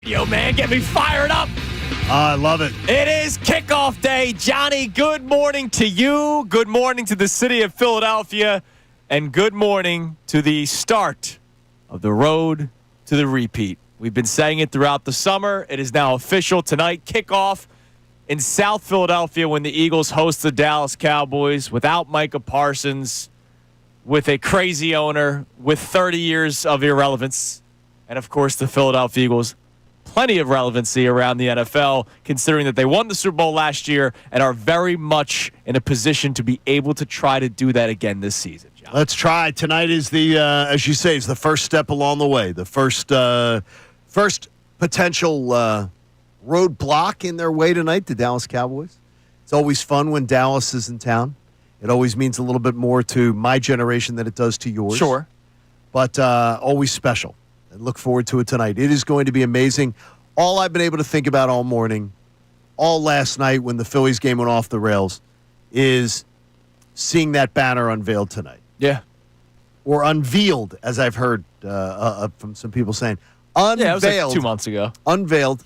radio, man. Get me fired up. I love it. It is kickoff day. Johnny, good morning to you. Good morning to the city of Philadelphia. And good morning to the start of the road to the repeat. We've been saying it throughout the summer. It is now official tonight. Kickoff in South Philadelphia when the Eagles host the Dallas Cowboys without Micah Parsons, with a crazy owner, with 30 years of irrelevance. And, of course, the Philadelphia Eagles, plenty of relevancy around the NFL, considering that they won the Super Bowl last year and are very much in a position to be able to try to do that again this season. John. Let's try. Tonight is the, as you say, is the first step along the way. The first potential roadblock in their way tonight, the Dallas Cowboys. It's always fun when Dallas is in town. It always means a little bit more to my generation than it does to yours. Sure. But always special. And look forward to it tonight. It is going to be amazing. All I've been able to think about all morning, all last night when the Phillies game went off the rails, is seeing that banner unveiled tonight. Yeah. Or unveiled, as I've heard from some people saying. Unveiled. Yeah, it was like 2 months ago. Unveiled.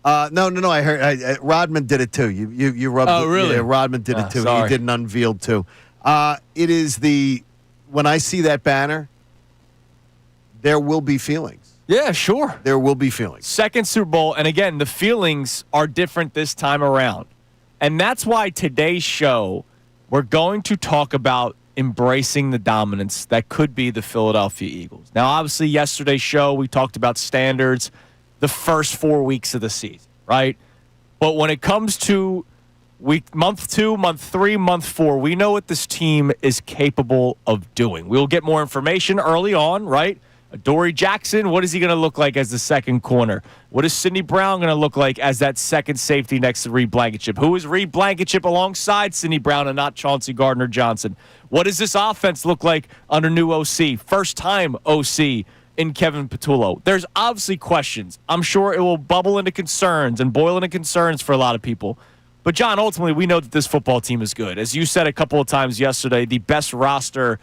No. I heard Rodman did it too. You rubbed. Oh, really? Yeah, Rodman did it too. Sorry. He did an unveiled too. It is when I see that banner, there will be feelings. Yeah, sure. There will be feelings. Second Super Bowl, and again, the feelings are different this time around. And that's why today's show, we're going to talk about embracing the dominance that could be the Philadelphia Eagles. Now, obviously, yesterday's show, we talked about standards the first 4 weeks of the season, right? But when it comes to month 2, month 3, month 4, we know what this team is capable of doing. We'll get more information early on, right? Dory Jackson, what is he going to look like as the second corner? What is Sidney Brown going to look like as that second safety next to Reed Blankenship? Who is Reed Blankenship alongside Sidney Brown and not Chauncey Gardner-Johnson? What does this offense look like under new OC? First-time OC in Kevin Patullo. There's obviously questions. I'm sure it will bubble into concerns and boil into concerns for a lot of people. But, John, ultimately, we know that this football team is good. As you said a couple of times yesterday, the best roster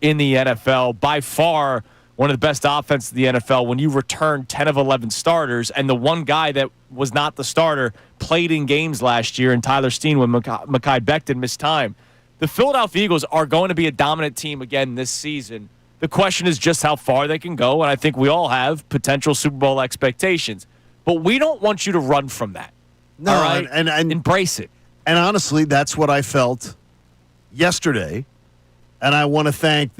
in the NFL, by far one of the best offenses in the NFL when you return 10 of 11 starters, and the one guy that was not the starter played in games last year, and Tyler Steen when Mekhi Becton missed time. The Philadelphia Eagles are going to be a dominant team again this season. The question is just how far they can go, and I think we all have potential Super Bowl expectations. But we don't want you to run from that. No, all right? and embrace it. And honestly, that's what I felt yesterday. And I want to thank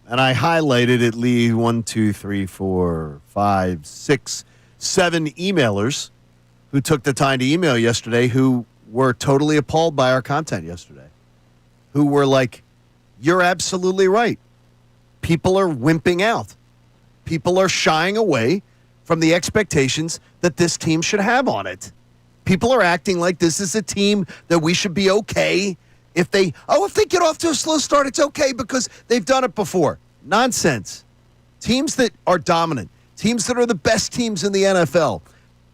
and I highlighted at least 1, 2, 3, 4, 5, 6, 7 emailers who took the time to email yesterday who were totally appalled by our content yesterday. Who were like, you're absolutely right. People are wimping out. People are shying away from the expectations that this team should have on it. People are acting like this is a team that we should be okay. If they get off to a slow start, it's okay because they've done it before. Nonsense. Teams that are dominant, teams that are the best teams in the NFL,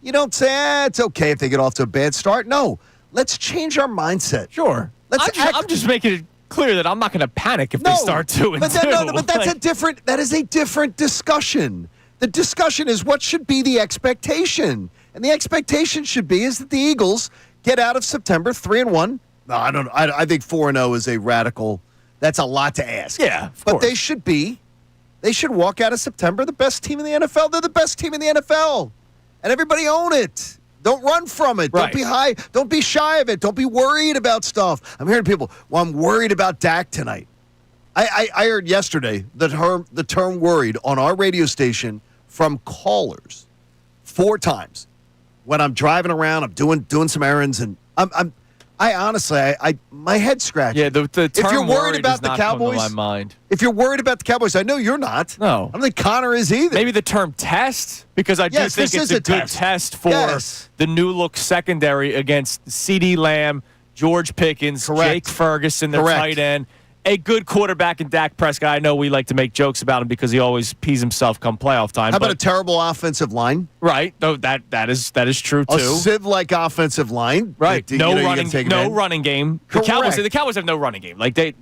you don't say, it's okay if they get off to a bad start. No, let's change our mindset. Sure. I'm just making it clear that I'm not going to panic if they start 2-2. But that is a different discussion. The discussion is what should be the expectation. And the expectation should be is that the Eagles get out of September 3-1. No, I don't know. I think 4-0 is a radical. That's a lot to ask. Yeah, of but course. They should walk out of September the best team in the NFL. They're the best team in the NFL. And everybody own it. Don't run from it. Right. Don't be shy of it. Don't be worried about stuff. I'm hearing people, well, I'm worried about Dak tonight. I heard yesterday the term worried on our radio station from callers 4 times. When I'm driving around, I'm doing some errands, and I honestly, my head scratches. Yeah, the term if you're worried worried about does the not Cowboys, come to my mind. If you're worried about the Cowboys, I know you're not. No. I don't think Connor is either. Maybe the term test, because I do Yes, think this it's is a good test for the new look secondary against CeeDee Lamb, George Pickens, Correct. Jake Ferguson, their Correct. tight end, a good quarterback in Dak Prescott. I know we like to make jokes about him because he always pees himself come playoff time. How about a terrible offensive line? Right. Though that is true too. A sieve-like offensive line. Right. That, No running game. Correct. The Cowboys have no running game. Like they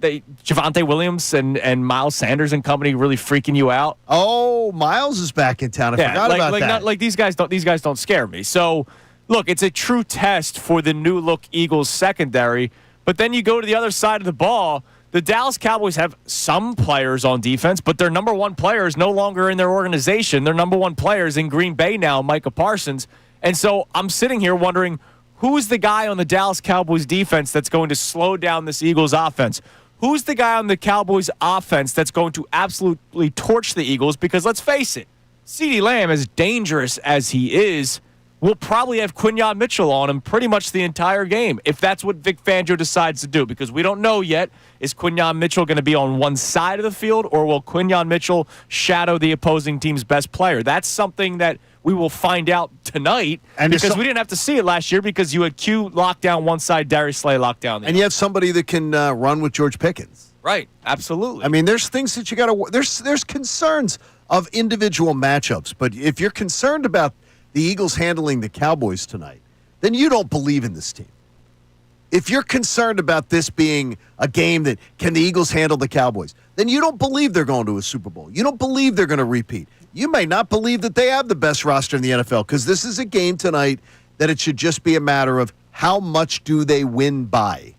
Javonte Williams and Miles Sanders and company really freaking you out. Oh, Miles is back in town. I forgot about that. These guys don't scare me. So, look, it's a true test for the new look Eagles secondary. But then you go to the other side of the ball. The Dallas Cowboys have some players on defense, but their number one player is no longer in their organization. Their number one player is in Green Bay now, Micah Parsons. And so I'm sitting here wondering, who's the guy on the Dallas Cowboys defense that's going to slow down this Eagles offense? Who's the guy on the Cowboys offense that's going to absolutely torch the Eagles? Because let's face it, CeeDee Lamb, as dangerous as he is, will probably have Quinyon Mitchell on him pretty much the entire game, if that's what Vic Fangio decides to do, because we don't know yet. Is Quinyon Mitchell going to be on one side of the field, or will Quinyon Mitchell shadow the opposing team's best player? That's something that we will find out tonight, because we didn't have to see it last year because you had Q locked down one side, Darius Slay locked down the other. And you have somebody that can run with George Pickens. Right, absolutely. I mean, there's things that you got to – there's concerns of individual matchups, but if you're concerned about the Eagles handling the Cowboys tonight, then you don't believe in this team. If you're concerned about this being a game that can the Eagles handle the Cowboys, then you don't believe they're going to a Super Bowl. You don't believe they're going to repeat. You may not believe that they have the best roster in the NFL, because this is a game tonight that it should just be a matter of how much do they win by.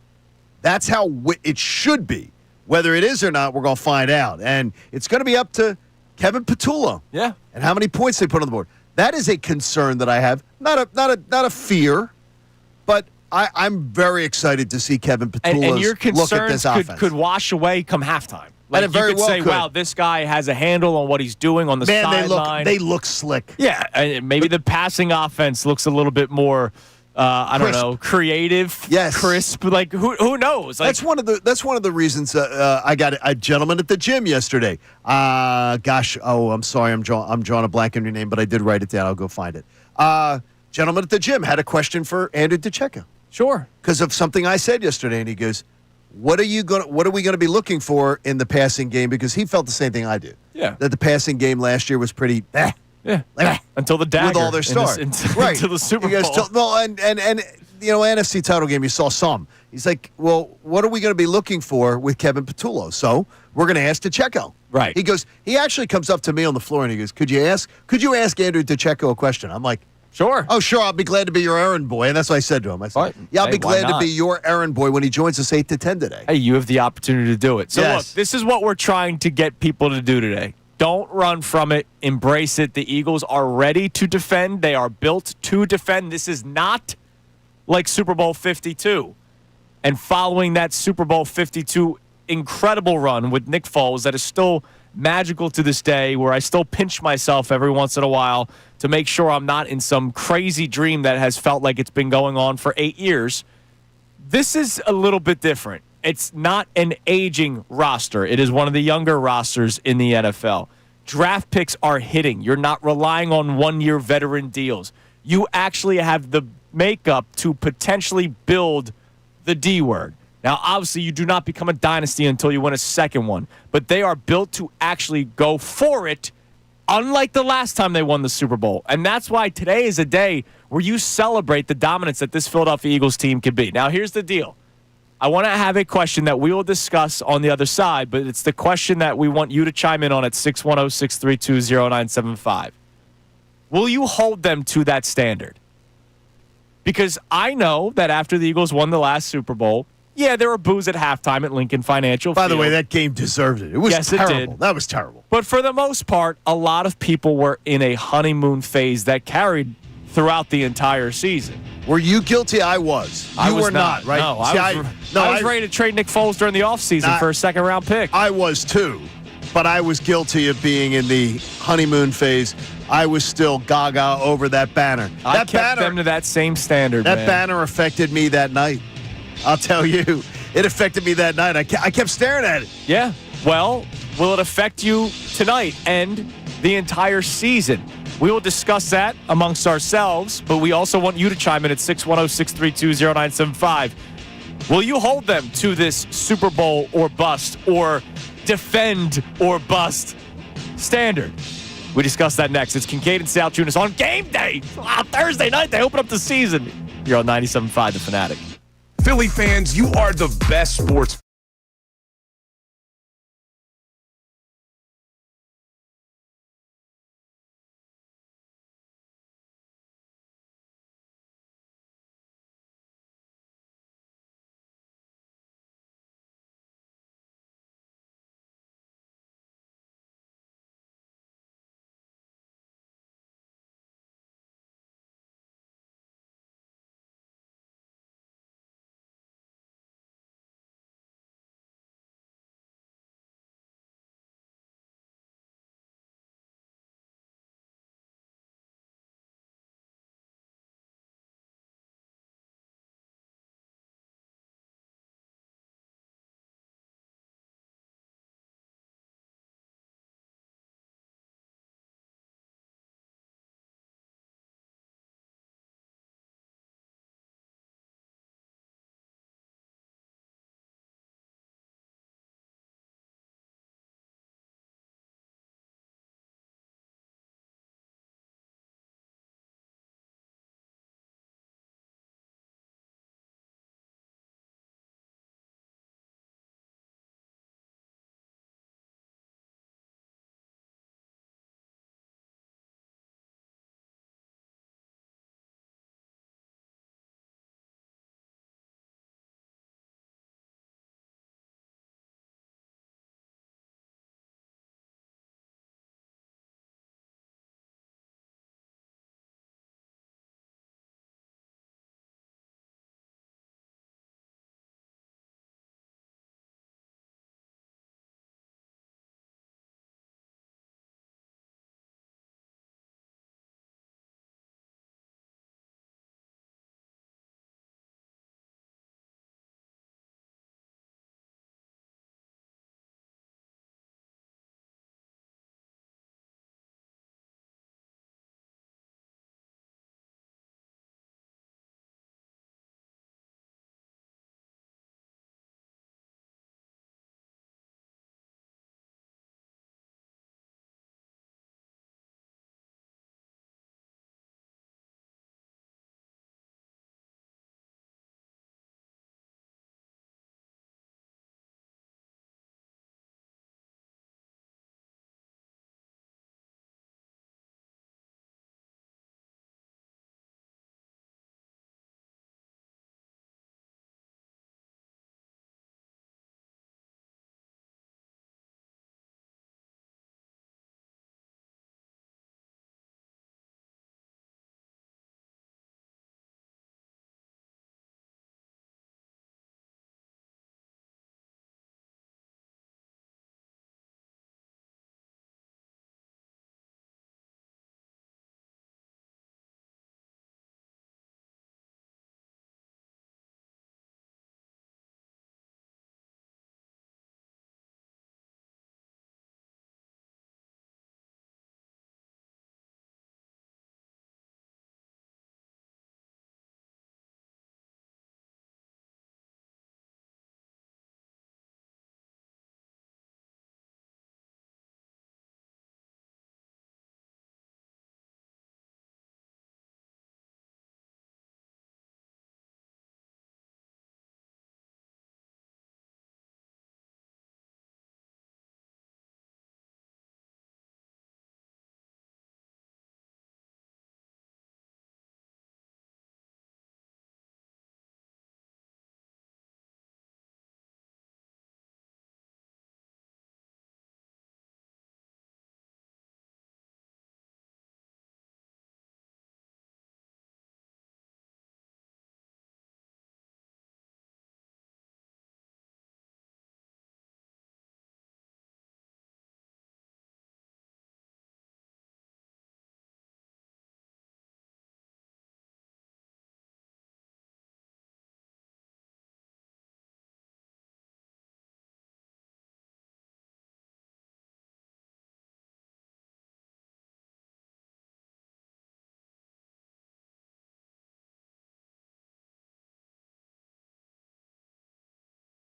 That's how it should be. Whether it is or not, we're going to find out. And it's going to be up to Kevin Patullo. Yeah. And how many points they put on the board. That is a concern that I have. Not a fear, but I'm very excited to see Kevin Patullo and your look at this offense. Could wash away come halftime. Like, and it very you could say, could. wow, this guy has a handle on what he's doing on the sideline. They look slick. Yeah, and maybe the passing offense looks a little bit more, creative, yes, crisp. Like who knows? Like, that's one of the reasons I got a gentleman at the gym yesterday. I'm sorry, I'm drawing a blank on your name, but I did write it down. I'll go find it. Gentleman at the gym had a question for Andrew Deco. Sure, because of something I said yesterday, and he goes, What are we going to be looking for in the passing game? Because he felt the same thing I do. Yeah, that the passing game last year was pretty. Until the dagger with all their stars, right? Until the Super Bowl. And NFC title game, you saw some. He's like, well, what are we going to be looking for with Kevin Patullo? So we're going to ask DeCecco. Right. He goes. He actually comes up to me on the floor and he goes, Could you ask Andrew DeCecco a question? I'm like, sure. Oh, sure. I'll be glad to be your errand boy. And that's what I said to him. I said, I'll be glad to be your errand boy when he joins us 8 to 10 today. Hey, you have the opportunity to do it. So yes. Look, this is what we're trying to get people to do today. Don't run from it. Embrace it. The Eagles are ready to defend. They are built to defend. This is not like Super Bowl 52. And following that Super Bowl 52 incredible run with Nick Foles that is still magical to this day, where I still pinch myself every once in a while to make sure I'm not in some crazy dream that has felt like it's been going on for 8 years. This is a little bit different. It's not an aging roster. It is one of the younger rosters in the NFL. Draft picks are hitting. You're not relying on one-year veteran deals. You actually have the makeup to potentially build the D word. Now, obviously, you do not become a dynasty until you win a second one, but they are built to actually go for it, unlike the last time they won the Super Bowl. And that's why today is a day where you celebrate the dominance that this Philadelphia Eagles team can be. Now, here's the deal. I want to have a question that we will discuss on the other side, but it's the question that we want you to chime in on at 610-632-0975. Will you hold them to that standard? Because I know that after the Eagles won the last Super Bowl, yeah, there were boos at halftime at Lincoln Financial Field. By the way, that game deserved it. It was terrible. It did. That was terrible. But for the most part, a lot of people were in a honeymoon phase that carried throughout the entire season. Were you guilty? I was. You were not, right? No, I was ready to trade Nick Foles during the offseason for a second-round pick. I was too, but I was guilty of being in the honeymoon phase. I was still gaga over that banner. I kept them to that same standard, That banner affected me that night. I'll tell you. It affected me that night. I kept staring at it. Yeah. Well, will it affect you tonight and the entire season? We will discuss that amongst ourselves, but we also want you to chime in at 610-632-0975. Will you hold them to this Super Bowl or bust or defend or bust standard? We discuss that next. It's Kincade and Salciunas on game day. Thursday night, they open up the season. You're on 97.5 The Fanatic. Philly fans, you are the best sports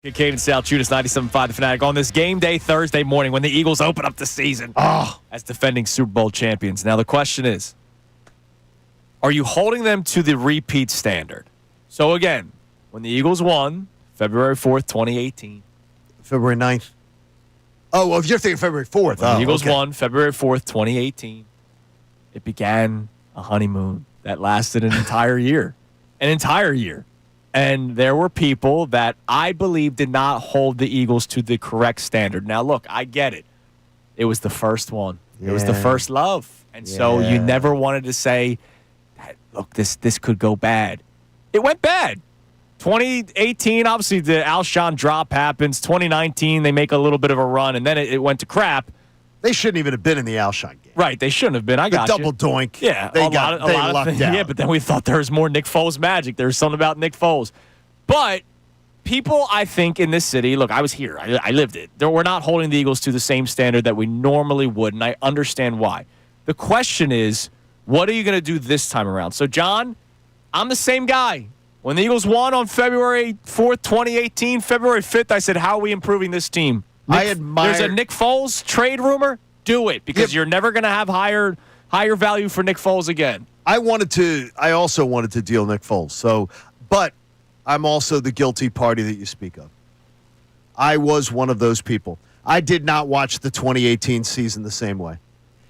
Kincade Salciunas, 97.5 The Fanatic on this game day Thursday morning when the Eagles open up the season as defending Super Bowl champions. Now, the question is, are you holding them to the repeat standard? So, again, when the Eagles won February 4th, 2018. February 9th. Oh, well, if you're thinking February 4th. The Eagles won February 4th, 2018. It began a honeymoon that lasted an entire year. An entire year. And there were people that I believe did not hold the Eagles to the correct standard. Now, look, I get it. It was the first one. Yeah. It was the first love. And so you never wanted to say, look, this could go bad. It went bad. 2018, obviously, the Alshon drop happens. 2019, they make a little bit of a run, and then it went to crap. They shouldn't even have been in the Alshon game. Right, they shouldn't have been. I got double doink. Yeah, they lucked out. Yeah, but then we thought there was more Nick Foles magic. There was something about Nick Foles. But people, I think, in this city, look, I was here. I lived it. We're not holding the Eagles to the same standard that we normally would, and I understand why. The question is, what are you going to do this time around? So, John, I'm the same guy. When the Eagles won on February 4th, 2018, February 5th, I said, how are we improving this team? There's a Nick Foles trade rumor. Do it, because you're never going to have higher value for Nick Foles again. I also wanted to deal Nick Foles. But I'm also the guilty party that you speak of. I was one of those people. I did not watch the 2018 season the same way.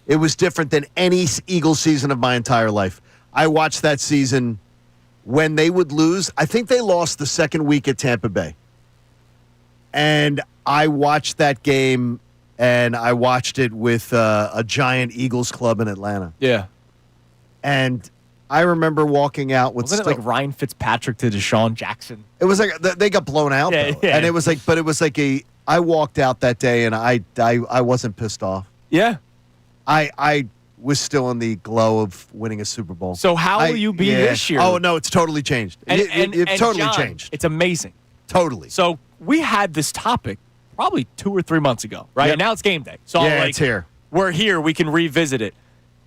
It was different than any Eagles season of my entire life. I watched that season when they would lose. I think they lost the second week at Tampa Bay. And I watched that game, and I watched it with a giant Eagles club in Atlanta. Yeah. And I remember walking out with... Wasn't it like Ryan Fitzpatrick to Deshaun Jackson? It was like they got blown out, though. Yeah. And it was like I walked out that day, and I wasn't pissed off. Yeah. I was still in the glow of winning a Super Bowl. So how will you be this year? Oh, no, it's totally changed. It's totally John, changed. It's amazing. Totally. So we had this topic probably 2 or 3 months ago, right? Yep. And now it's game day. So it's here. We're here. We can revisit it.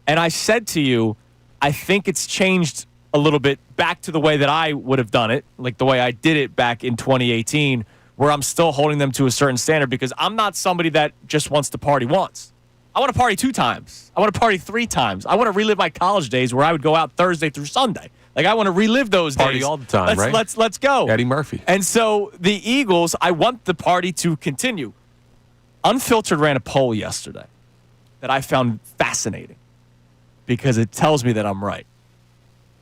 And I said to you, I think it's changed a little bit back to the way that I would have done it, like the way I did it back in 2018, where I'm still holding them to a certain standard because I'm not somebody that just wants to party once. I want to party 2 times. I want to party 3 times. I want to relive my college days where I would go out Thursday through Sunday. Like, I want to relive those party days. All the time, right? Let's go. Eddie Murphy. And so the Eagles, I want the party to continue. Unfiltered ran a poll yesterday that I found fascinating because it tells me that I'm right.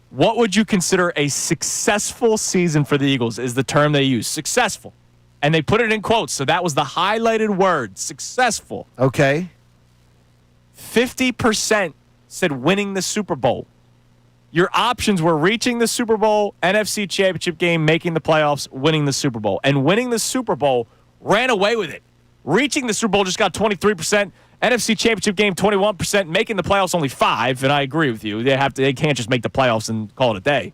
What would you consider a successful season for the Eagles is the term they use, successful. And they put it in quotes, so that was the highlighted word, successful. Okay. 50% said winning the Super Bowl. Your options were reaching the Super Bowl, NFC Championship game, making the playoffs, winning the Super Bowl. And winning the Super Bowl ran away with it. Reaching the Super Bowl just got 23%. NFC Championship game, 21%. Making the playoffs, only 5%. And I agree with you. They can't just make the playoffs and call it a day.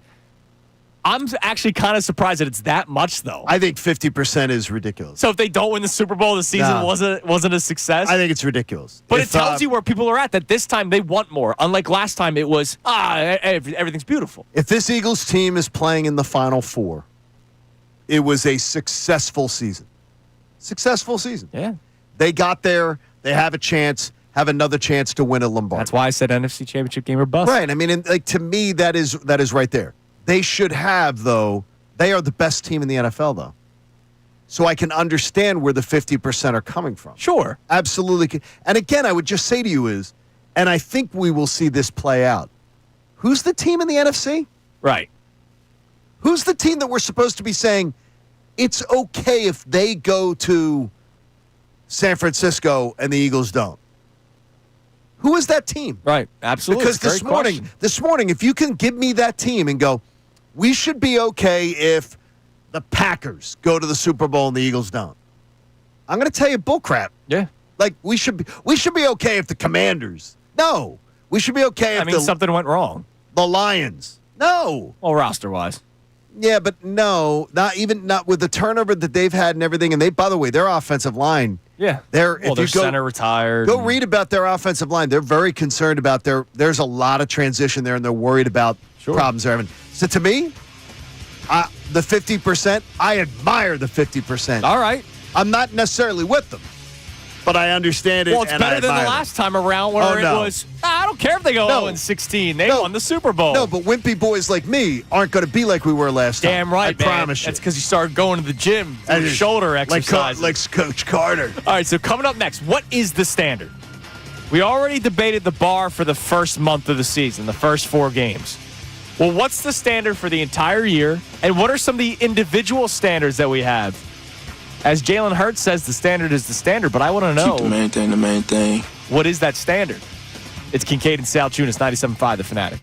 I'm actually kind of surprised that it's that much, though. I think 50% is ridiculous. So if they don't win the Super Bowl, the season wasn't a success? I think it's ridiculous. But it tells you where people are at, that this time they want more. Unlike last time, it was, everything's beautiful. If this Eagles team is playing in the Final Four, it was a successful season. Successful season. Yeah. They got there. They have a chance, have another chance to win a Lombardi. That's why I said NFC Championship game or bust. Right. I mean, to me, that is right there. They should have, though. They are the best team in the NFL, though. So I can understand where the 50% are coming from. Sure. Absolutely. And again, I would just say to you is, and I think we will see this play out, who's the team in the NFC? Right. Who's the team that we're supposed to be saying, it's okay if they go to San Francisco and the Eagles don't? Who is that team? Right. Absolutely. Because this morning, if you can give me that team and go, we should be okay if the Packers go to the Super Bowl and the Eagles don't. I'm going to tell you bullcrap. Yeah. Like, we should be okay if the Commanders. No. We should be okay if something went wrong. The Lions. No. Well, roster-wise. Yeah, but no. Not with the turnover that they've had and everything. And by the way, their offensive line. Yeah. Their center retired. Go read about their offensive line. They're very concerned about there's a lot of transition there, and they're worried about problems they're having. So to me, the 50%. I admire the 50%. All right. I'm not necessarily with them, but I understand it. Well, it's and better I than the admire them. last time around where it was, I don't care if they go No. 0-16. They No. won the Super Bowl. No, but wimpy boys like me aren't going to be like we were last time. Damn right, I man. promise you. That's because you started going to the gym, And doing shoulder like exercises. like Coach Carter. All right, so coming up next, what is the standard? We already debated the bar for the first month of the season, the first 4 games. Well, what's the standard for the entire year, and what are some of the individual standards that we have? As Jaylen Hurts says, the standard is the standard, but I want to know, Keep the main thing. what is that standard? It's Kincade and Salciunas, 97.5 The Fanatic.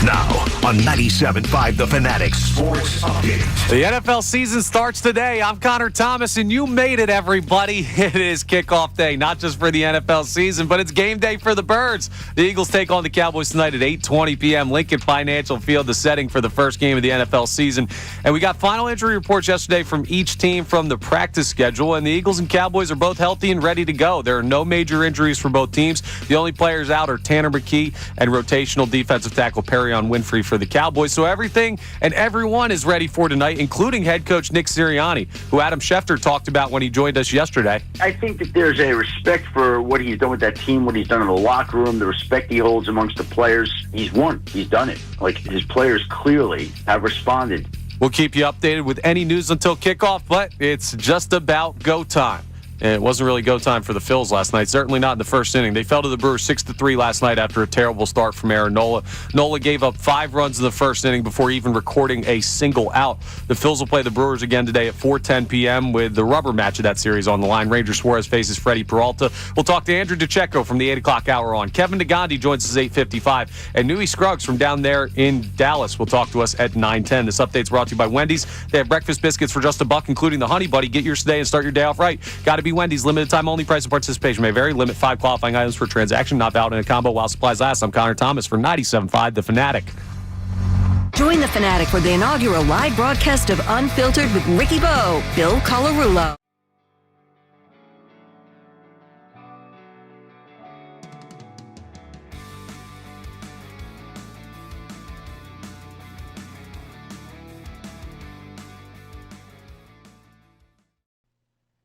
Now on 97.5 The Fanatic Sports Update. The NFL season starts today. I'm Connor Thomas, and you made it, everybody. It is kickoff day, not just for the NFL season, but it's game day for the Birds. The Eagles take on the Cowboys tonight at 8:20 p.m. Lincoln Financial Field, the setting for the first game of the NFL season. And we got final injury reports yesterday from each team from the practice schedule, and the Eagles and Cowboys are both healthy and ready to go. There are no major injuries for both teams. The only players out are Tanner McKee and rotational defensive tackle Perry on Winfrey for the Cowboys. So everything and everyone is ready for tonight, including head coach Nick Sirianni, who Adam Schefter talked about when he joined us yesterday. I think that there's a respect for what he's done with that team, what he's done in the locker room, the respect he holds amongst the players. He's won. He's done it. Like, his players clearly have responded. We'll keep you updated with any news until kickoff, but it's just about go time. And it wasn't really go time for the Phils last night, certainly not in the first inning. They fell to the Brewers 6-3 last night after a terrible start from Aaron Nola. Nola gave up 5 runs in the first inning before even recording a single out. The Phils will play the Brewers again today at 4:10 p.m. with the rubber match of that series on the line. Ranger Suarez faces Freddie Peralta. We'll talk to Andrew Deco from the 8 o'clock hour on. Kevin Negandi joins us at 8:55. And Nui Scruggs from down there in Dallas will talk to us at 9:10. This update's brought to you by Wendy's. They have breakfast biscuits for just $1, including the Honey Buddy. Get yours today and start your day off right. Got to be Wendy's. Limited time only. Price and participation may vary. Limit 5 qualifying items per transaction. Not valid in a combo while supplies last. I'm Connor Thomas for 97.5 The Fanatic. Join the Fanatic for the inaugural live broadcast of Unfiltered with Ricky Bo, Bill Colarulo.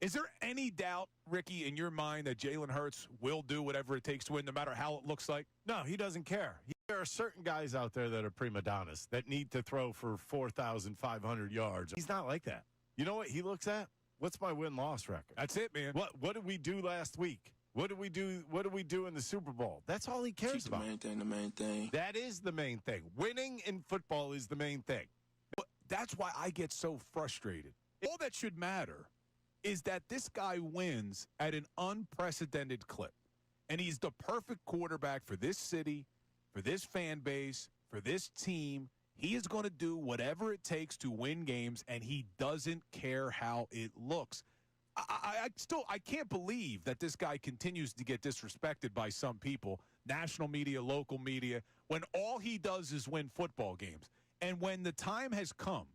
Is there any doubt, Ricky, in your mind that Jaylen Hurts will do whatever it takes to win, no matter how it looks like? No, he doesn't care. There are certain guys out there that are prima donnas that need to throw for 4,500 yards. He's not like that. You know what he looks at? What's my win-loss record? That's it, man. What did we do last week? What did we do in the Super Bowl? That's all he cares Keep about. the main thing. That is the main thing. Winning in football is the main thing. But that's why I get so frustrated. All that should matter is that this guy wins at an unprecedented clip. And he's the perfect quarterback for this city, for this fan base, for this team. He is going to do whatever it takes to win games, and he doesn't care how it looks. I can't believe that this guy continues to get disrespected by some people, national media, local media, when all he does is win football games. And when the time has come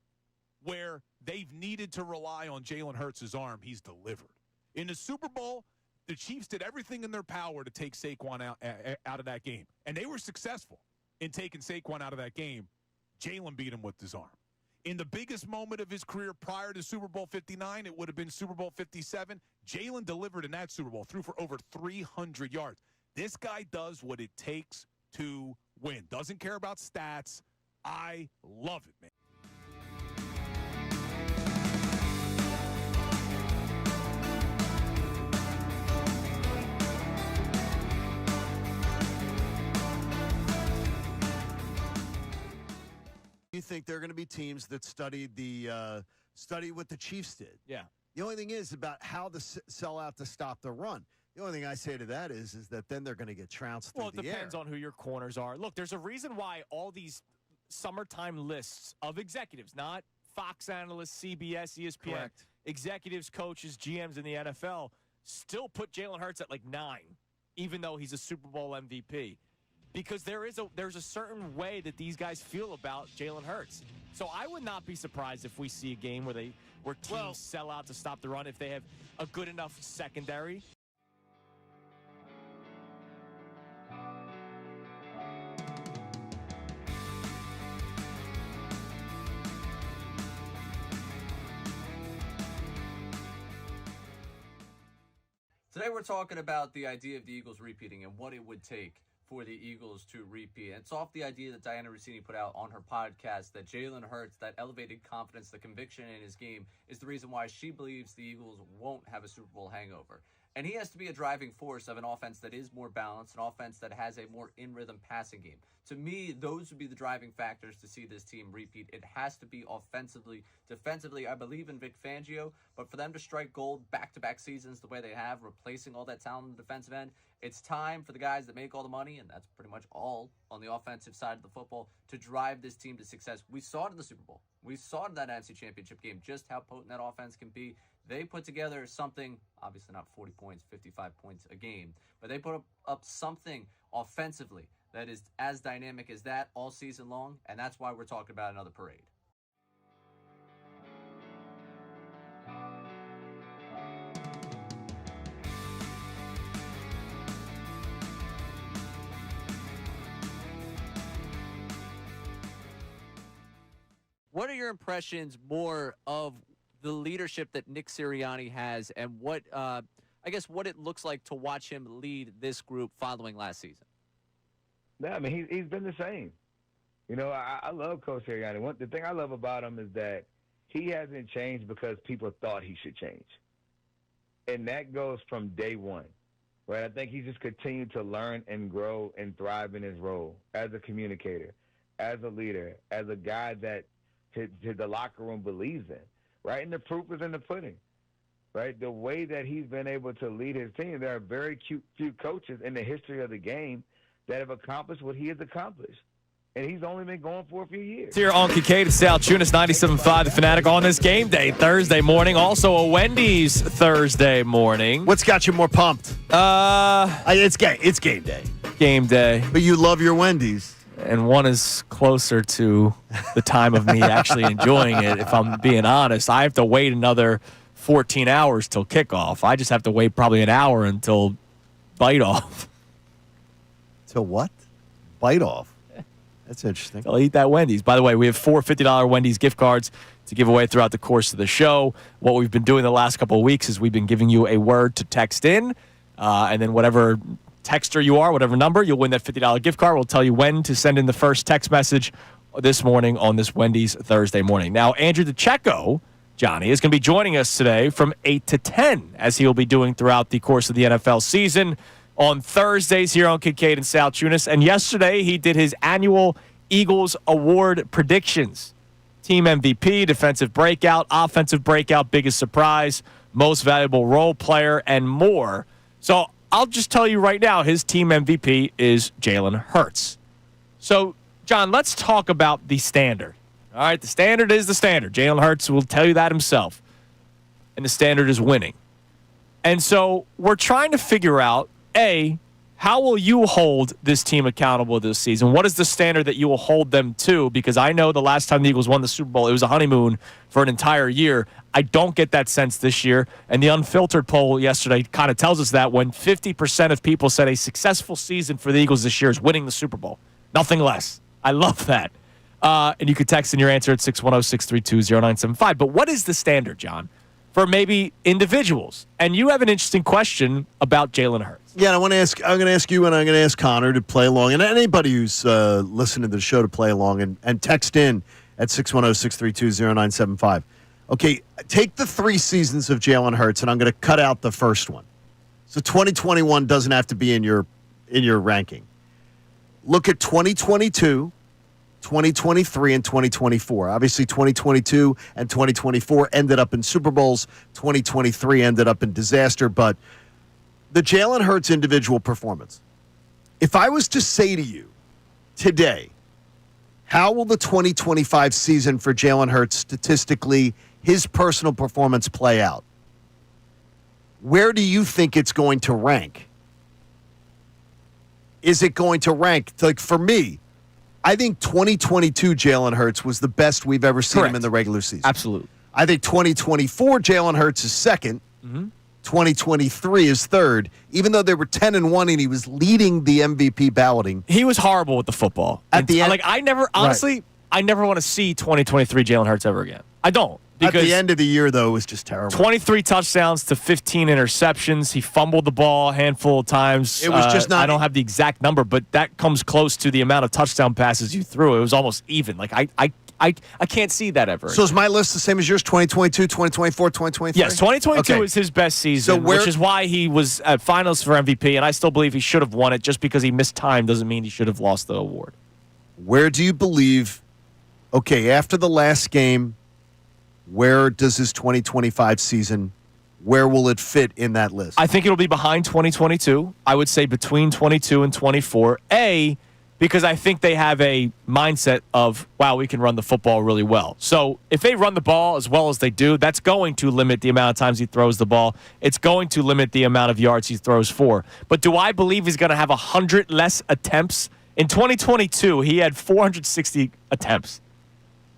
where they've needed to rely on Jaylen Hurts' arm, he's delivered. In the Super Bowl, the Chiefs did everything in their power to take Saquon out of that game, and they were successful in taking Saquon out of that game. Jaylen beat him with his arm. In the biggest moment of his career prior to Super Bowl 59, it would have been Super Bowl 57. Jaylen delivered in that Super Bowl, threw for over 300 yards. This guy does what it takes to win. Doesn't care about stats. I love it, man. You think there are going to be teams that study what the Chiefs did? Yeah. The only thing is about how to sell out to stop the run. The only thing I say to that is that then they're going to get trounced Well, through it the depends air. on who your corners are. Look, there's a reason why all these summertime lists of executives, not Fox analysts, CBS, ESPN, Correct. executives, coaches, GMs in the NFL, still put Jaylen Hurts at like 9, even though he's a Super Bowl MVP. Because there's a certain way that these guys feel about Jaylen Hurts. So I would not be surprised if we see a game where teams sell out to stop the run if they have a good enough secondary. Today we're talking about the idea of the Eagles repeating and what it would take for the Eagles to repeat. And it's off the idea that Diana Rossini put out on her podcast that Jaylen Hurts, that elevated confidence, the conviction in his game, is the reason why she believes the Eagles won't have a Super Bowl hangover. And he has to be a driving force of an offense that is more balanced, an offense that has a more in-rhythm passing game. To me, those would be the driving factors to see this team repeat. It has to be offensively. Defensively, I believe in Vic Fangio, but for them to strike gold back-to-back seasons the way they have, replacing all that talent on the defensive end, it's time for the guys that make all the money, and that's pretty much all on the offensive side of the football, to drive this team to success. We saw it in the Super Bowl. We saw it in that NFC Championship game, just how potent that offense can be. They put together something, obviously not 40 points, 55 points a game, but they put up something offensively that is as dynamic as that all season long, and that's why we're talking about another parade. What are your impressions more of the leadership that Nick Sirianni has, and what what it looks like to watch him lead this group following last season? Yeah, I mean, he's been the same. You know, I love Coach Sirianni. The thing I love about him is that he hasn't changed because people thought he should change. And that goes from day one, right? I think he's just continued to learn and grow and thrive in his role as a communicator, as a leader, as a guy that the locker room believes in, right? And the proof is in the pudding, right? The way that he's been able to lead his team, there are very few coaches in the history of the game that have accomplished what he has accomplished. And he's only been going for a few years. Here on Kincade Salciunas, 97.5 The Fanatic on this game day, Thursday morning. Also a Wendy's Thursday morning. What's got you more pumped? It's game day. Game day. But you love your Wendy's. And one is closer to the time of me actually enjoying it. If I'm being honest, I have to wait another 14 hours till kickoff. I just have to wait probably an hour until bite off. Till what? Bite off. That's interesting. I'll eat that Wendy's. By the way, we have 4 $50 Wendy's gift cards to give away throughout the course of the show. What we've been doing the last couple of weeks is we've been giving you a word to text in, and then whatever texter you are, whatever number, you'll win that $50 gift card. We'll tell you when to send in the first text message this morning on this Wendy's Thursday morning. Now, Andrew Deco, Johnny, is going to be joining us today from 8 to 10, as he'll be doing throughout the course of the NFL season on Thursdays here on Kincade and Salciunas. And yesterday, he did his annual Eagles Award predictions. Team MVP, defensive breakout, offensive breakout, biggest surprise, most valuable role player, and more. So I'll just tell you right now, his team MVP is Jaylen Hurts. So, John, let's talk about the standard. All right, the standard is the standard. Jaylen Hurts will tell you that himself. And the standard is winning. And so we're trying to figure out, A, how will you hold this team accountable this season? What is the standard that you will hold them to? Because I know the last time the Eagles won the Super Bowl, it was a honeymoon for an entire year. I don't get that sense this year. And the unfiltered poll yesterday kind of tells us that when 50% of people said a successful season for the Eagles this year is winning the Super Bowl. Nothing less. I love that. And you could text in your answer at 610-632-0975. But what is the standard, John, for maybe individuals? And you have an interesting question about Jaylen Hurts. Yeah, I'm going to ask you, and I'm going to ask Connor to play along, and anybody who's listening to the show to play along, and text in at 610-632-0975. Okay, take the 3 seasons of Jaylen Hurts, and I'm going to cut out the first one. So 2021 doesn't have to be in your ranking. Look at 2022, 2023, and 2024. Obviously, 2022 and 2024 ended up in Super Bowls. 2023 ended up in disaster, but the Jaylen Hurts individual performance. If I was to say to you today, how will the 2025 season for Jaylen Hurts statistically, his personal performance play out? Where do you think it's going to rank? Is it going to rank? Like for me, I think 2022 Jaylen Hurts was the best we've ever seen him in the regular season. Absolutely. I think 2024 Jaylen Hurts is second. 2023 is third, even though they were 10-1 and he was leading the MVP balloting. He was horrible with the football. At the end, like I never, honestly, I never want to see 2023 Jaylen Hurts ever again. I don't. At Because the end of the year, though, it was just terrible. 23 touchdowns to 15 interceptions. He fumbled the ball a handful of times. It was just not. I don't have the exact number, but that comes close to the amount of touchdown passes you threw. It was almost even. Like I can't see that ever. So is my list the same as yours? 2022, 2024, 2023? Yes, 2022 Okay. was his best season, which is why he was at finals for MVP, and I still believe he should have won it. Just because he missed time doesn't mean he should have lost the award. Where do you believe, okay, after the last game, where does his 2025 season, where will it fit in that list? I think it'll be behind 2022. I would say between 22 and 24. Because I think they have a mindset of, wow, we can run the football really well. So if they run the ball as well as they do, that's going to limit the amount of times he throws the ball. It's going to limit the amount of yards he throws for. But do I believe he's going to have 100 less attempts? In 2022, he had 460 attempts.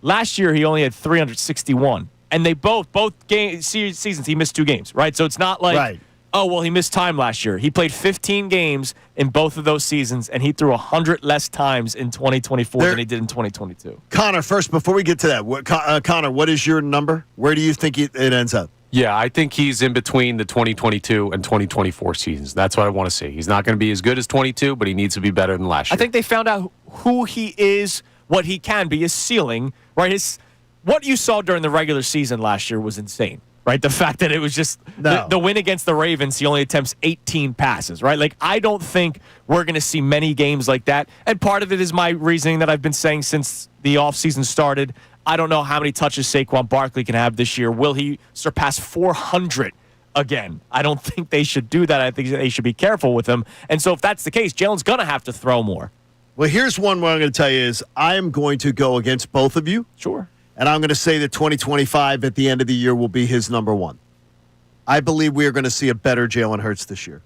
Last year, he only had 361. And they both seasons, he missed 2 games, right? So it's not like, oh, well, he missed time last year. He played 15 games in both of those seasons, and he threw 100 less times in 2024 than he did in 2022. Connor, first, before we get to that, Connor, what is your number? Where do you think it ends up? Yeah, I think he's in between the 2022 and 2024 seasons. That's what I want to see. He's not going to be as good as 22, but he needs to be better than last year. I think they found out who he is, what he can be, his ceiling, right? What you saw during the regular season last year was insane, right? The fact that it was just the win against the Ravens, he only attempts 18 passes, right? Like, I don't think we're going to see many games like that. And part of it is my reasoning that I've been saying since the offseason started. I don't know how many touches Saquon Barkley can have this year. Will he surpass 400 again? I don't think they should do that. I think they should be careful with him. And so if that's the case, Jalen's going to have to throw more. Well, here's one what I'm going to tell you is I am going to go against both of you. Sure. And I'm going to say that 2025 at the end of the year will be his number one. I believe we are going to see a better Jaylen Hurts this year.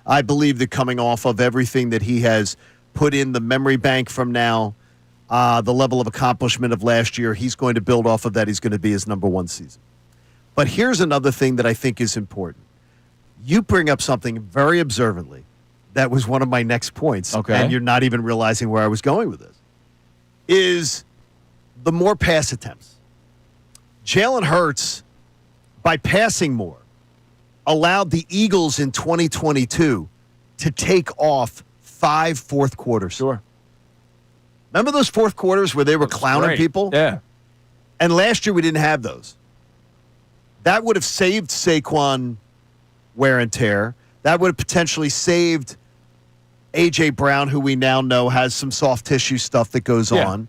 I believe that coming off of everything that he has put in the memory bank from now, the level of accomplishment of last year, he's going to build off of that. He's going to be his number one season. But here's another thing that I think is important. You bring up something very observantly. That was one of my next points. Okay. And you're not even realizing where I was going with this. Is the more pass attempts. Jaylen Hurts, by passing more, allowed the Eagles in 2022 to take off 5 fourth quarters. Sure. Remember those fourth quarters where they were clowning people? Yeah. And last year we didn't have those. That would have saved Saquon wear and tear. That would have potentially saved A.J. Brown, who we now know has some soft tissue stuff that goes on.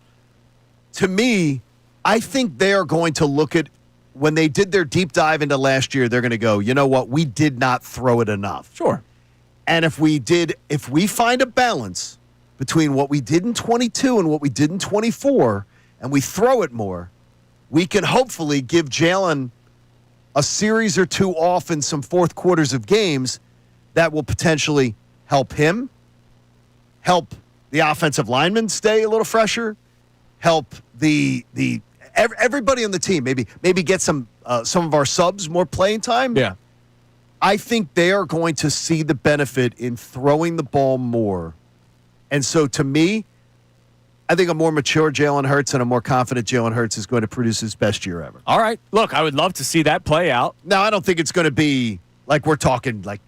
To me, I think they are going to look at, when they did their deep dive into last year, they're going to go, you know what, we did not throw it enough. Sure. And if we find a balance between what we did in 22 and what we did in 24, and we throw it more, we can hopefully give Jaylen a series or two off in some fourth quarters of games that will potentially help him, help the offensive linemen stay a little fresher, help everybody on the team, maybe get some of our subs more playing time. Yeah. I think they are going to see the benefit in throwing the ball more. And so to me, I think a more mature Jaylen Hurts and a more confident Jaylen Hurts is going to produce his best year ever. All right. Look, I would love to see that play out. Now, I don't think it's going to be like we're talking like,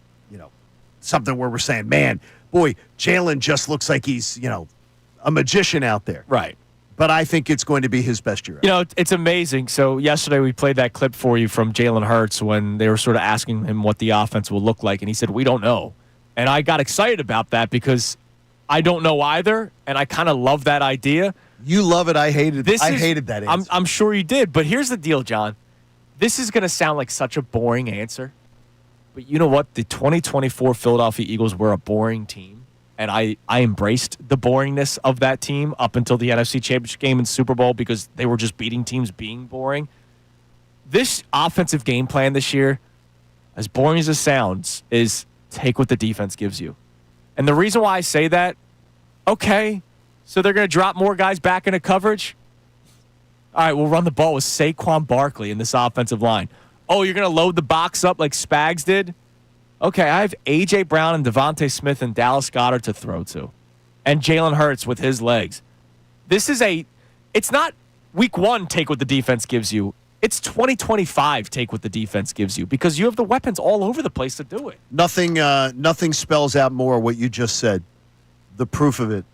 something where we're saying, man, boy, Jaylen just looks like he's, a magician out there. Right. But I think it's going to be his best year ever. It's amazing. So yesterday we played that clip for you from Jaylen Hurts when they were sort of asking him what the offense will look like, and he said, we don't know. And I got excited about that because I don't know either, and I kind of love that idea. You love it. I hated that answer. I'm sure you did, but here's the deal, John. This is going to sound like such a boring answer, but you know what? The 2024 Philadelphia Eagles were a boring team, and I embraced the boringness of that team up until the NFC Championship game and Super Bowl because they were just beating teams being boring. This offensive game plan this year, as boring as it sounds, is take what the defense gives you. And the reason why I say that, okay, so they're going to drop more guys back into coverage? All right, we'll run the ball with Saquon Barkley in this offensive line. Oh, you're going to load the box up like Spags did? Okay, I have A.J. Brown and Devontae Smith and Dallas Goedert to throw to. And Jaylen Hurts with his legs. It's not week one, take what the defense gives you. It's 2025. Take what the defense gives you because you have the weapons all over the place to do it. Nothing spells out more what you just said, the proof of it,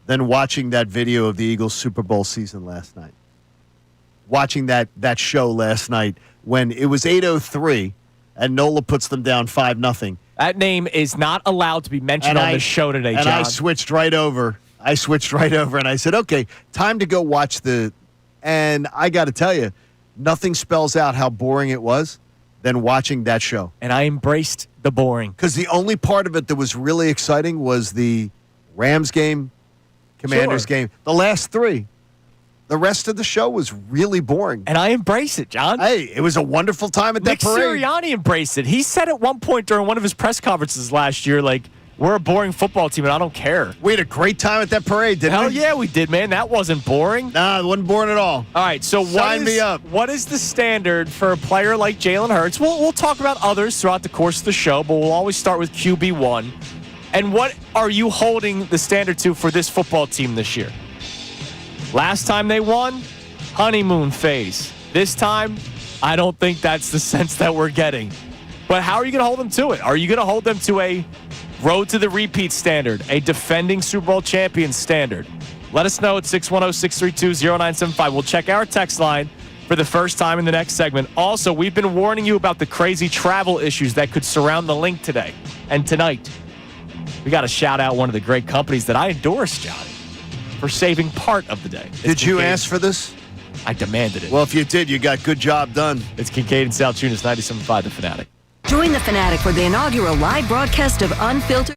than watching that video of the Eagles Super Bowl season last night. Watching that show last night when it was 8:03 and Nola puts them down 5-0. That name is not allowed to be mentioned on the show today, John. And I switched right over and I said, okay, time to go watch and I got to tell you, nothing spells out how boring it was than watching that show. And I embraced the boring. Because the only part of it that was really exciting was the Rams game, Commanders game, the last three. The rest of the show was really boring. And I embrace it, John. Hey, it was a wonderful time at that parade. Nick Sirianni embraced it. He said at one point during one of his press conferences last year, like, we're a boring football team, and I don't care. We had a great time at that parade, didn't we? Hell yeah, we did, man. That wasn't boring. Nah, it wasn't boring at all. All right, so Sign me up. What is the standard for a player like Jaylen Hurts? We'll talk about others throughout the course of the show, but we'll always start with QB1. And what are you holding the standard to for this football team this year? Last time they won, honeymoon phase. This time, I don't think that's the sense that we're getting. But how are you going to hold them to it? Are you going to hold them to a road to the repeat standard, a defending Super Bowl champion standard? Let us know at 610-632-0975. We'll check our text line for the first time in the next segment. Also, we've been warning you about the crazy travel issues that could surround the link today and tonight. We got to shout out one of the great companies that I endorse, Johnny, for saving part of the day. Did you ask for this? I demanded it. Well, if you did, you got good job done. It's Kincade Salciunas, 97.5 The Fanatic. Join the Fanatic for the inaugural live broadcast of Unfiltered.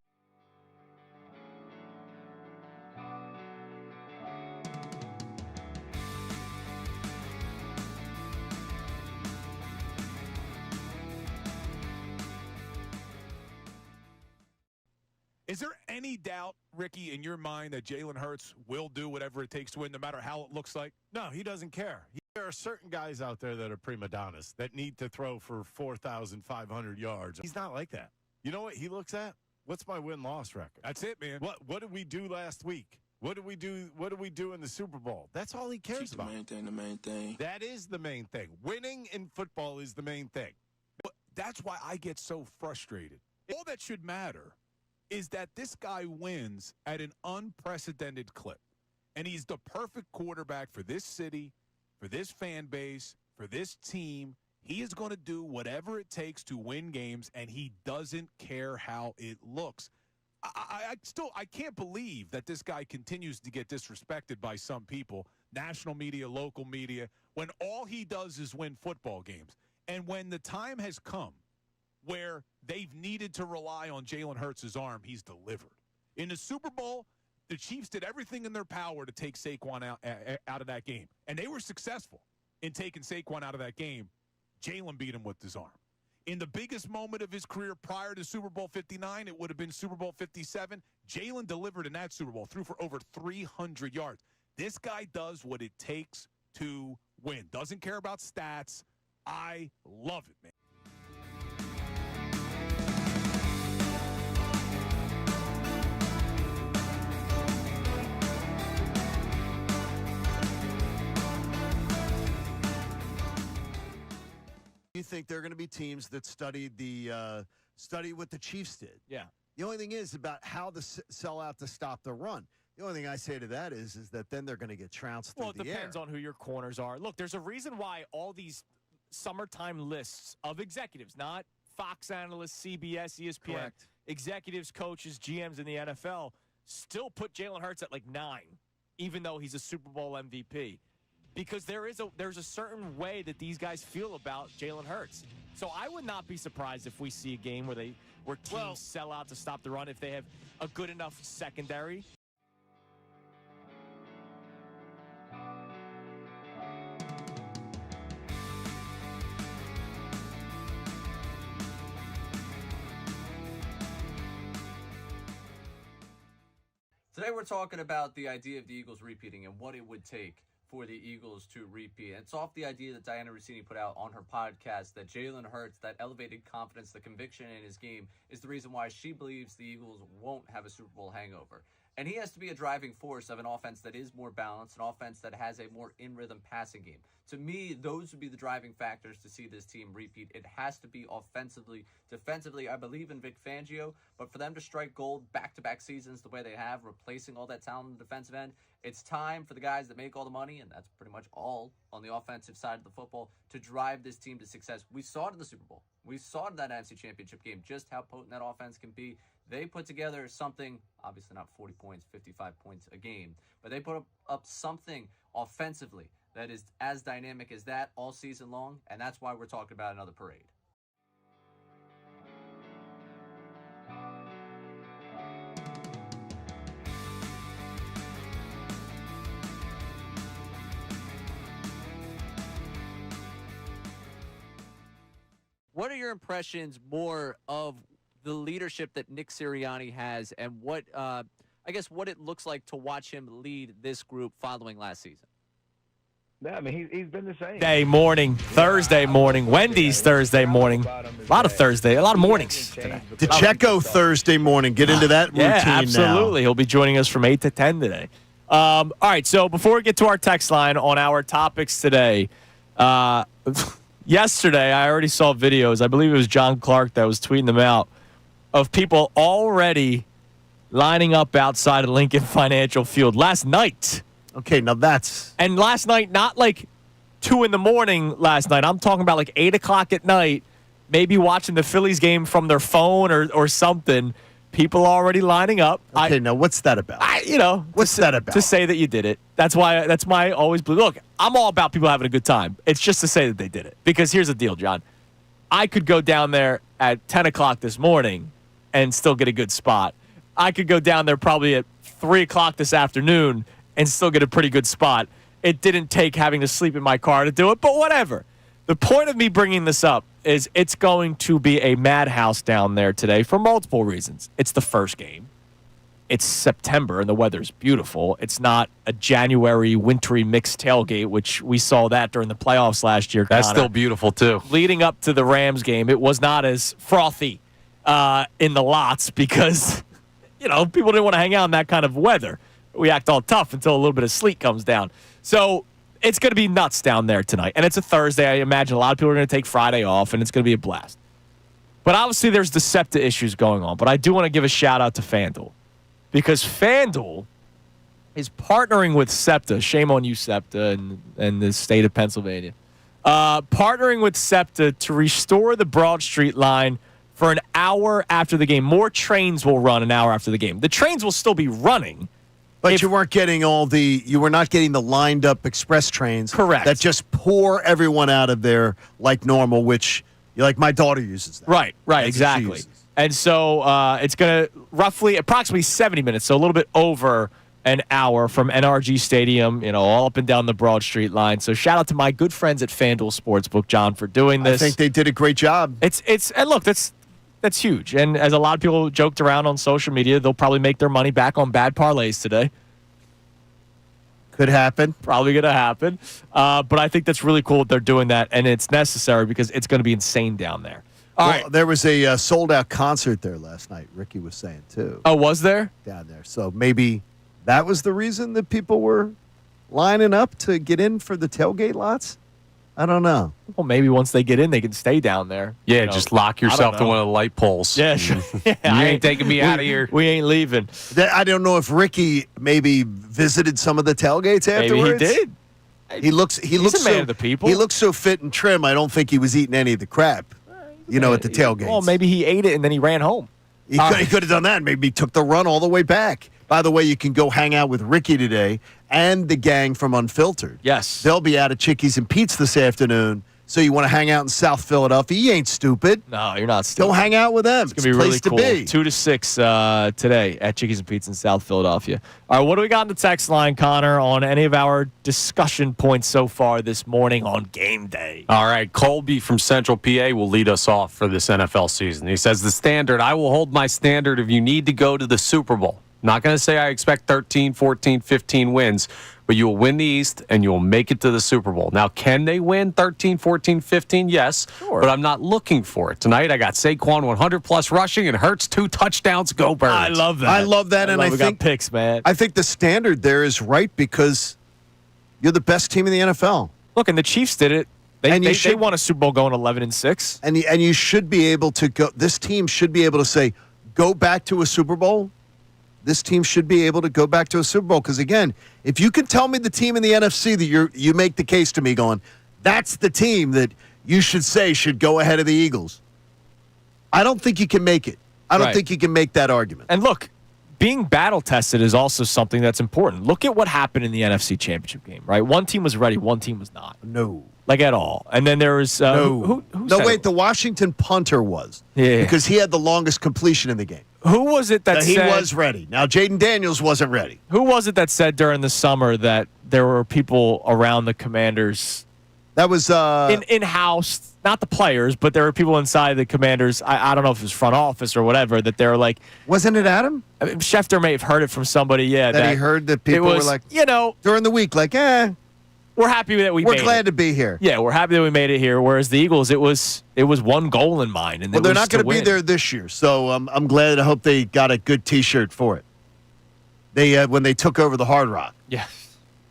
Is there any doubt, Ricky, in your mind that Jaylen Hurts will do whatever it takes to win, no matter how it looks like? No, he doesn't care. There are certain guys out there that are prima donnas that need to throw for 4,500 yards. He's not like that. You know what he looks at? What's my win-loss record? That's it, man. What did we do last week? What did we do in the Super Bowl? That's all he cares about. The main thing. That is the main thing. Winning in football is the main thing. But that's why I get so frustrated. All that should matter is that this guy wins at an unprecedented clip. And he's the perfect quarterback for this city, for this fan base, for this team. He is going to do whatever it takes to win games, and he doesn't care how it looks. I can't believe that this guy continues to get disrespected by some people, national media, local media, when all he does is win football games. And when the time has come where they've needed to rely on Jaylen Hurts' arm, he's delivered. In the Super Bowl, the Chiefs did everything in their power to take Saquon out of that game, and they were successful in taking Saquon out of that game. Jaylen beat him with his arm. In the biggest moment of his career prior to Super Bowl 59, it would have been Super Bowl 57. Jaylen delivered in that Super Bowl, threw for over 300 yards. This guy does what it takes to win. Doesn't care about stats. I love it, man. You think there are going to be teams that study what the Chiefs did? Yeah. The only thing is about how to sell out to stop the run. The only thing I say to that is that then they're going to get trounced through the air. Well, it depends on who your corners are. Look, there's a reason why all these summertime lists of executives, not Fox analysts, CBS, ESPN, Correct. executives, coaches, GMs in the NFL, still put Jaylen Hurts at like 9, even though he's a Super Bowl MVP. Because there's a certain way that these guys feel about Jaylen Hurts. So I would not be surprised if we see a game where teams sell out to stop the run if they have a good enough secondary. Today we're talking about the idea of the Eagles repeating and what it would take for the Eagles to repeat. And it's off the idea that Diana Rossini put out on her podcast that Jaylen Hurts, that elevated confidence, the conviction in his game, is the reason why she believes the Eagles won't have a Super Bowl hangover. And he has to be a driving force of an offense that is more balanced, an offense that has a more in-rhythm passing game. To me, those would be the driving factors to see this team repeat. It has to be offensively. Defensively, I believe in Vic Fangio, but for them to strike gold back-to-back seasons the way they have, replacing all that talent on the defensive end, it's time for the guys that make all the money, and that's pretty much all on the offensive side of the football, to drive this team to success. We saw it in the Super Bowl. We saw it in that NFC Championship game, just how potent that offense can be. They put together something, obviously not 40 points, 55 points a game, but they put up something offensively that is as dynamic as that all season long, and that's why we're talking about another parade. What are your impressions more of the leadership that Nick Sirianni has, and what what it looks like to watch him lead this group following last season? Yeah, I mean, he's been the same. Thursday morning, Wendy's Thursday morning. A lot of mornings today. DeCecco Thursday morning. Get into that routine yeah, absolutely. now. He'll be joining us from 8 to 10 today. All right, so before we get to our text line on our topics today, yesterday I already saw videos. I believe it was John Clark that was tweeting them out of people already lining up outside of Lincoln Financial Field last night. Okay, now that's... And last night, not like 2 in the morning last night. I'm talking about like 8 o'clock at night, maybe watching the Phillies game from their phone or something. People already lining up. Okay, now what's that about? What's that about? To say that you did it. That's my always believe. Look, I'm all about people having a good time. It's just to say that they did it. Because here's the deal, John. I could go down there at 10 o'clock this morning and still get a good spot. I could go down there probably at 3 o'clock this afternoon and still get a pretty good spot. It didn't take having to sleep in my car to do it, but whatever. The point of me bringing this up is it's going to be a madhouse down there today for multiple reasons. It's the first game. It's September, and the weather's beautiful. It's not a January wintry mixed tailgate, which we saw that during the playoffs last year. That's Connor. still beautiful, too. Leading up to the Rams game, it was not as frothy in the lots because, people didn't want to hang out in that kind of weather. We act all tough until a little bit of sleet comes down. So it's going to be nuts down there tonight. And it's a Thursday. I imagine a lot of people are going to take Friday off, and it's going to be a blast. But obviously there's the SEPTA issues going on. But I do want to give a shout-out to FanDuel because FanDuel is partnering with SEPTA. Shame on you, SEPTA, and the state of Pennsylvania. Partnering with SEPTA to restore the Broad Street line for an hour after the game. More trains will run an hour after the game. The trains will still be running. But you weren't getting you were not getting the lined up express trains. Correct. That just pour everyone out of there like normal, which my daughter uses that. Right, exactly. And so it's going to approximately 70 minutes, so a little bit over an hour from NRG Stadium, all up and down the Broad Street line. So shout out to my good friends at FanDuel Sportsbook, John, for doing this. I think they did a great job. And look, that's huge. And as a lot of people joked around on social media, they'll probably make their money back on bad parlays today. Could happen. Probably going to happen. But I think that's really cool that they're doing that, and it's necessary because it's going to be insane down there. All right. There was a sold-out concert there last night, Ricky was saying, too. Oh, was there? Down there. So maybe that was the reason that people were lining up to get in for the tailgate lots? I don't know. Well, maybe once they get in, they can stay down there. Yeah, just lock yourself to one of the light poles. Yeah, sure. You ain't taking me out of here. We ain't leaving. I don't know if Ricky maybe visited some of the tailgates afterwards. Maybe he did. He looks a man of the people. He looks so fit and trim. I don't think he was eating any of the crap, at the tailgates. Well, maybe he ate it and then he ran home. He could have done that. Maybe he took the run all the way back. By the way, you can go hang out with Ricky today and the gang from Unfiltered. Yes. They'll be out at Chickies and Pete's this afternoon. So you want to hang out in South Philadelphia? You ain't stupid. No, you're not stupid. Go hang out with them. It's going to be really cool. To be. 2 to 6 today at Chickies and Pete's in South Philadelphia. All right, what do we got in the text line, Connor, on any of our discussion points so far this morning on game day? All right, Colby from Central PA will lead us off for this NFL season. He says, the standard, I will hold my standard if you need to go to the Super Bowl. Not going to say I expect 13, 14, 15 wins, but you will win the East and you will make it to the Super Bowl. Now, can they win 13, 14, 15? Yes, Sure. but I'm not looking for it. Tonight, I got Saquon 100-plus rushing and Hurts 2 touchdowns. Go Birds. I love that. I love that, and I we think got picks, man. I think the standard there is right because you're the best team in the NFL. Look, and the Chiefs did it. They should won a Super Bowl going 11-6. And you should be able to go. This team should be able to say, go back to a Super Bowl. This team should be able to go back to a Super Bowl because again, if you can tell me the team in the NFC that you make the case to me going, that's the team that you should say should go ahead of the Eagles. I don't think you can make it. I don't think you can make that argument. And look, being battle tested is also something that's important. Look at what happened in the NFC Championship game, right? One team was ready, one team was not. No. Like at all. And then there was no. Who no, said wait, it? the Washington punter was. Yeah. Because he had the longest completion in the game. Who was it that he said was ready? Now Jaden Daniels wasn't ready. Who was it that said during the summer that there were people around the Commanders? That was in-house, not the players, but there were people inside the Commanders. I don't know if it was front office or whatever that they were like. Wasn't it Adam? I mean, Schefter may have heard it from somebody. Yeah, that he heard that people were like, during the week, like, we're happy that we're glad to be here. Yeah, we're happy that we made it here. Whereas the Eagles, it was one goal in mind, and they're not going to be there this year. So I'm glad. I hope they got a good T-shirt for it. They when they took over the Hard Rock. Yes.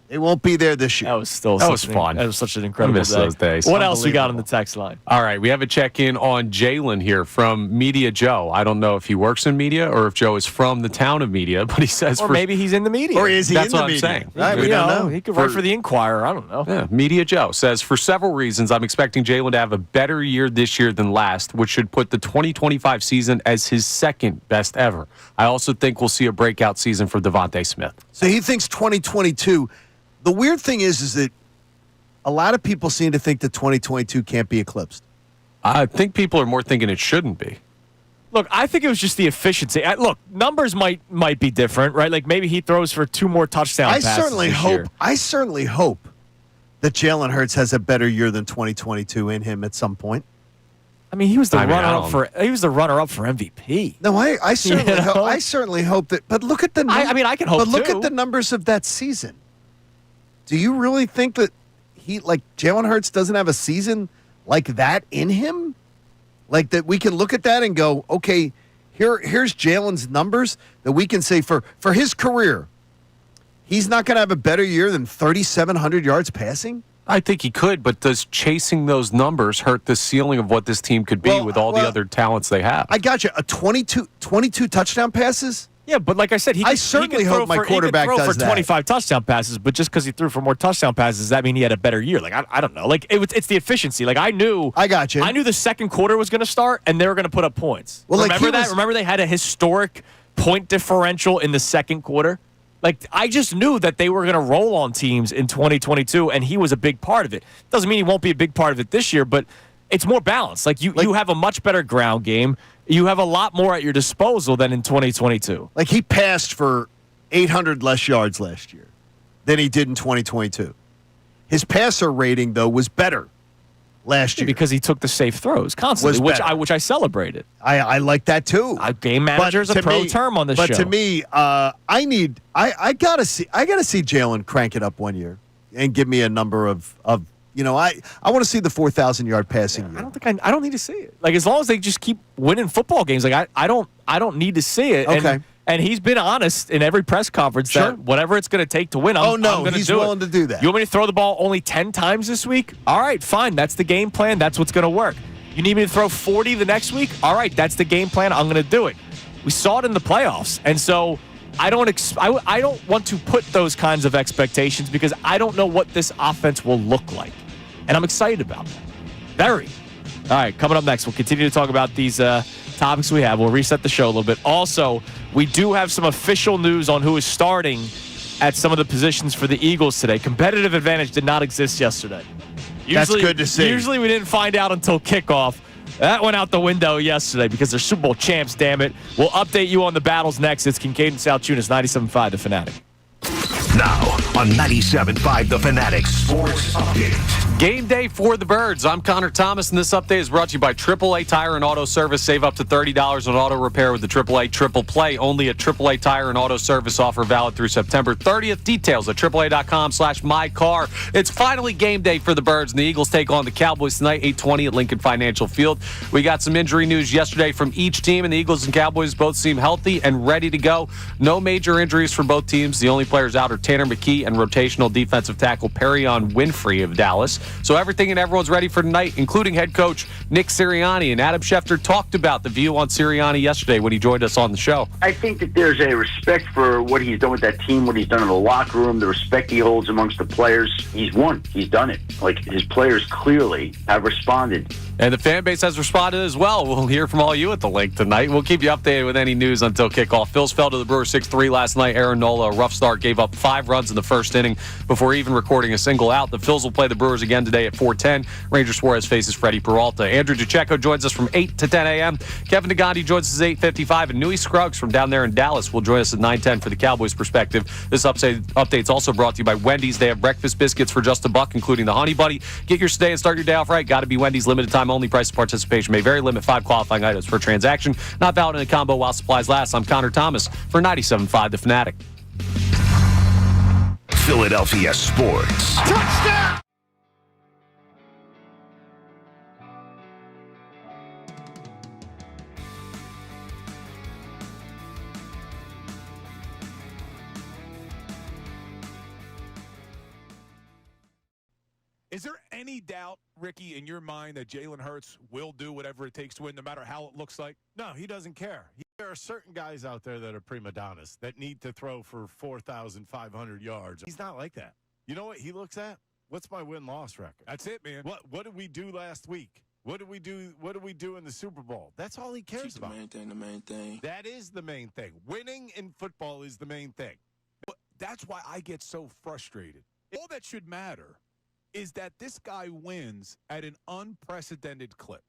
They won't be there this year. That was fun. That was such an I incredible miss day. those days. What else we got on the text line? All right, we have a check-in on Jaylen here from Media Joe. I don't know if he works in media or if Joe is from the town of Media, but he says... Or maybe he's in the media. Or is he That's in the what media? I'm saying. Right, we don't know. He could write for the Inquirer. I don't know. Yeah, Media Joe says, for several reasons, I'm expecting Jaylen to have a better year this year than last, which should put the 2025 season as his second best ever. I also think we'll see a breakout season for Devontae Smith. So he thinks 2022... The weird thing is that a lot of people seem to think that 2022 can't be eclipsed. I think people are more thinking it shouldn't be. Look, I think it was just the efficiency. Look, numbers might be different, right? Like maybe he throws for 2 more touchdown passes I certainly hope that Jaylen Hurts has a better year than 2022 in him at some point. I mean, he was the runner-up for MVP. No, I certainly hope that. But look at the. I can hope. But look at the numbers of that season. Do you really think that Jaylen Hurts doesn't have a season like that in him? Like that we can look at that and go, okay, here's Jaylen's numbers that we can say for his career, he's not going to have a better year than 3,700 yards passing? I think he could, but does chasing those numbers hurt the ceiling of what this team could be with all the other talents they have? I got you. 22 touchdown passes? Yeah, but like I said, I certainly hope my quarterback does that. He could throw for 25 touchdown passes, but just because he threw for more touchdown passes, does that mean he had a better year? Like, I don't know. Like, it's the efficiency. Like, I got you. I knew the second quarter was going to start, and they were going to put up points. Well, remember that? Remember they had a historic point differential in the second quarter? Like, I just knew that they were going to roll on teams in 2022, and he was a big part of it. Doesn't mean he won't be a big part of it this year, but it's more balanced. Like, you have a much better ground game. You have a lot more at your disposal than in 2022. Like, he passed for 800 less yards last year than he did in 2022. His passer rating, though, was better last year. Because he took the safe throws constantly, which I celebrated. I like that, too. Game manager's a pro term on this show. But to me, I gotta see Jaylen crank it up one year and give me a number of I want to see the 4,000-yard passing year. I don't need to see it. Like, as long as they just keep winning football games, like I don't need to see it. Okay. And he's been honest in every press conference that whatever it's going to take to win, I'm going to do it. He's willing to do that. You want me to throw the ball only 10 times this week? All right, fine. That's the game plan. That's what's going to work. You need me to throw 40 the next week? All right, that's the game plan. I'm going to do it. We saw it in the playoffs. And so I don't want to put those kinds of expectations because I don't know what this offense will look like. And I'm excited about that. Very. All right, coming up next, we'll continue to talk about these topics we have. We'll reset the show a little bit. Also, we do have some official news on who is starting at some of the positions for the Eagles today. Competitive advantage did not exist yesterday. That's good to see. Usually we didn't find out until kickoff. That went out the window yesterday because they're Super Bowl champs, damn it. We'll update you on the battles next. It's Kincade Salciunas, 97.5 The Fanatic. Now, on 97.5 The Fanatic Sports Update. Game day for the Birds. I'm Connor Thomas, and this update is brought to you by AAA Tire and Auto Service. Save up to $30 on auto repair with the AAA Triple Play. Only at AAA Tire and Auto Service. Offer valid through September 30th. Details at AAA.com/mycar. It's finally game day for the Birds, and the Eagles take on the Cowboys tonight, 8:20 at Lincoln Financial Field. We got some injury news yesterday from each team, and the Eagles and Cowboys both seem healthy and ready to go. No major injuries for both teams. The only players out are Tanner McKee and rotational defensive tackle Perion Winfrey of Dallas. So everything and everyone's ready for tonight, including head coach Nick Sirianni. And Adam Schefter talked about the view on Sirianni yesterday when he joined us on the show. I think that there's a respect for what he's done with that team, what he's done in the locker room, the respect he holds amongst the players. He's won. He's done it. Like, his players clearly have responded. And the fan base has responded as well. We'll hear from all you at the link tonight. We'll keep you updated with any news until kickoff. Phillies fell to the Brewers 6-3 last night. Aaron Nola, a rough start, gave up 5 runs in the first inning before even recording a single out. The Phillies will play the Brewers again today at 4:10. Ranger Suarez faces Freddie Peralta. Andrew Deco joins us from 8 to 10 a.m. Kevin Negandi joins us at 8:55. And Newey Scruggs from down there in Dallas will join us at 9:10 for the Cowboys perspective. This update's also brought to you by Wendy's. They have breakfast biscuits for just $1, including the Honey Buddy. Get your stay and start your day off right. Got to be Wendy's. Limited time only. Price of participation may vary. Limit 5 qualifying items per transaction. Not valid in a combo while supplies last. I'm Connor Thomas for 97.5 The Fanatic. Philadelphia Sports. Touchdown! Is there any doubt, Ricky, in your mind that Jaylen Hurts will do whatever it takes to win, no matter how it looks like? No, he doesn't care. There are certain guys out there that are prima donnas that need to throw for 4,500 yards. He's not like that. You know what he looks at? What's my win-loss record? That's it, man. What did we do last week? What did we do? What did we do in the Super Bowl? That's all he cares about. The main thing. That is the main thing. Winning in football is the main thing. But that's why I get so frustrated. All that should matter is that this guy wins at an unprecedented clip.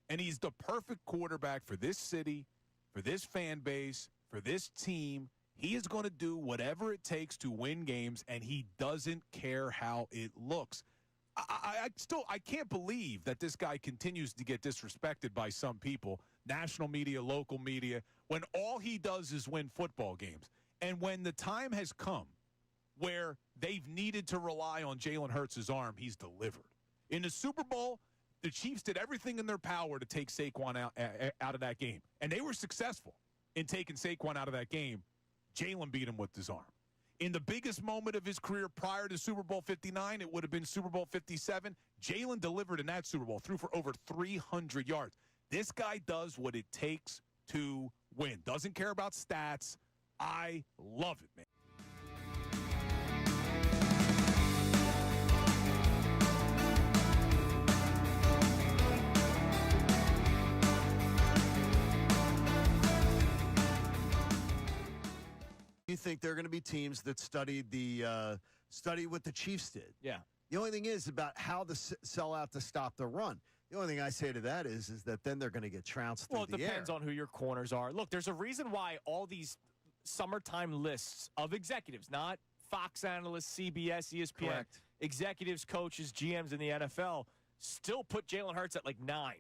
And he's the perfect quarterback for this city, for this fan base, for this team. He is going to do whatever it takes to win games, and he doesn't care how it looks. I can't believe that this guy continues to get disrespected by some people, national media, local media, when all he does is win football games. And when the time has come where they've needed to rely on Jaylen Hurts' arm, he's delivered. In the Super Bowl, the Chiefs did everything in their power to take Saquon out of that game, and they were successful in taking Saquon out of that game. Jaylen beat him with his arm. In the biggest moment of his career prior to Super Bowl 59, it would have been Super Bowl 57. Jaylen delivered in that Super Bowl, threw for over 300 yards. This guy does what it takes to win. Doesn't care about stats. I love it, man. You think there are going to be teams that study what the Chiefs did? Yeah. The only thing is about how to sell out to stop the run. The only thing I say to that is that then they're going to get trounced through the air. Well, it depends on who your corners are. Look, there's a reason why all these summertime lists of executives, not Fox analysts, CBS, ESPN, Correct. executives, coaches, GMs in the NFL, still put Jaylen Hurts at like 9,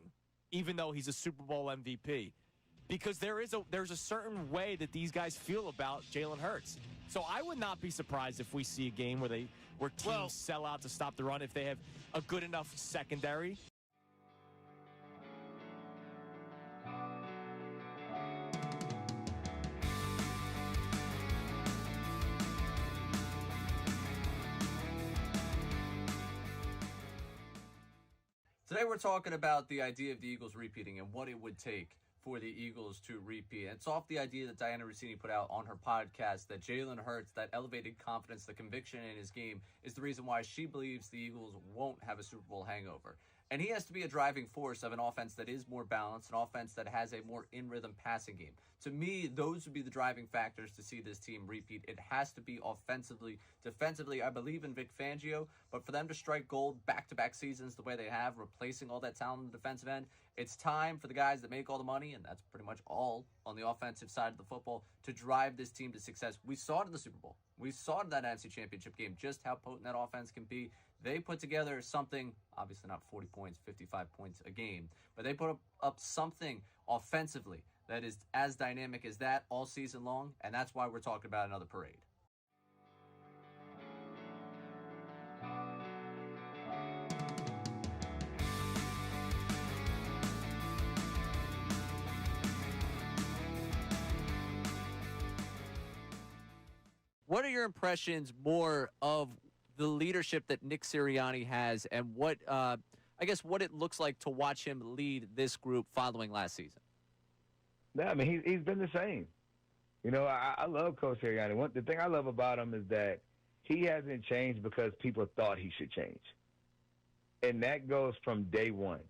even though he's a Super Bowl MVP. Because there's a certain way that these guys feel about Jaylen Hurts. So I would not be surprised if we see a game where teams sell out to stop the run if they have a good enough secondary. Today we're talking about the idea of the Eagles repeating and what it would take for the Eagles to repeat. It's off the idea that Diana Rossini put out on her podcast that Jaylen Hurts, that elevated confidence, the conviction in his game, is the reason why she believes the Eagles won't have a Super Bowl hangover. And he has to be a driving force of an offense that is more balanced, an offense that has a more in-rhythm passing game. To me, those would be the driving factors to see this team repeat. It has to be offensively. Defensively, I believe in Vic Fangio, but for them to strike gold back-to-back seasons the way they have, replacing all that talent on the defensive end, it's time for the guys that make all the money, and that's pretty much all on the offensive side of the football to drive this team to success. We saw it in the Super Bowl. We saw it in that NFC Championship game, just how potent that offense can be. They put together something, obviously not 40 points, 55 points a game, but they put up something offensively that is as dynamic as that all season long, and that's why we're talking about another parade. What are your impressions more of the leadership that Nick Sirianni has, and what what it looks like to watch him lead this group following last season? Yeah, I mean, he's been the same. You know, I love Coach Sirianni. The thing I love about him is that he hasn't changed because people thought he should change. And that goes from day one,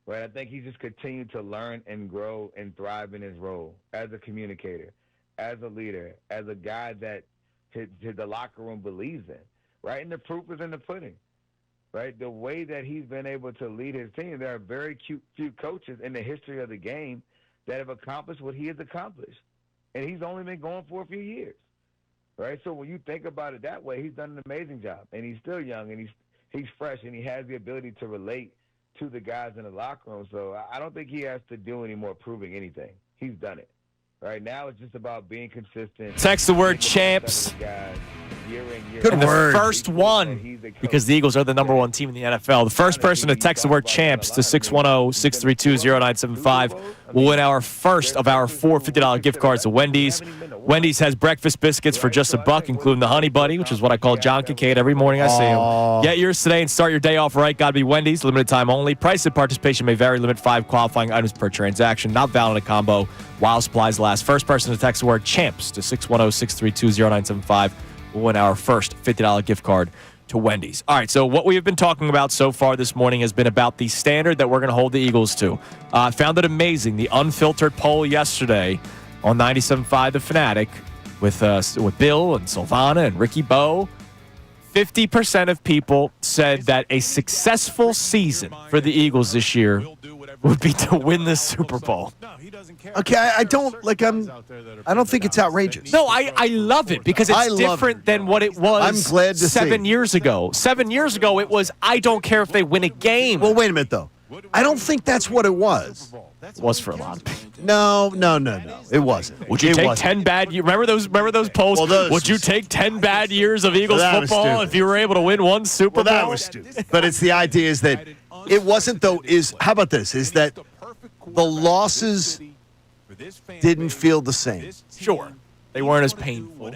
right? I think he's just continued to learn and grow and thrive in his role as a communicator, as a leader, as a guy that the locker room believes in, right? And the proof is in the pudding, right? The way that he's been able to lead his team, there are very few coaches in the history of the game that have accomplished what he has accomplished. And he's only been going for a few years, right? So when you think about it that way, he's done an amazing job. And he's still young, and he's fresh, and he has the ability to relate to the guys in the locker room. So I don't think he has to do any more proving anything. He's done it. Right now, it's just about being consistent. Text the word champs. Good and word. The first one, because the Eagles are the number one team in the NFL. The first person to text the word champs to 610-632-0975 will win our first of our four $50 gift cards to Wendy's. Wendy's has breakfast biscuits for just $1, including the Honey Buddy, which is what I call John Kincade every morning I see him. Get yours today and start your day off right. Gotta be Wendy's. Limited time only. Price and participation may vary. Limit 5 qualifying items per transaction. Not valid in a combo while supplies last. First person to text the word champs to 610-632-0975 will win our first $50 gift card to Wendy's. All right, so what we have been talking about so far this morning has been about the standard that we're going to hold the Eagles to. I found it amazing, the unfiltered poll yesterday on 97.5 The Fanatic with Bill and Silvana and Ricky Bo. 50% of people said that a successful season for the Eagles this year would be to win the Super Bowl. Okay, I don't think it's outrageous. No, I love it because it's different than what it was. I'm glad to 7 years ago. 7 years ago, it was I don't care if they win a game. Well, wait a minute though. I don't think that's what it was. It was for a lot of people. No. It wasn't. Would you take 10 bad years? Remember those polls? Well, would you take 10 bad years of Eagles football if you were able to win one Super Bowl? That was stupid. But it's the idea is that it wasn't though. How about this? Is that the losses didn't feel the same. Sure. They weren't as painful, or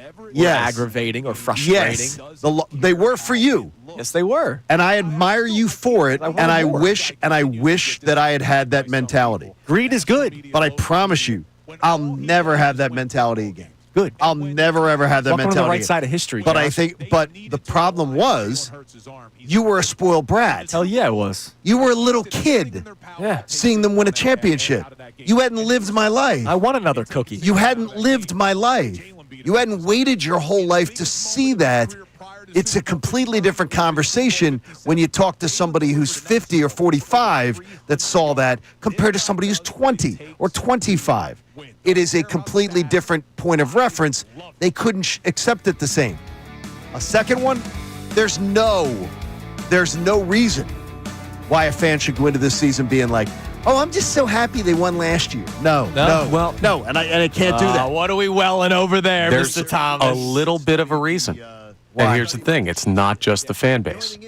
aggravating, or frustrating. Yes, they were for you. Yes, they were. And I admire you for it, and I wish that I had that mentality. Greed is good. But I promise you, I'll never have that mentality again. Good. I'll never, ever have that Welcome mentality to the right again. side of history, But John. but the problem was, you were a spoiled brat. Hell yeah, it was. You were a little kid seeing them win a championship. You hadn't lived my life. I want another cookie. You hadn't lived my life. You hadn't waited your whole life to see that. It's a completely different conversation when you talk to somebody who's 50 or 45 that saw that compared to somebody who's 20 or 25. It is a completely different point of reference. They couldn't accept it the same. A second one, there's no reason why a fan should go into this season being like, oh, I'm just so happy they won last year. No, and I can't do that. What are we welling over there, There's Mr. Thomas? a little bit of a reason. And here's the thing, it's not just the fan base.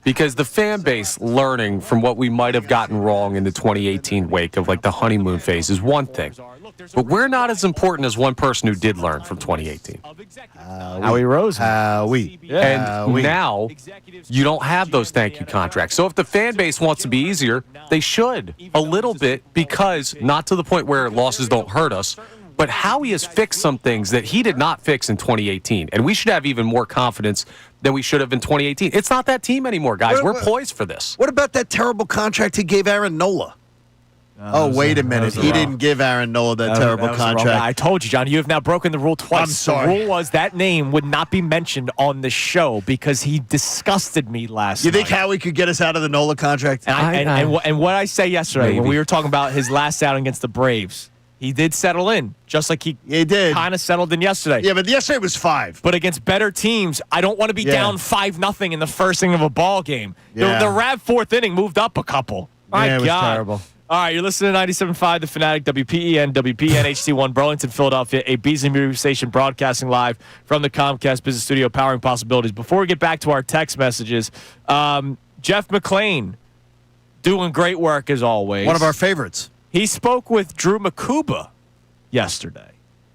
Because the fan base learning from what we might have gotten wrong in the 2018 wake of like the honeymoon phase is one thing. But we're not as important as one person who did learn from 2018. Howie Rosen. Now you don't have those thank you contracts. So if the fan base wants to be easier, they should a little bit, because not to the point where losses don't hurt us, but Howie has fixed some things that he did not fix in 2018. And we should have even more confidence than we should have in 2018. It's not that team anymore, guys. We're poised for this. What about that terrible contract he gave Aaron Nola? Wait a minute. He didn't give Aaron Nola that terrible contract. I told you, John, you have now broken the rule twice. I'm sorry. The rule was that name would not be mentioned on the show because he disgusted me last night. You think night. Howie could get us out of the Nola contract? And what I say yesterday when we were talking about his last out against the Braves, He did settle in, just like he did. kind of settled in yesterday. Yeah, but yesterday was 5. But against better teams, I don't want to be down 5-0 in the first inning of a ball game. Yeah. The Rav 4th inning moved up a couple. My it was God. terrible. All right, you're listening to 97.5 The Fanatic, WPEN, WPN, HD1, Burlington, Philadelphia, a Beasley Media Station broadcasting live from the Comcast Business Studio, powering possibilities. Before we get back to our text messages, Jeff McClain doing great work as always. One of our favorites. He spoke with Drew Makuba yesterday.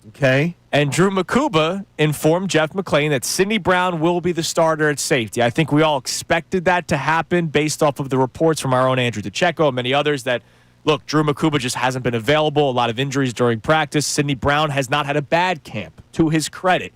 Okay. And Drew Makuba informed Jeff McClain that Sidney Brown will be the starter at safety. I think we all expected that to happen based off of the reports from our own Andrew Deco and many others that, look, Drew Makuba just hasn't been available. A lot of injuries during practice. Sidney Brown has not had a bad camp, to his credit.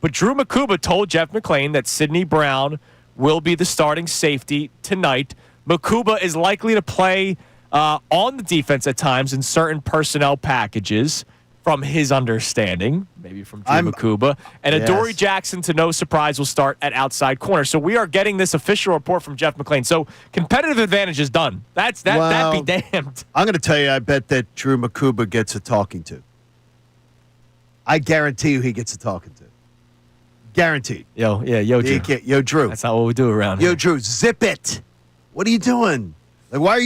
But Drew Makuba told Jeff McClain that Sidney Brown will be the starting safety tonight. Makuba is likely to play on the defense at times in certain personnel packages, from his understanding, maybe from Drew Makuba. And Adoree Jackson, to no surprise, will start at outside corner. So we are getting this official report from Jeff McClain. So competitive advantage is done. That be damned. I'm going to tell you, I bet that Drew Makuba gets a talking to. I guarantee you he gets a talking to. Guaranteed. Yo, Drew. Yo, Drew. That's not what we do around here. Yo, Drew, zip it. What are you doing? Like, why are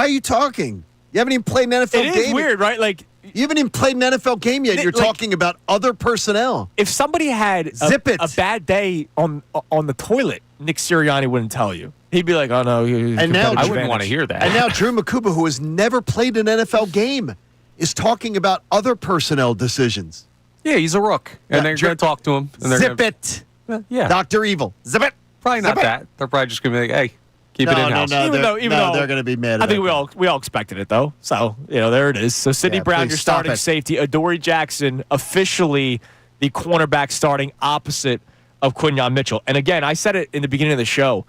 you talking? You haven't even played an NFL game. It is weird, right? Like, you haven't even played an NFL game yet. You're talking about other personnel. If somebody had a bad day on the toilet, Nick Sirianni wouldn't tell you. He'd be like, "Oh no," and now I wouldn't want to hear that. And now Drew Makuba, who has never played an NFL game, is talking about other personnel decisions. Yeah, he's a rook, and they're going to talk to him. And Zip it. Yeah, Dr. Evil. Zip it. Probably not that. They're probably just going to be like, "Hey, keep it in-house." Even though they're going to be mad. I think we all expected it though. So there it is. So Sidney Brown, your starting safety. Adoree Jackson, officially the cornerback starting opposite of Quinyon Mitchell. And again, I said it in the beginning of the show.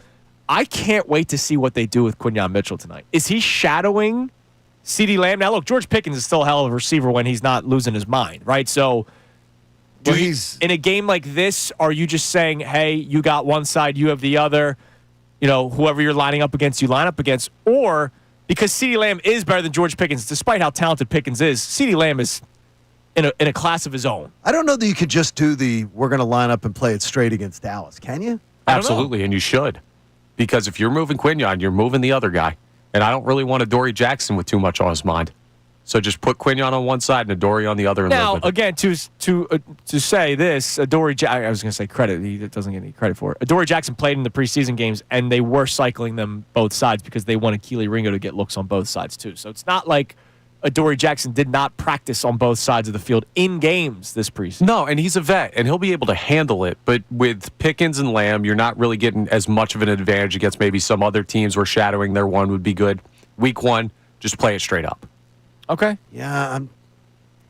I can't wait to see what they do with Quinyon Mitchell tonight. Is he shadowing CeeDee Lamb? Now look, George Pickens is still a hell of a receiver when he's not losing his mind, right? So. In a game like this, are you just saying, hey, you got one side, you have the other, whoever you're lining up against, you line up against? Or because CeeDee Lamb is better than George Pickens, despite how talented Pickens is, CeeDee Lamb is in a class of his own. I don't know that you could just do we're going to line up and play it straight against Dallas, can you? Absolutely, and you should. Because if you're moving Quinyon, you're moving the other guy. And I don't really want Adoree Jackson with too much on his mind. So just put Quinyon on one side and Adoree on the other. Now, again, to say this, Adoree, I was going to say credit. He doesn't get any credit for it. Adoree Jackson played in the preseason games, and they were cycling them both sides because they wanted Keely Ringo to get looks on both sides too. So it's not like Adoree Jackson did not practice on both sides of the field in games this preseason. No, and he's a vet, and he'll be able to handle it. But with Pickens and Lamb, you're not really getting as much of an advantage against maybe some other teams where shadowing their one would be good. Week 1, just play it straight up. Okay. Yeah.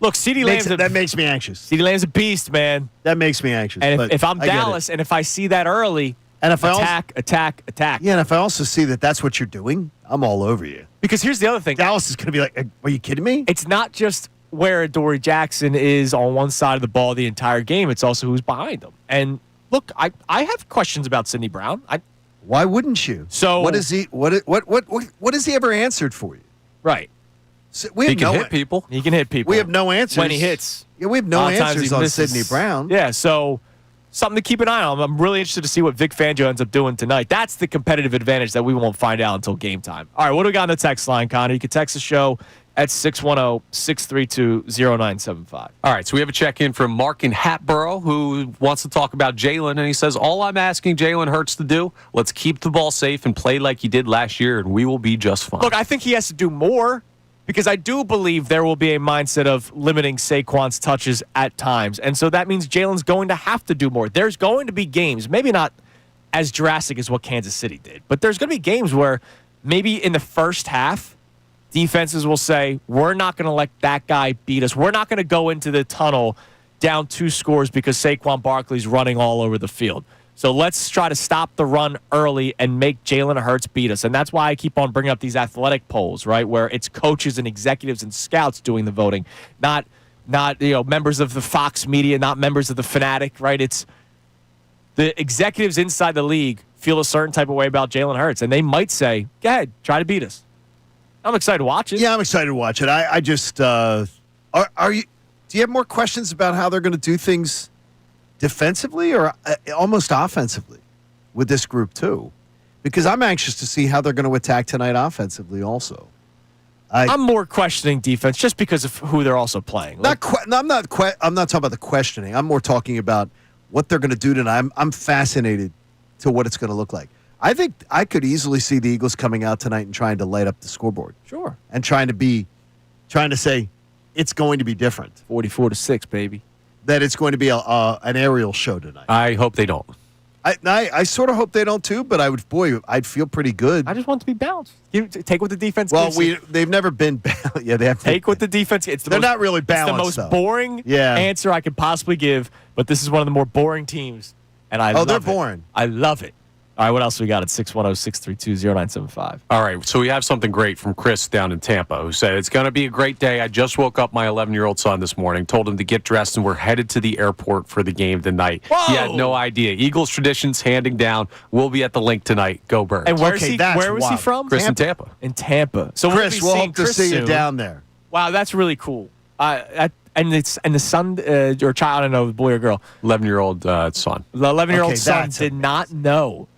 Look, CeeDee Lamb's that makes me anxious. CeeDee Lamb's a beast, man. That makes me anxious. And if I'm Dallas and if I see that early, and if attack. Yeah, and if I also see that that's what you're doing, I'm all over you. Because here's the other thing. Dallas is going to be like, are you kidding me? It's not just where Adoree Jackson is on one side of the ball the entire game. It's also who's behind him. And look, I have questions about Sidney Brown. Why wouldn't you? So what has he ever answered for you? Right. So he can hit people. He can hit people. We have no answers. When he hits. Yeah, we have no answers on Sidney Brown. Yeah, so something to keep an eye on. I'm really interested to see what Vic Fangio ends up doing tonight. That's the competitive advantage that we won't find out until game time. All right, what do we got on the text line, Connor? You can text the show at 610-632-0975. All right, so we have a check-in from Mark in Hatboro who wants to talk about Jaylen, and he says, all I'm asking Jaylen Hurts to do, let's keep the ball safe and play like he did last year, and we will be just fine. Look, I think he has to do more. Because I do believe there will be a mindset of limiting Saquon's touches at times. And so that means Jaylen's going to have to do more. There's going to be games, maybe not as drastic as what Kansas City did, but there's going to be games where maybe in the first half, defenses will say, we're not going to let that guy beat us. We're not going to go into the tunnel down 2 scores because Saquon Barkley's running all over the field. So let's try to stop the run early and make Jaylen Hurts beat us. And that's why I keep on bringing up these athletic polls, right, where it's coaches and executives and scouts doing the voting, not members of the Fox media, not members of the Fanatic, right? It's the executives inside the league feel a certain type of way about Jaylen Hurts, and they might say, go ahead, try to beat us. I'm excited to watch it. Yeah, I'm excited to watch it. I just Are you? Do you have more questions about how they're going to do things defensively or almost offensively with this group too? Because I'm anxious to see how they're going to attack tonight offensively. Also, I'm more questioning defense just because of who they're also playing. I'm not talking about the questioning. I'm more talking about what they're going to do tonight. I'm fascinated to what it's going to look like. I think I could easily see the Eagles coming out tonight and trying to light up the scoreboard. Sure. And trying to say it's going to be different. 44-6, baby. That it's going to be an aerial show tonight. I hope they don't. I sort of hope they don't too, but I'd feel pretty good. I just want it to be balanced. Take what the defense Well, gives they've never been balanced. Yeah, they have Take what the defense gets. They're not really balanced. It's the most boring answer I could possibly give, but this is one of the more boring teams, and I love it. Oh, they're boring. I love it. All right, what else we got at 610-632-0975? All right, so we have something great from Chris down in Tampa who said, it's going to be a great day. I just woke up my 11-year-old son this morning, told him to get dressed, and we're headed to the airport for the game tonight. Whoa! He had no idea. Eagles traditions handing down. We'll be at the link tonight. Go Birds. And where was he from? Chris in Tampa. In Tampa. So Chris, we'll hope to see you down there. Wow, that's really cool. And the son or child, I don't know, boy or girl. 11-year-old son. The 11-year-old son did not know.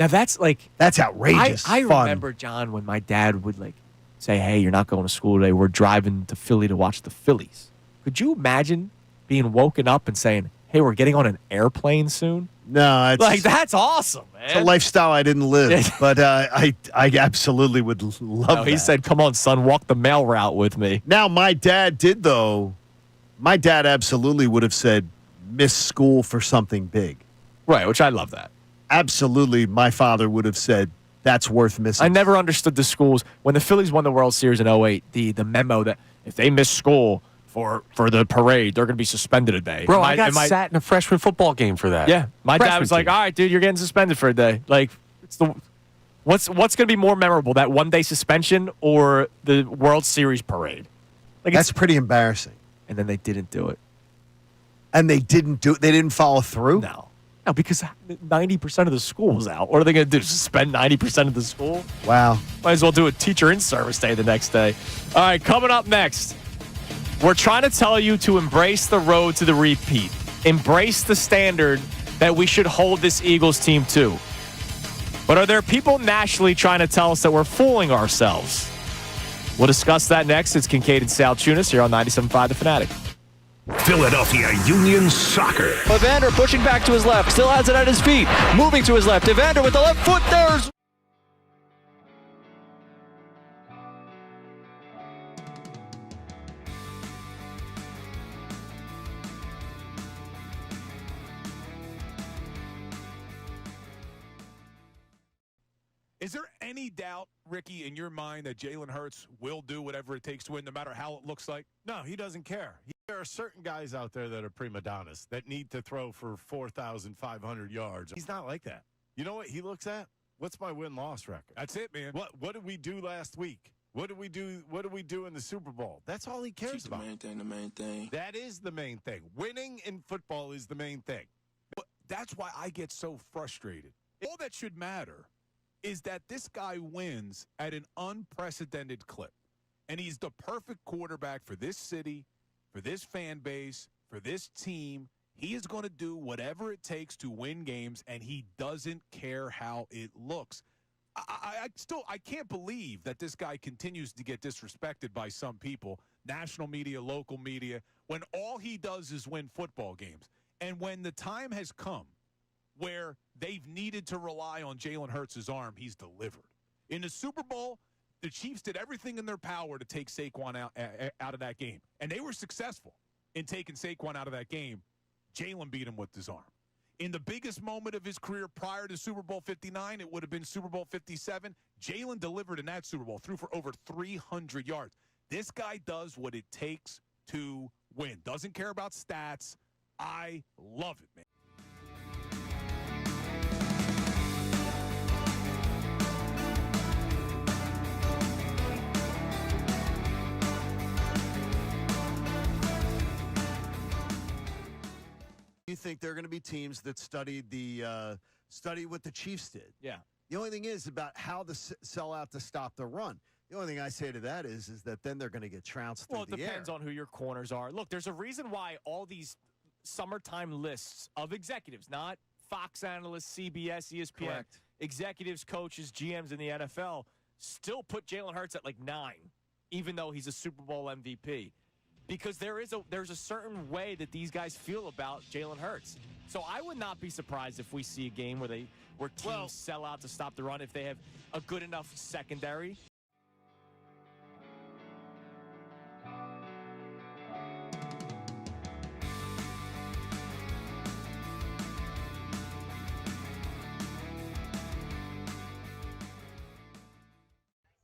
Now that's outrageous. I remember, John, when my dad would say, "Hey, you're not going to school today. We're driving to Philly to watch the Phillies." Could you imagine being woken up and saying, "Hey, we're getting on an airplane soon"? No, that's awesome, man. It's a lifestyle I didn't live, but I absolutely would love that. He said, "Come on, son, walk the mail route with me." Now, my dad did though. My dad absolutely would have said, "Miss school for something big." Right, which I love that. Absolutely, my father would have said that's worth missing. I never understood the schools. When the Phillies won the World Series in 2008, the memo that if they miss school for the parade, they're going to be suspended a day. Bro, I got sat in a freshman football game for that. Yeah. My dad was like, all right, dude, you're getting suspended for a day. What's going to be more memorable, that one-day suspension or the World Series parade? That's pretty embarrassing. And then they didn't do it. And they didn't do it? They didn't follow through? No, because 90% of the school was out. What are they going to do, suspend 90% of the school? Wow. Might as well do a teacher in-service day the next day. All right, coming up next, we're trying to tell you to embrace the road to the repeat. Embrace the standard that we should hold this Eagles team to. But are there people nationally trying to tell us that we're fooling ourselves? We'll discuss that next. It's Kincade Salciunas here on 97.5 The Fanatic. Philadelphia Union Soccer. Evander pushing back to his left, still has it at his feet, moving to his left. Evander with the left foot, there's... Is there any doubt, Ricky, in your mind that Jaylen Hurts will do whatever it takes to win, no matter how it looks like? No, he doesn't care. There are certain guys out there that are prima donnas that need to throw for 4,500 yards. He's not like that. You know what he looks at? What's my win-loss record? That's it, man. What did we do last week? What did we do in the Super Bowl? That's all he cares about. The main thing. That is the main thing. Winning in football is the main thing. But that's why I get so frustrated. All that should matter is that this guy wins at an unprecedented clip. And he's the perfect quarterback for this city, for this fan base, for this team. He is going to do whatever it takes to win games, and he doesn't care how it looks. I can't believe that this guy continues to get disrespected by some people, national media, local media, when all he does is win football games. And when the time has come where they've needed to rely on Jaylen Hurts' arm, he's delivered. In the Super Bowl, the Chiefs did everything in their power to take Saquon out of that game, and they were successful in taking Saquon out of that game. Jaylen beat him with his arm. In the biggest moment of his career prior to Super Bowl 59, it would have been Super Bowl 57. Jaylen delivered in that Super Bowl, threw for over 300 yards. This guy does what it takes to win. Doesn't care about stats. I love it, man. You think there are going to be teams that study what the Chiefs did? Yeah. The only thing is about how to sell out to stop the run. The only thing I say to that is that then they're going to get trounced Well, it through the depends air. on who your corners are. Look, there's a reason why all these summertime lists of executives, not Fox analysts, CBS, ESPN, Correct. executives, coaches, GMs in the NFL, still put Jalen Hurts at like 9, even though he's a Super Bowl MVP. Because there's a certain way that these guys feel about Jalen Hurts. So I would not be surprised if we see a game where teams sell out to stop the run if they have a good enough secondary.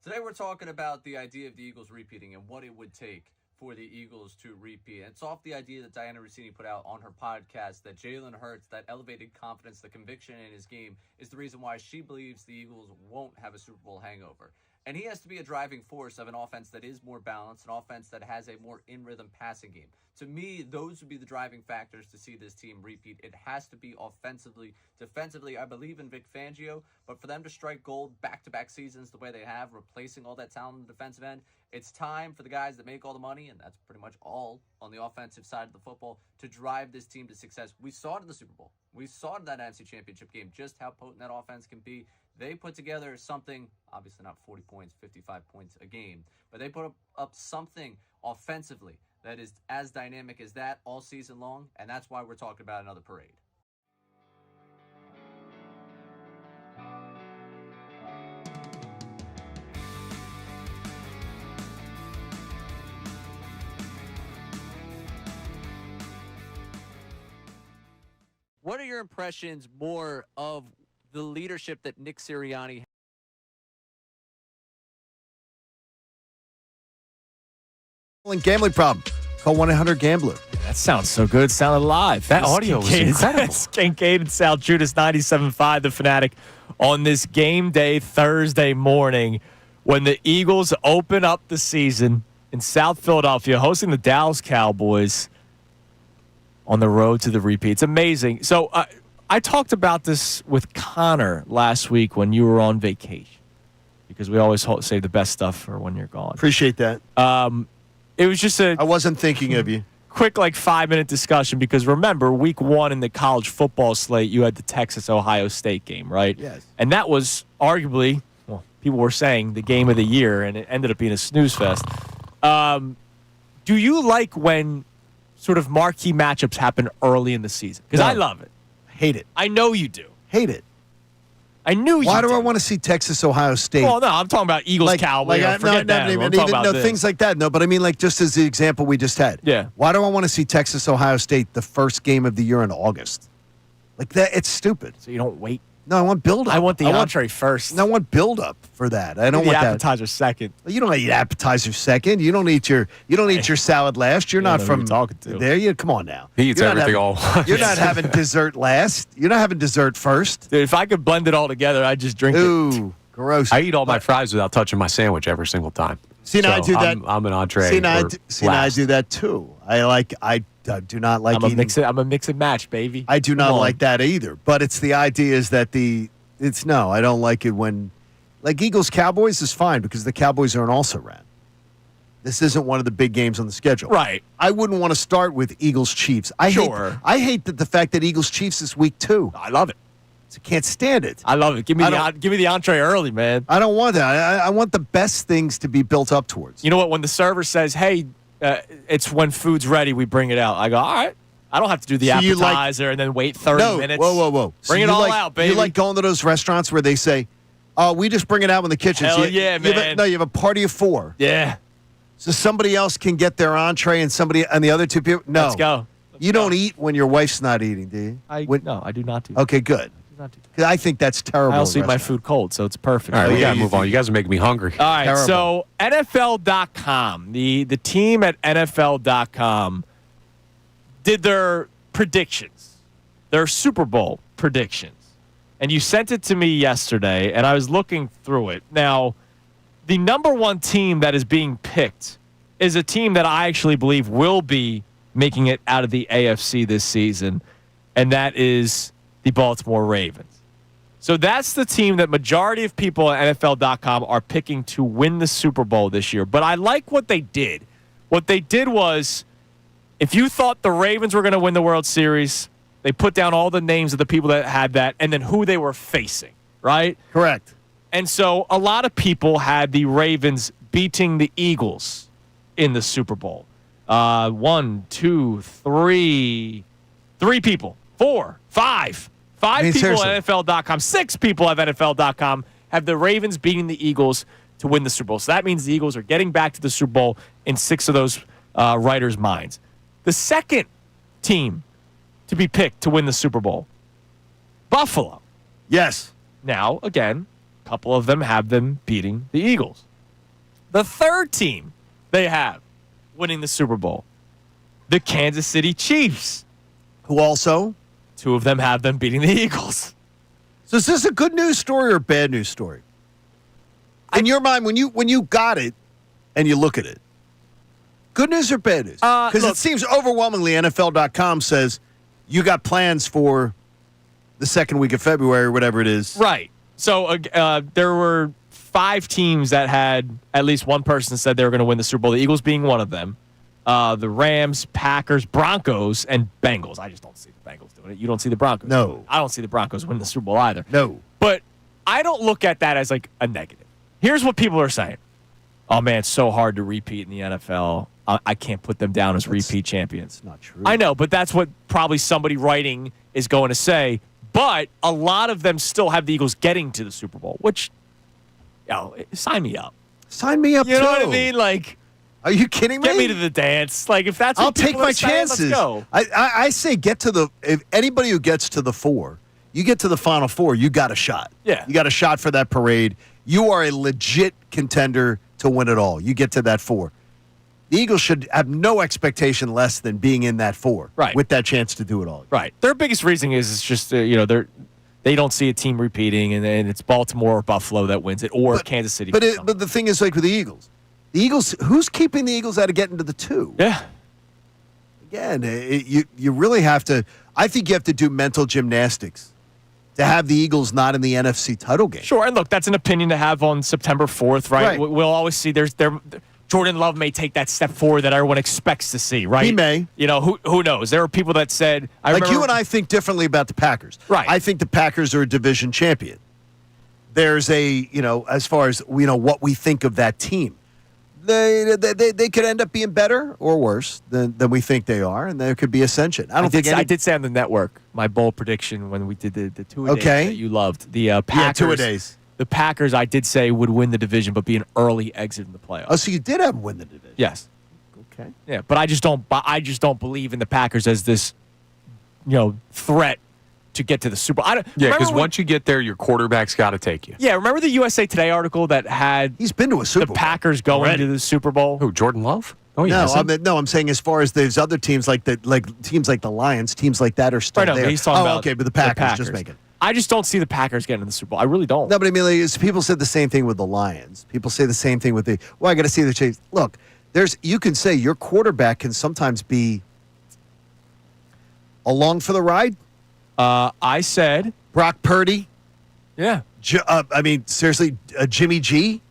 Today we're talking about the idea of the Eagles repeating and what it would take for the Eagles to repeat. And it's off the idea that Diana Rossini put out on her podcast that Jaylen Hurts, that elevated confidence, the conviction in his game, is the reason why she believes the Eagles won't have a Super Bowl hangover. And he has to be a driving force of an offense that is more balanced, an offense that has a more in-rhythm passing game. To me, those would be the driving factors to see this team repeat. It has to be offensively. Defensively, I believe in Vic Fangio, but for them to strike gold back-to-back seasons the way they have, replacing all that talent on the defensive end, it's time for the guys that make all the money, and that's pretty much all on the offensive side of the football, to drive this team to success. We saw it in the Super Bowl. We saw it in that NFC Championship game, just how potent that offense can be. They put together something, obviously not 40 points, 55 points a game, but they put up something offensively that is as dynamic as that all season long, and that's why we're talking about another parade. What are your impressions more of the leadership that Nick Sirianni has? Gambling problem. Call 1-800-GAMBLER. That sounds so good. It sounded live. That audio was incredible. Kincade Salciunas, 97.5, The Fanatic, on this game day Thursday morning when the Eagles open up the season in South Philadelphia, hosting the Dallas Cowboys on the road to the repeat. It's amazing. So I talked about this with Connor last week when you were on vacation, because we always save the best stuff for when you're gone. Appreciate that. It was just I wasn't thinking of you. Quick, 5-minute discussion, because remember, week 1 in the college football slate, you had the Texas-Ohio State game, right? Yes. And that was arguably, well, people were saying, the game of the year, and it ended up being a snooze fest. Do you like when sort of marquee matchups happen early in the season? Because I love it. Hate it. I know you do. Hate it. I knew you Why did. do I want to see Texas-Ohio State? Well, no, I'm talking about Eagles, Cowboys. Forget that. I'm talking about this. Things like that. No, but I mean, just as the example we just had. Yeah. Why do I want to see Texas-Ohio State the first game of the year in August? That, it's stupid. So you don't wait? No, I want build-up. I want the entree first. I want build-up for that. I don't the want that. appetizer second. You don't eat appetizer second. You don't eat your salad last. You're not from talking to. There. You come on now. He eats everything all once. You're not having dessert last. You're not having dessert first. Dude, if I could blend it all together, I'd just drink it. Ooh, gross. I eat all my fries without touching my sandwich every single time. See, now I do that. I'm an entree. See, now I do that too. I do not like I'm a mix and match, baby. I do not like that either. But it's the idea is that I don't like it when, Eagles Cowboys is fine because the Cowboys are an also ran. This isn't one of the big games on the schedule. Right. I wouldn't want to start with Eagles Chiefs. I hate the fact that Eagles Chiefs is week 2. I love it. I can't stand it. I love it. Give me the entree early, man. I don't want that. I want the best things to be built up towards. You know what? When the server says, "Hey, it's when food's ready, we bring it out," I go, "All right." I don't have to do the appetizer and then wait 30 minutes. Whoa. Bring it all out, baby. You like going to those restaurants where they say, we just bring it out when the kitchen's. Hell yeah, man. You have a party of 4. Yeah. So somebody else can get their entree and the other 2 people. No. Let's go. You don't eat when your wife's not eating, do you? No, I do not do that. Okay, good. Because I think that's terrible. I also eat my food cold, so it's perfect. All right, we got to move on. You guys are making me hungry. All right, Terrible. so NFL.com, the team at NFL.com did their predictions, their Super Bowl predictions. And you sent it to me yesterday, and I was looking through it. Now, the number 1 team that is being picked is a team that I actually believe will be making it out of the AFC this season, and that is the Baltimore Ravens. So that's the team that majority of people at NFL.com are picking to win the Super Bowl this year. But I like what they did. What they did was, if you thought the Ravens were going to win the World Series, they put down all the names of the people that had that and then who they were facing, right? Correct. And so a lot of people had the Ravens beating the Eagles in the Super Bowl. 1, 2, 3 people. 4, 5. 5 people seriously. at NFL.com, 6 people at NFL.com have the Ravens beating the Eagles to win the Super Bowl. So that means the Eagles are getting back to the Super Bowl in 6 of those writers' minds. The second team to be picked to win the Super Bowl, Buffalo. Yes. Now, again, a couple of them have them beating the Eagles. The third team they have winning the Super Bowl, the Kansas City Chiefs. Who also? 2 of them have them beating the Eagles. So is this a good news story or a bad news story? In your mind, when you got it and you look at it, good news or bad news? Because it seems overwhelmingly NFL.com says you got plans for the second week of February or whatever it is. Right. So there were 5 teams that had at least one person said they were going to win the Super Bowl, the Eagles being one of them. The Rams, Packers, Broncos, and Bengals. I just don't see the Bengals doing it. You don't see the Broncos. No. I don't see the Broncos winning the Super Bowl either. No. But I don't look at that as like a negative. Here's what people are saying. Oh, man, it's so hard to repeat in the NFL. I can't put them down as repeat champions. Not true. I know, but that's what probably somebody writing is going to say. But a lot of them still have the Eagles getting to the Super Bowl, which, sign me up. Sign me up, You too. know what I mean? Like, are you kidding me? get me to the dance. Like, if that's what I'll take people are my saying, chances. let's go. I say if anybody who gets to the 4, you get to the Final 4, you got a shot. Yeah. You got a shot for that parade. You are a legit contender to win it all. You get to that 4. The Eagles should have no expectation less than being in that 4. Right. With that chance to do it all. Right. Their biggest reasoning is it's just, they don't see a team repeating, and it's Baltimore or Buffalo that wins it, or Kansas City. But the thing is, like with the Eagles, who's keeping the Eagles out of getting to the 2? Yeah. Again, you really have to. I think you have to do mental gymnastics to have the Eagles not in the NFC title game. Sure, and look, that's an opinion to have on September 4th, right? Right. We'll always see Jordan Love may take that step forward that everyone expects to see, right? He may. Who knows? There are people that said, you and I think differently about the Packers. Right. I think the Packers are a division champion. There's as far as what we think of that team. They could end up being better or worse than we think they are, and there could be ascension. I did say on the network my bold prediction when we did the 2 days that you loved. The Packers. 2 days. The Packers, I did say, would win the division, but be an early exit in the playoffs. Oh, so you did have them win the division? Yes. Okay. Yeah, but I just don't believe in the Packers as this, threat to get to the Super Bowl. Yeah, because once you get there, your quarterback's got to take you. Yeah, remember the USA Today article that had he's been to a Super the Bowl Packers going already. to the Super Bowl? Who, Jordan Love? Oh, No, yeah. I'm saying as far as those other teams teams like the Lions, teams like that are still Right, no, there. but he's talking about okay, but the Packers just make it. I just don't see the Packers getting to the Super Bowl. I really don't. No, but I mean, people said the same thing with the Lions. People say the same thing with I got to see the Chiefs. Look, you can say your quarterback can sometimes be along for the ride. I said Brock Purdy. Yeah. Seriously, Jimmy G.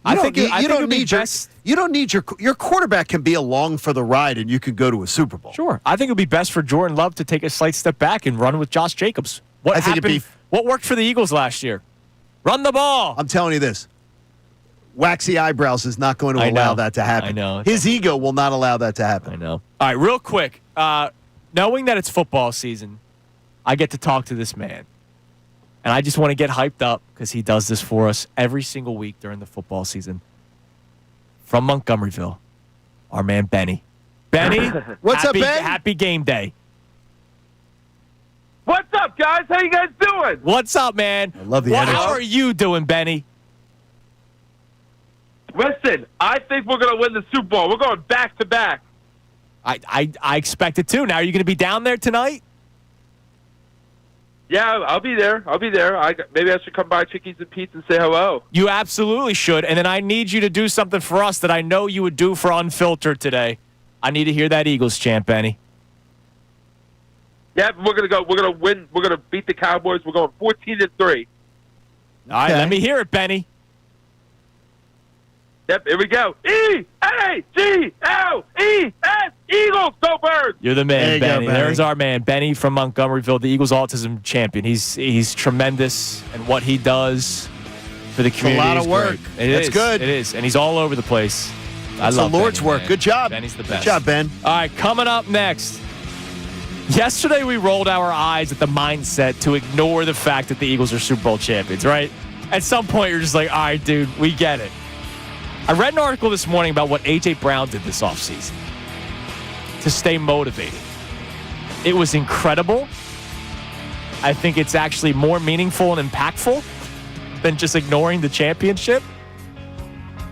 I think it would be best. You don't need your quarterback can be along for the ride, and you could go to a Super Bowl. Sure. I think it would be best for Jordan Love to take a slight step back and run with Josh Jacobs. What worked for the Eagles last year? Run the ball. I'm telling you this. Waxy eyebrows is not going to allow that to happen. I know. His ego will not allow that to happen. I know. All right, real quick. Knowing that it's football season, I get to talk to this man. And I just want to get hyped up because he does this for us every single week during the football season. From Montgomeryville, our man Benny. Benny, what's up, Ben? Happy game day. What's up, guys? How you guys doing? What's up, man? I love the energy. How are you doing, Benny? Listen, I think we're going to win the Super Bowl. We're going back to back. I expect it too. Now, are you going to be down there tonight? Yeah, I'll be there. Maybe I should come by Chickies and Pete's and say hello. You absolutely should. And then I need you to do something for us that I know you would do for Unfiltered today. I need to hear that Eagles chant, Benny. Yep, we're gonna go. We're gonna win. We're gonna beat the Cowboys. We're going 14-3. All right, let me hear it, Benny. Yep, here we go. E-A-G-L-E-S, Eagles, go Birds! You're the man, There you go, Benny. Benny. There's our man, Benny from Montgomeryville, the Eagles autism champion. He's tremendous, and what he does for the community a lot of is work. great. That's good. It is, and he's all over the place. I It's love the Lord's Benny, work. man. Good job. Benny's the best. Good job, Ben. All right, coming up next. Yesterday, we rolled our eyes at the mindset to ignore the fact that the Eagles are Super Bowl champions, right? At some point, you're just like, all right, dude, we get it. I read an article this morning about what A.J. Brown did this offseason to stay motivated. It was incredible. I think it's actually more meaningful and impactful than just ignoring the championship.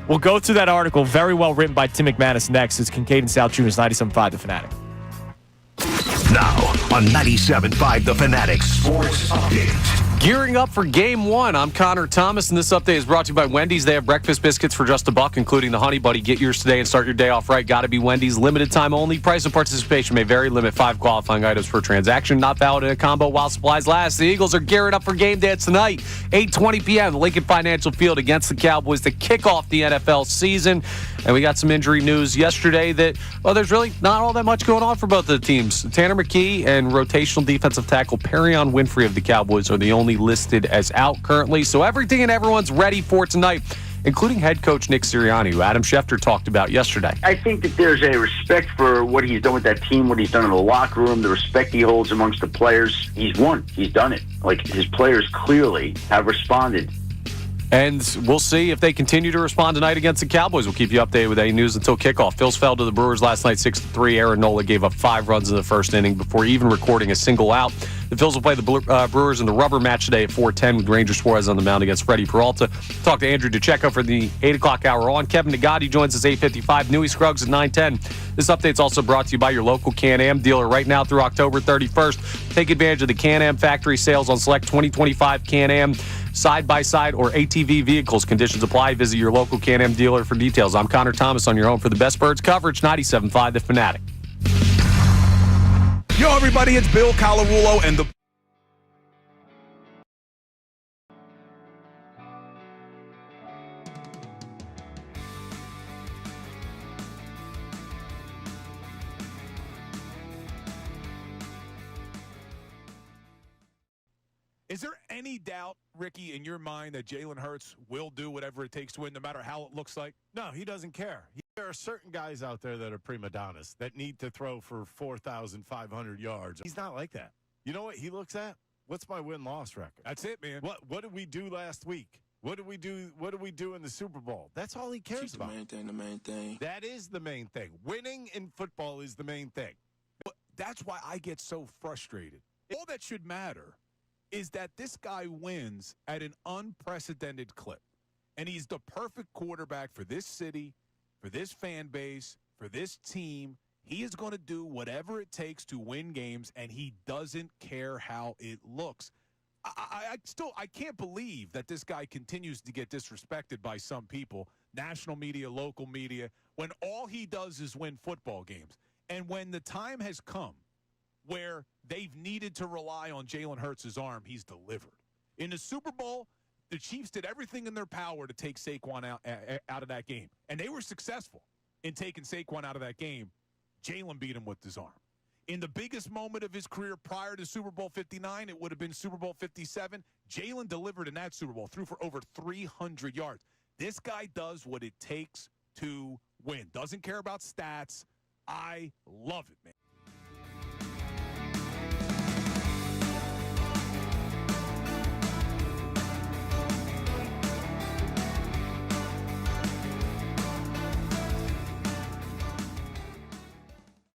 We'll go through that article, very well written by Tim McManus next. It's Kincade Salciunas, 97.5 The Fanatic. Now on 97.5 The Fanatic Sports Update. Gearing up for Game 1, I'm Connor Thomas, and this update is brought to you by Wendy's. They have breakfast biscuits for just $1, including the Honey Buddy. Get yours today and start your day off right. Got to be Wendy's. Limited time only. Price and participation may vary. Limit 5 qualifying items per transaction. Not valid in a combo while supplies last. The Eagles are gearing up for game day tonight, 8:20 p.m. Lincoln Financial Field against the Cowboys to kick off the NFL season. And we got some injury news yesterday that, well, there's really not all that much going on for both of the teams. Tanner McKee and rotational defensive tackle Perion Winfrey of the Cowboys are the only listed as out currently. So everything and everyone's ready for tonight, including head coach Nick Sirianni, who Adam Schefter talked about yesterday. I think that there's a respect for what he's done with that team, what he's done in the locker room, the respect he holds amongst the players. He's won. He's done it. Like, his players clearly have responded. And we'll see if they continue to respond tonight against the Cowboys. We'll keep you updated with any news until kickoff. Phillies fell to the Brewers last night 6-3. Aaron Nola gave up 5 runs in the first inning before even recording a single out. The Phillies will play the Brewers in the rubber match today at 4:10 with Ranger Suarez on the mound against Freddie Peralta. Talk to Andrew Deco for the 8 o'clock hour on. Kevin Negandi joins us 8:55. Newey Scruggs at 9:10. This update's also brought to you by your local Can-Am dealer right now through October 31st. Take advantage of the Can-Am factory sales on select 2025 Can-Am side-by-side or ATV vehicles. Conditions apply. Visit your local Can-Am dealer for details. I'm Connor Thomas on your home for the best birds coverage, 97.5 The Fanatic. Yo, everybody, it's Bill Colarulo and the... Is there any doubt, Ricky, in your mind that Jaylen Hurts will do whatever it takes to win, no matter how it looks like? No, he doesn't care. There are certain guys out there that are prima donnas that need to throw for 4,500 yards. He's not like that. You know what he looks at? What's my win-loss record? That's it, man. What did we do last week? What did we do in the Super Bowl? That's all he cares about. The main thing. That is the main thing. Winning in football is the main thing. But that's why I get so frustrated. All that should matter is that this guy wins at an unprecedented clip. And he's the perfect quarterback for this city, for this fan base, for this team. He is going to do whatever it takes to win games, and he doesn't care how it looks. I can't believe that this guy continues to get disrespected by some people, national media, local media, when all he does is win football games. And when the time has come where they've needed to rely on Jaylen Hurts' arm, he's delivered. In the Super Bowl, the Chiefs did everything in their power to take Saquon out of that game, and they were successful in taking Saquon out of that game. Jaylen beat him with his arm. In the biggest moment of his career prior to Super Bowl 59, it would have been Super Bowl 57. Jaylen delivered in that Super Bowl, threw for over 300 yards. This guy does what it takes to win. Doesn't care about stats. I love it, man.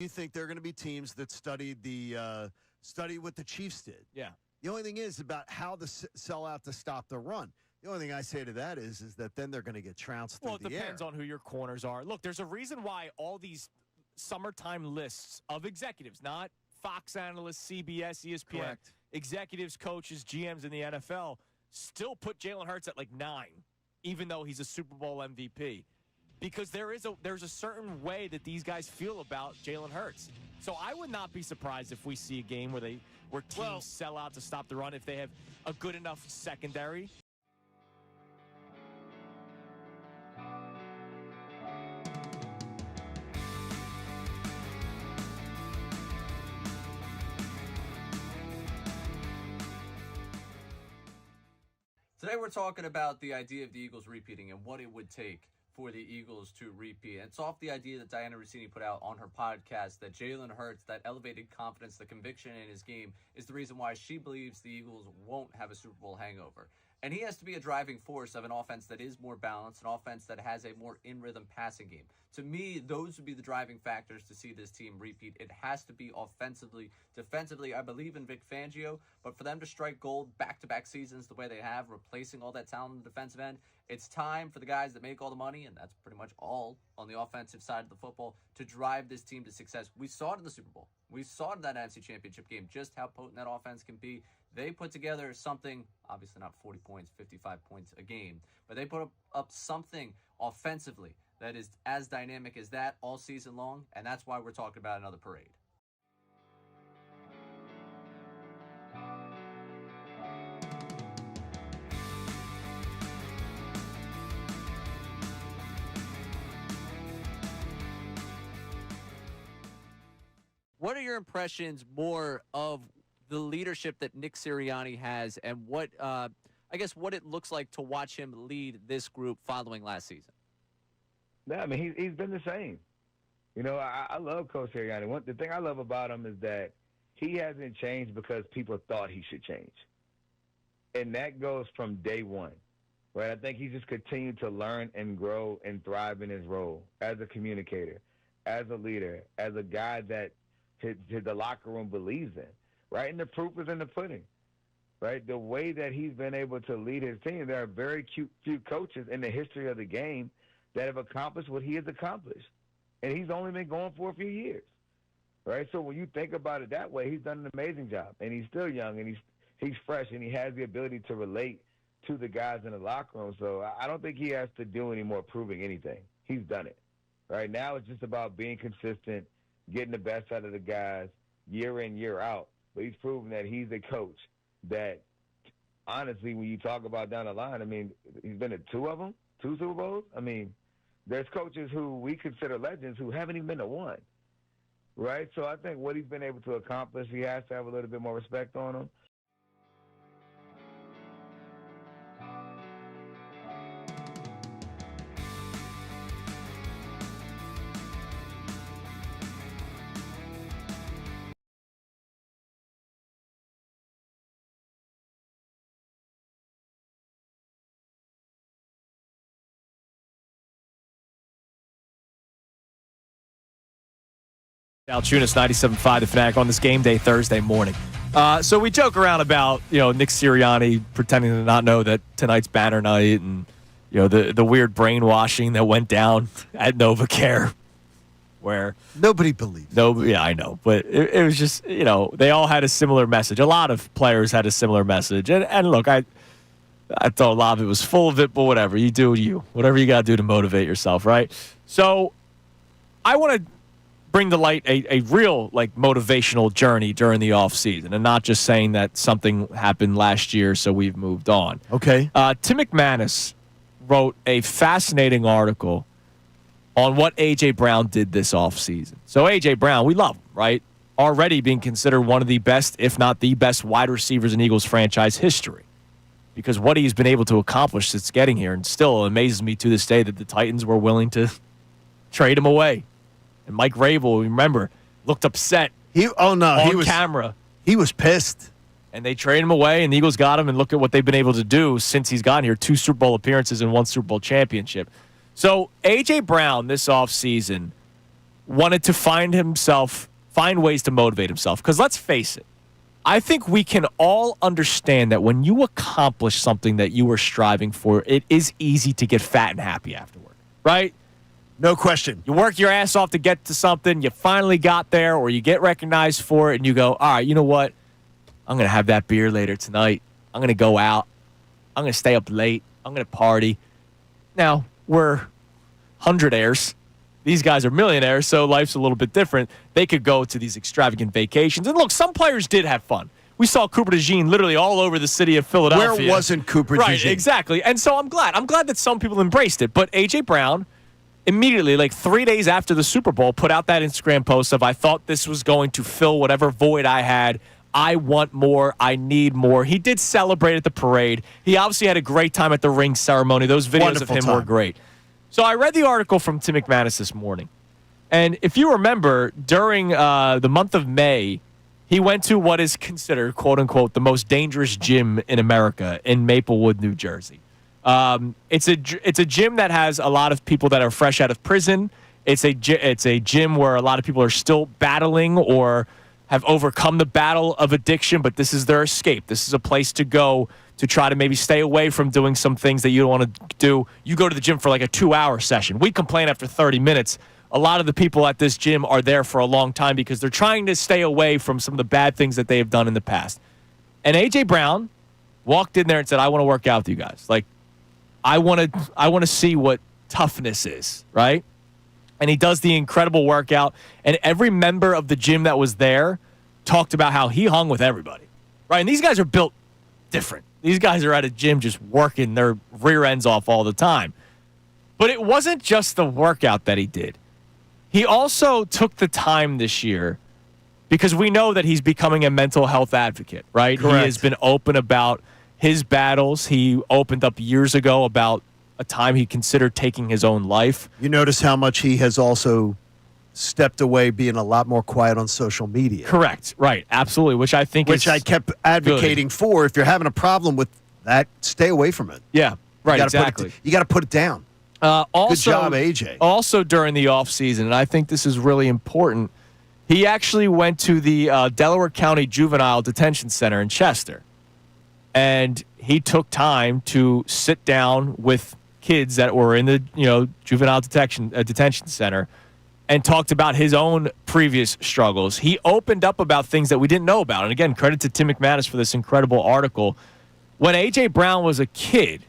You think there are going to be teams that study what the Chiefs did? Yeah. The only thing is about how to sell out to stop the run. The only thing I say to that is that then they're going to get trounced through the air. Well, it depends on who your corners are. Look, there's a reason why all these summertime lists of executives, not Fox analysts, CBS, ESPN, Correct. executives, coaches, GMs in the NFL, still put Jaylen Hurts at like 9, even though he's a Super Bowl MVP. because there's a certain way that these guys feel about Jaylen Hurts. So I would not be surprised if we see a game where teams sell out to stop the run if they have a good enough secondary. Today we're talking about the idea of the Eagles repeating and what it would take for the Eagles to repeat. And it's off the idea that Diana Rossini put out on her podcast that Jaylen Hurts, that elevated confidence, the conviction in his game, is the reason why she believes the Eagles won't have a Super Bowl hangover. And he has to be a driving force of an offense that is more balanced, an offense that has a more in-rhythm passing game. To me, those would be the driving factors to see this team repeat. It has to be offensively. Defensively, I believe in Vic Fangio, but for them to strike gold back-to-back seasons the way they have, replacing all that talent on the defensive end, it's time for the guys that make all the money, and that's pretty much all on the offensive side of the football, to drive this team to success. We saw it in the Super Bowl. We saw it in that NFC Championship game, just how potent that offense can be. They put together something, obviously not 40 points, 55 points a game, but they put up something offensively that is as dynamic as that all season long, and that's why we're talking about another parade. What are your impressions more of the leadership that Nick Sirianni has, and what what it looks like to watch him lead this group following last season? Yeah, I mean, he's been the same. You know, I love Coach Sirianni. The thing I love about him is that he hasn't changed because people thought he should change. And that goes from day one, right? I think he's just continued to learn and grow and thrive in his role as a communicator, as a leader, as a guy that the locker room believes in, right? And the proof is in the pudding, right? The way that he's been able to lead his team, there are very few coaches in the history of the game that have accomplished what he has accomplished. And he's only been going for a few years, right? So when you think about it that way, he's done an amazing job. And he's still young, and he's fresh, and he has the ability to relate to the guys in the locker room. So I don't think he has to do any more proving anything. He's done it. Right now it's just about being consistent, getting the best out of the guys year in, year out. But he's proven that he's a coach that, honestly, when you talk about down the line, I mean, he's been at two Super Bowls. I mean, there's coaches who we consider legends who haven't even been to one, right? So I think what he's been able to accomplish, he has to have a little bit more respect on him. Salciunas, 97.5 The Fanatic on this game day Thursday morning. So we joke around about, Nick Sirianni pretending to not know that tonight's banner night and, the weird brainwashing that went down at NovaCare where nobody believes. Yeah, I know. But it was just, they all had a similar message. A lot of players had a similar message. And look, I thought a lot of it was full of it, but whatever. You do you. Whatever you got to do to motivate yourself, right? So I want to bring to light a real motivational journey during the offseason and not just saying that something happened last year so we've moved on. Okay. Tim McManus wrote a fascinating article on what A.J. Brown did this offseason. So A.J. Brown, we love him, right? Already being considered one of the best, if not the best, wide receivers in Eagles franchise history because what he's been able to accomplish since getting here, and still amazes me to this day that the Titans were willing to trade him away. And Mike Rabel, remember, looked upset on camera. He was pissed. And they traded him away, and the Eagles got him, and look at what they've been able to do since he's gotten here. 2 Super Bowl appearances and 1 Super Bowl championship. So A.J. Brown this offseason wanted to find ways to motivate himself. Because let's face it, I think we can all understand that when you accomplish something that you were striving for, it is easy to get fat and happy afterward, right? No question. You work your ass off to get to something, you finally got there, or you get recognized for it, and you go, all right, you know what? I'm going to have that beer later tonight. I'm going to go out. I'm going to stay up late. I'm going to party. Now, we're hundredaires. These guys are millionaires, so life's a little bit different. They could go to these extravagant vacations. And look, some players did have fun. We saw Cooper DeJean literally all over the city of Philadelphia. Where wasn't Cooper DeJean? Right, exactly. And so I'm glad. I'm glad that some people embraced it. But A.J. Brown immediately, like 3 days after the Super Bowl, put out that Instagram post of, I thought this was going to fill whatever void I had. I want more. I need more. He did celebrate at the parade. He obviously had a great time at the ring ceremony. Those videos Wonderful of him time. were great. So I read the article from Tim McManus this morning. And if you remember, during the month of May, he went to what is considered, quote unquote, the most dangerous gym in America in Maplewood, New Jersey. It's a gym that has a lot of people that are fresh out of prison. It's a gym where a lot of people are still battling or have overcome the battle of addiction, but this is their escape. This is a place to go to try to maybe stay away from doing some things that you don't want to do. You go to the gym for like a 2-hour session. We complain after 30 minutes. A lot of the people at this gym are there for a long time because they're trying to stay away from some of the bad things that they have done in the past. And A.J. Brown walked in there and said, I want to work out with you guys. Like, I want to see what toughness is, right? And he does the incredible workout. And every member of the gym that was there talked about how he hung with everybody, right? And these guys are built different. These guys are at a gym just working their rear ends off all the time. But it wasn't just the workout that he did. He also took the time this year because we know that he's becoming a mental health advocate, right? Correct. He has been open about his battles. He opened up years ago about a time he considered taking his own life. You notice how much he has also stepped away, being a lot more quiet on social media. Correct. Right. Absolutely. Which I think Which I kept advocating for. If you're having a problem with that, stay away from it. Yeah. Right. You Exactly. You got to put it down. Also, good job, AJ. Also during the offseason, and I think this is really important, he actually went to the Delaware County Juvenile Detention Center in Chester. And he took time to sit down with kids that were in the juvenile detention center and talked about his own previous struggles. He opened up about things that we didn't know about. And again, credit to Tim McManus for this incredible article. When A.J. Brown was a kid,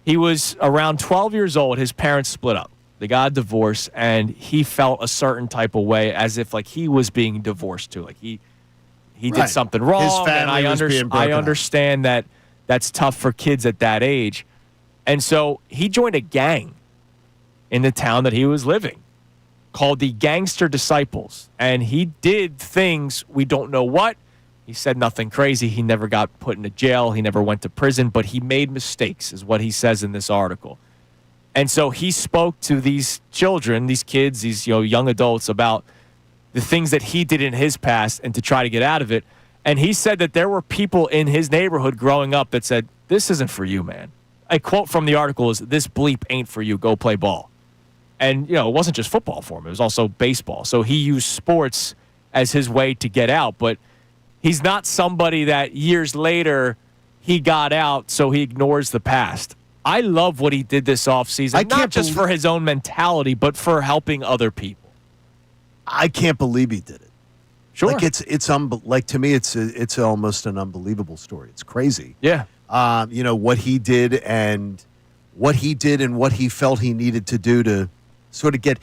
he was around 12 years old. His parents split up. They got a divorce, and he felt a certain type of way as if like he was being divorced too. Like he did something wrong. His family and was being broken I up. understand that that's tough for kids at that age. And so he joined a gang in the town that he was living called the Gangster Disciples. And he did things we don't know what. He said nothing crazy. He never got put into jail. He never went to prison, but he made mistakes, is what he says in this article. And so he spoke to these children, these kids, these young adults about the things that he did in his past and to try to get out of it. And he said that there were people in his neighborhood growing up that said, this isn't for you, man. A quote from the article is, this bleep ain't for you. Go play ball. And, it wasn't just football for him. It was also baseball. So he used sports as his way to get out. But he's not somebody that years later he got out, so he ignores the past. I love what he did this offseason, not just for his own mentality, but for helping other people. I can't believe he did it. Sure. Like to me, it's almost an unbelievable story. It's crazy. Yeah. What he did and what he felt he needed to do to sort of get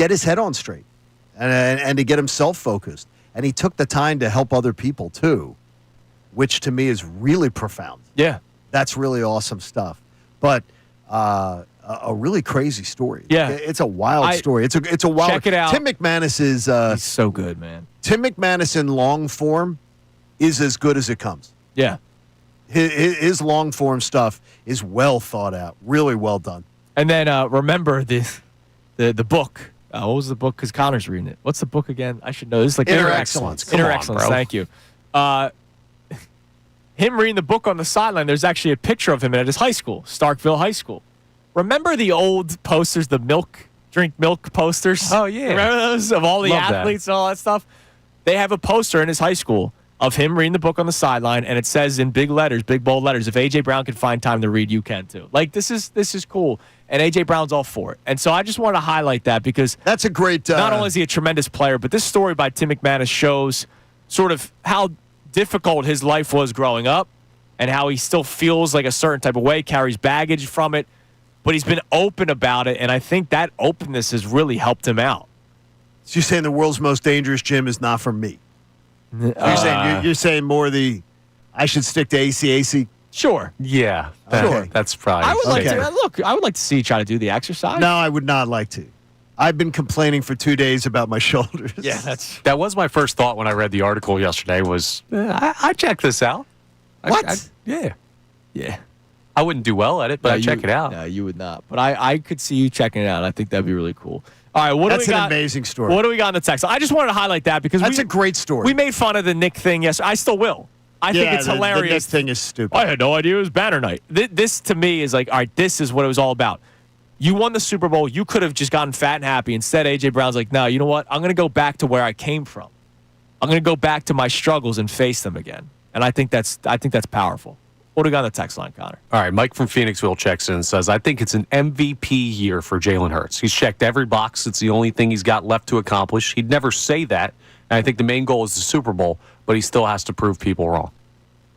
his head on straight and to get himself focused. And he took the time to help other people too, which to me is really profound. Yeah. That's really awesome stuff. But a really crazy story. Yeah. It's a wild story. It's a wild. Check it out. Tim McManus is he's so good, man. Tim McManus in long form is as good as it comes. Yeah. His long form stuff is well thought out, really well done. And then remember the book. What was the book? Because Connor's reading it. What's the book again? I should know. This is like Inner Excellence. Inner Excellence. Thank you. Him reading the book on the sideline. There's actually a picture of him at his high school, Starkville High School. Remember the old posters, the drink milk posters? Oh yeah. Remember those of all the Love athletes and all that stuff? They have a poster in his high school of him reading the book on the sideline, and it says in big letters, big bold letters, if A.J. Brown can find time to read, you can too. Like, this is cool, and A.J. Brown's all for it. And so I just want to highlight that because that's a great. Not only is he a tremendous player, but this story by Tim McManus shows sort of how difficult his life was growing up and how he still feels like a certain type of way, carries baggage from it. but he's been open about it, and I think that openness has really helped him out. So you're saying the world's most dangerous gym is not for me? You're saying more I should stick to ACAC? Sure. Yeah. That's probably. I would like to see you try to do the exercise. No, I would not like to. I've been complaining for 2 days about my shoulders. Yeah, that was my first thought when I read the article yesterday. Was I check this out? What? Yeah. Yeah. I wouldn't do well at it, but I'd check it out. No, you would not. But I could see you checking it out. I think that'd be really cool. All right, what do we got? That's an amazing story. What do we got in the text? I just wanted to highlight that because that's a great story. We made fun of the Nick thing yesterday. I still will. I think it's hilarious. The Nick thing is stupid. I had no idea it was banner night. This to me is like, all right, this is what it was all about. You won the Super Bowl. You could have just gotten fat and happy. Instead, A.J. Brown's like, no, you know what? I'm going to go back to where I came from. I'm going to go back to my struggles and face them again. And I think that's powerful. What do we got on the text line, Connor? All right, Mike from Phoenixville checks in and says, I think it's an MVP year for Jaylen Hurts. He's checked every box. It's the only thing he's got left to accomplish. He'd never say that. And I think the main goal is the Super Bowl, but he still has to prove people wrong.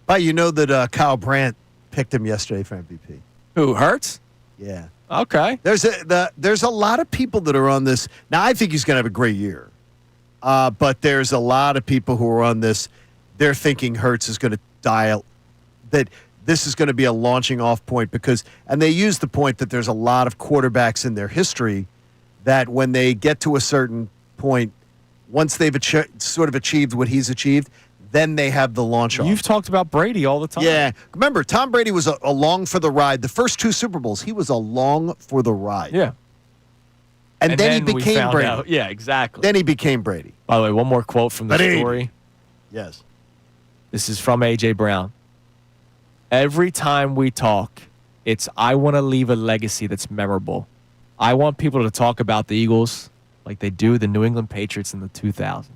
But you know that Kyle Brandt picked him yesterday for MVP. Who, Hurts? Yeah. Okay. There's a lot of people that are on this. Now, I think he's going to have a great year. But there's a lot of people who are on this. They're thinking Hurts is going to dial, that this is going to be a launching off point and they use the point that there's a lot of quarterbacks in their history that when they get to a certain point, once they've sort of achieved what he's achieved, then they have the launch off. You've talked about Brady all the time. Yeah. Remember, Tom Brady was along for the ride. The first 2 Super Bowls, he was along for the ride. Yeah. And then he became Brady. Out. Yeah, exactly. Then he became Brady. By the way, one more quote from the story. Yes. This is from A.J. Brown. Every time we talk, it's I want to leave a legacy that's memorable. I want people to talk about the Eagles like they do the New England Patriots in the 2000s.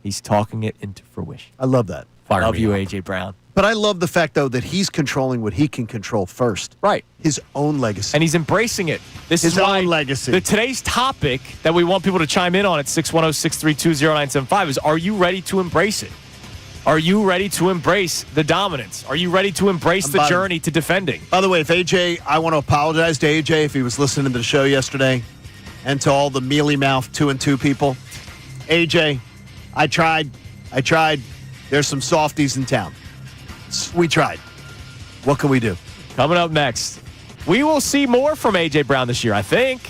He's talking it into fruition. I love that. I love you, A.J. Brown. But I love the fact, though, that he's controlling what he can control first. Right. His own legacy. And he's embracing it. This His is why own legacy. Today's topic that we want people to chime in on at 610-632-0975 is, are you ready to embrace it? Are you ready to embrace the dominance? Are you ready to embrace the journey to defending? By the way, if AJ, I want to apologize to AJ if he was listening to the show yesterday and to all the mealy-mouthed 2-2 people. AJ, I tried. There's some softies in town. We tried. What can we do? Coming up next, we will see more from A.J. Brown this year, I think.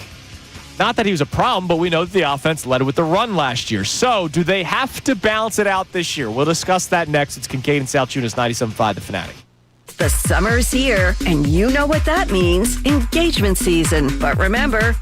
Not that he was a problem, but we know that the offense led with the run last year. So do they have to balance it out this year? We'll discuss that next. It's Kincade Salciunas, 97.5 The Fanatic. The summer's here, and you know what that means. Engagement season. But remember...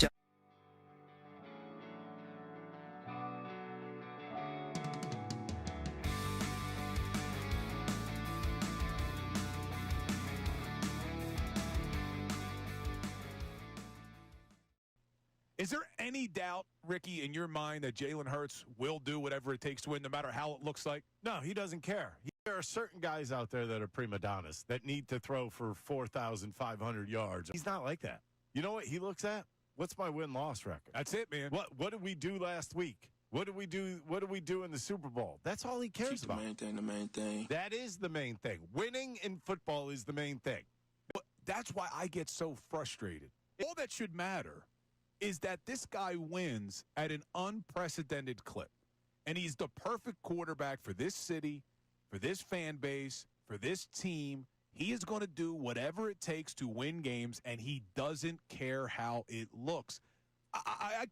Is there any doubt, Ricky, in your mind that Jaylen Hurts will do whatever it takes to win, no matter how it looks like? No, he doesn't care. There are certain guys out there that are prima donnas that need to throw for 4,500 yards. He's not like that. You know what he looks at? What's my win-loss record? That's it, man. What did we do last week? What did we do in the Super Bowl? That's all he cares about. The main thing. That is the main thing. Winning in football is the main thing. But that's why I get so frustrated. All that should matter is that this guy wins at an unprecedented clip. And he's the perfect quarterback for this city, for this fan base, for this team. He is going to do whatever it takes to win games, and he doesn't care how it looks. I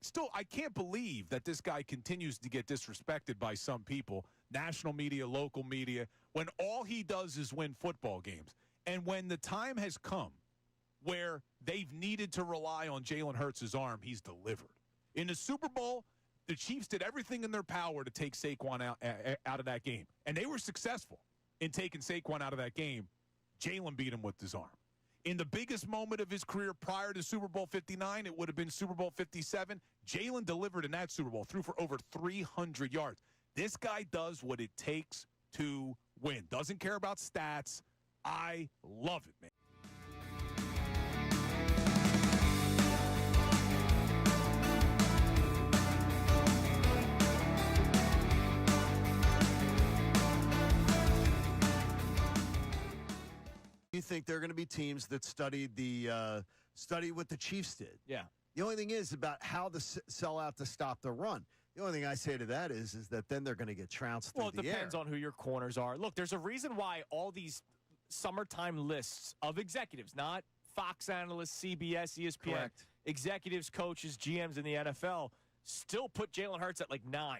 can't believe that this guy continues to get disrespected by some people, national media, local media, when all he does is win football games. And when the time has come where they've needed to rely on Jaylen Hurts' arm, he's delivered. In the Super Bowl, the Chiefs did everything in their power to take Saquon out of that game, and they were successful in taking Saquon out of that game. Jaylen beat him with his arm. In the biggest moment of his career prior to Super Bowl 59, it would have been Super Bowl 57. Jaylen delivered in that Super Bowl, threw for over 300 yards. This guy does what it takes to win. Doesn't care about stats. I love it, man. You think there are going to be teams that study what the Chiefs did? Yeah. The only thing is about how to sell out to stop the run. The only thing I say to that is that then they're going to get trounced through the air. Well, it depends on who your corners are. Look, there's a reason why all these summertime lists of executives, not Fox analysts, CBS, ESPN, Correct. executives, coaches, GMs in the NFL, still put Jaylen Hurts at like 9,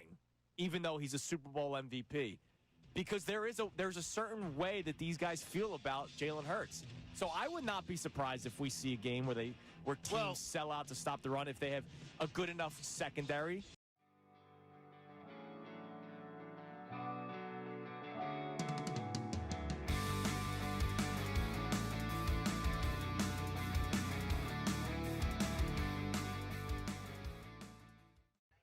even though he's a Super Bowl MVP. Because there's a certain way that these guys feel about Jaylen Hurts. So I would not be surprised if we see a game where teams sell out to stop the run if they have a good enough secondary.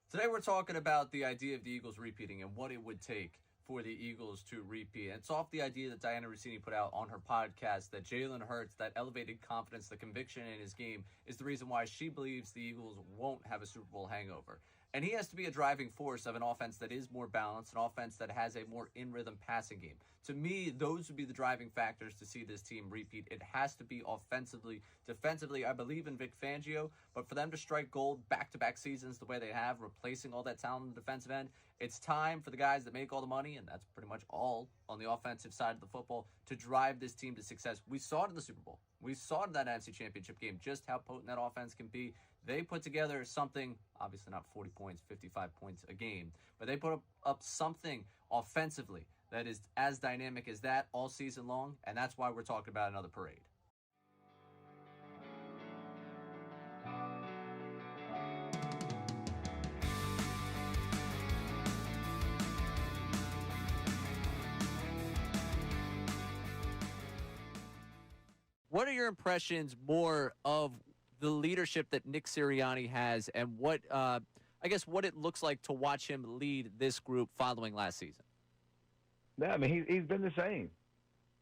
Today we're talking about the idea of the Eagles repeating and what it would take for the Eagles to repeat. And it's off the idea that Diana Rossini put out on her podcast that Jaylen Hurts, that elevated confidence, the conviction in his game, is the reason why she believes the Eagles won't have a Super Bowl hangover. And he has to be a driving force of an offense that is more balanced, an offense that has a more in-rhythm passing game. To me, those would be the driving factors to see this team repeat. It has to be offensively. Defensively, I believe in Vic Fangio, but for them to strike gold back-to-back seasons the way they have, replacing all that talent on the defensive end, it's time for the guys that make all the money, and that's pretty much all on the offensive side of the football, to drive this team to success. We saw it in the Super Bowl. We saw it in that NFC Championship game, just how potent that offense can be. They put together something, obviously not 40 points, 55 points a game, but they put up something offensively that is as dynamic as that all season long, and that's why we're talking about another parade. What are your impressions more of the leadership that Nick Sirianni has, and what what it looks like to watch him lead this group following last season? Yeah, I mean, he's been the same.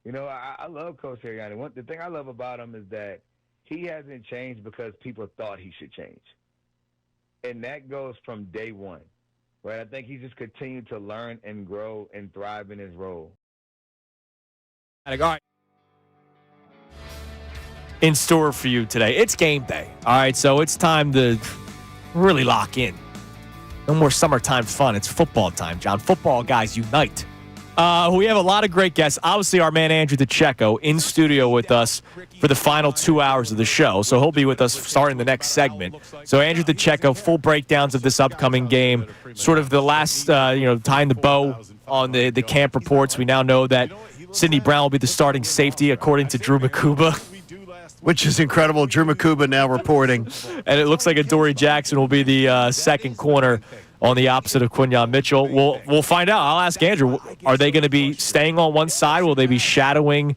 You know, I love Coach Sirianni. The thing I love about him is that he hasn't changed because people thought he should change. And that goes from day one, right? I think he's just continued to learn and grow and thrive in his role. All right. In store for you today. It's game day. All right, so it's time to really lock in. No more summertime fun. It's football time, John. Football guys unite. We have a lot of great guests. Obviously, our man Andrew Deco in studio with us for the final 2 hours of the show. So he'll be with us starting the next segment. So Andrew Deco, full breakdowns of this upcoming game. Sort of the last, tying the bow on the camp reports. We now know that Sidney Brown will be the starting safety, according to Drew Makuba. Which is incredible. Drew Makuba now reporting. And it looks like Adoree Jackson will be the second corner on the opposite of Quinyon Mitchell. We'll find out. I'll ask Andrew, are they going to be staying on one side? Will they be shadowing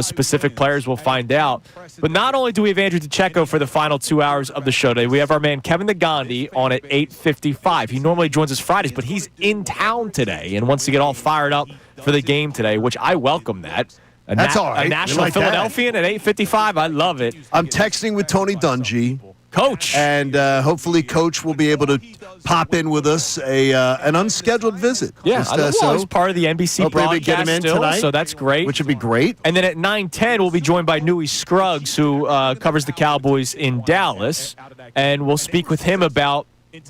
specific players? We'll find out. But not only do we have Andrew Deco for the final 2 hours of the show today, we have our man Kevin Negandi on at 8:55. He normally joins us Fridays, but he's in town today and wants to get all fired up for the game today, which I welcome that. That's all right. A national Philadelphian at 8:55. I love it. I'm texting with Tony Dungy. Coach. And hopefully Coach will be able to pop in with us an unscheduled visit. Yeah, he's part of the NBC broadcast get him in still, tonight, so that's great. Which would be great. And then at 9:10, we'll be joined by Newey Scruggs, who covers the Cowboys in Dallas, and we'll speak with him about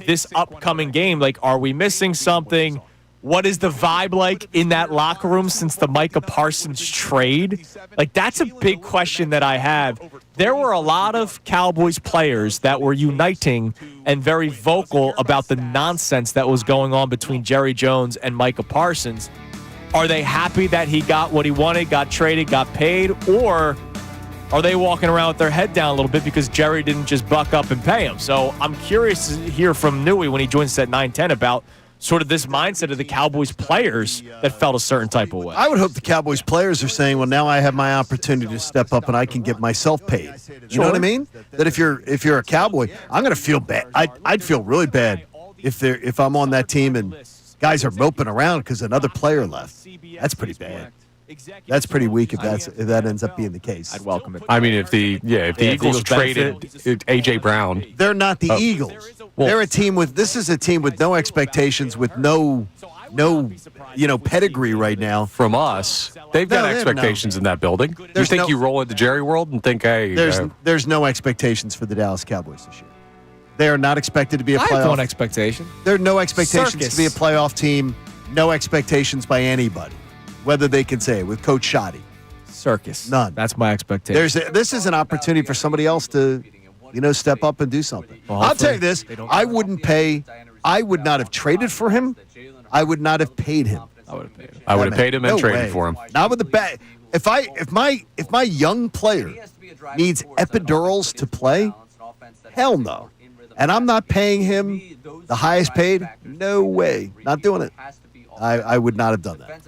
this upcoming game. Like, are we missing something? What is the vibe like in that locker room since the Micah Parsons trade? Like, that's a big question that I have. There were a lot of Cowboys players that were uniting and very vocal about the nonsense that was going on between Jerry Jones and Micah Parsons. Are they happy that he got what he wanted, got traded, got paid, or are they walking around with their head down a little bit because Jerry didn't just buck up and pay him? So I'm curious to hear from Newey when he joins us at 9:10 about sort of this mindset of the Cowboys players that felt a certain type of way. I would hope the Cowboys players are saying, well, now I have my opportunity to step up and I can get myself paid. You know what I mean? That if you're a Cowboy, I'm going to feel bad. I'd feel really bad if I'm on that team and guys are moping around because another player left. That's pretty bad. That's pretty weak if that ends up being the case. I'd welcome it. I mean, if the Eagles traded A.J. Brown. They're not the Eagles. Well, this is a team with no expectations, with no no, pedigree right now. From us, they've got No, they have expectations in that building. You think you roll into Jerry World and think, hey, there's no expectations for the Dallas Cowboys this year. They are not expected to be a playoff. I have one expectation. There are no expectations Circus. to be a playoff team. No expectations by anybody, whether they can say it with Coach Shoddy. Circus. None. That's my expectation. This is an opportunity for somebody else to, step up and do something. Well, I'll tell you this: I would not have traded for him. I would not have paid him. I would have paid him and No traded way. for him. Not with the bat. If my young player needs epidurals to play, hell no. And I'm not paying him the highest paid. No way. Not doing it. I would not have done that.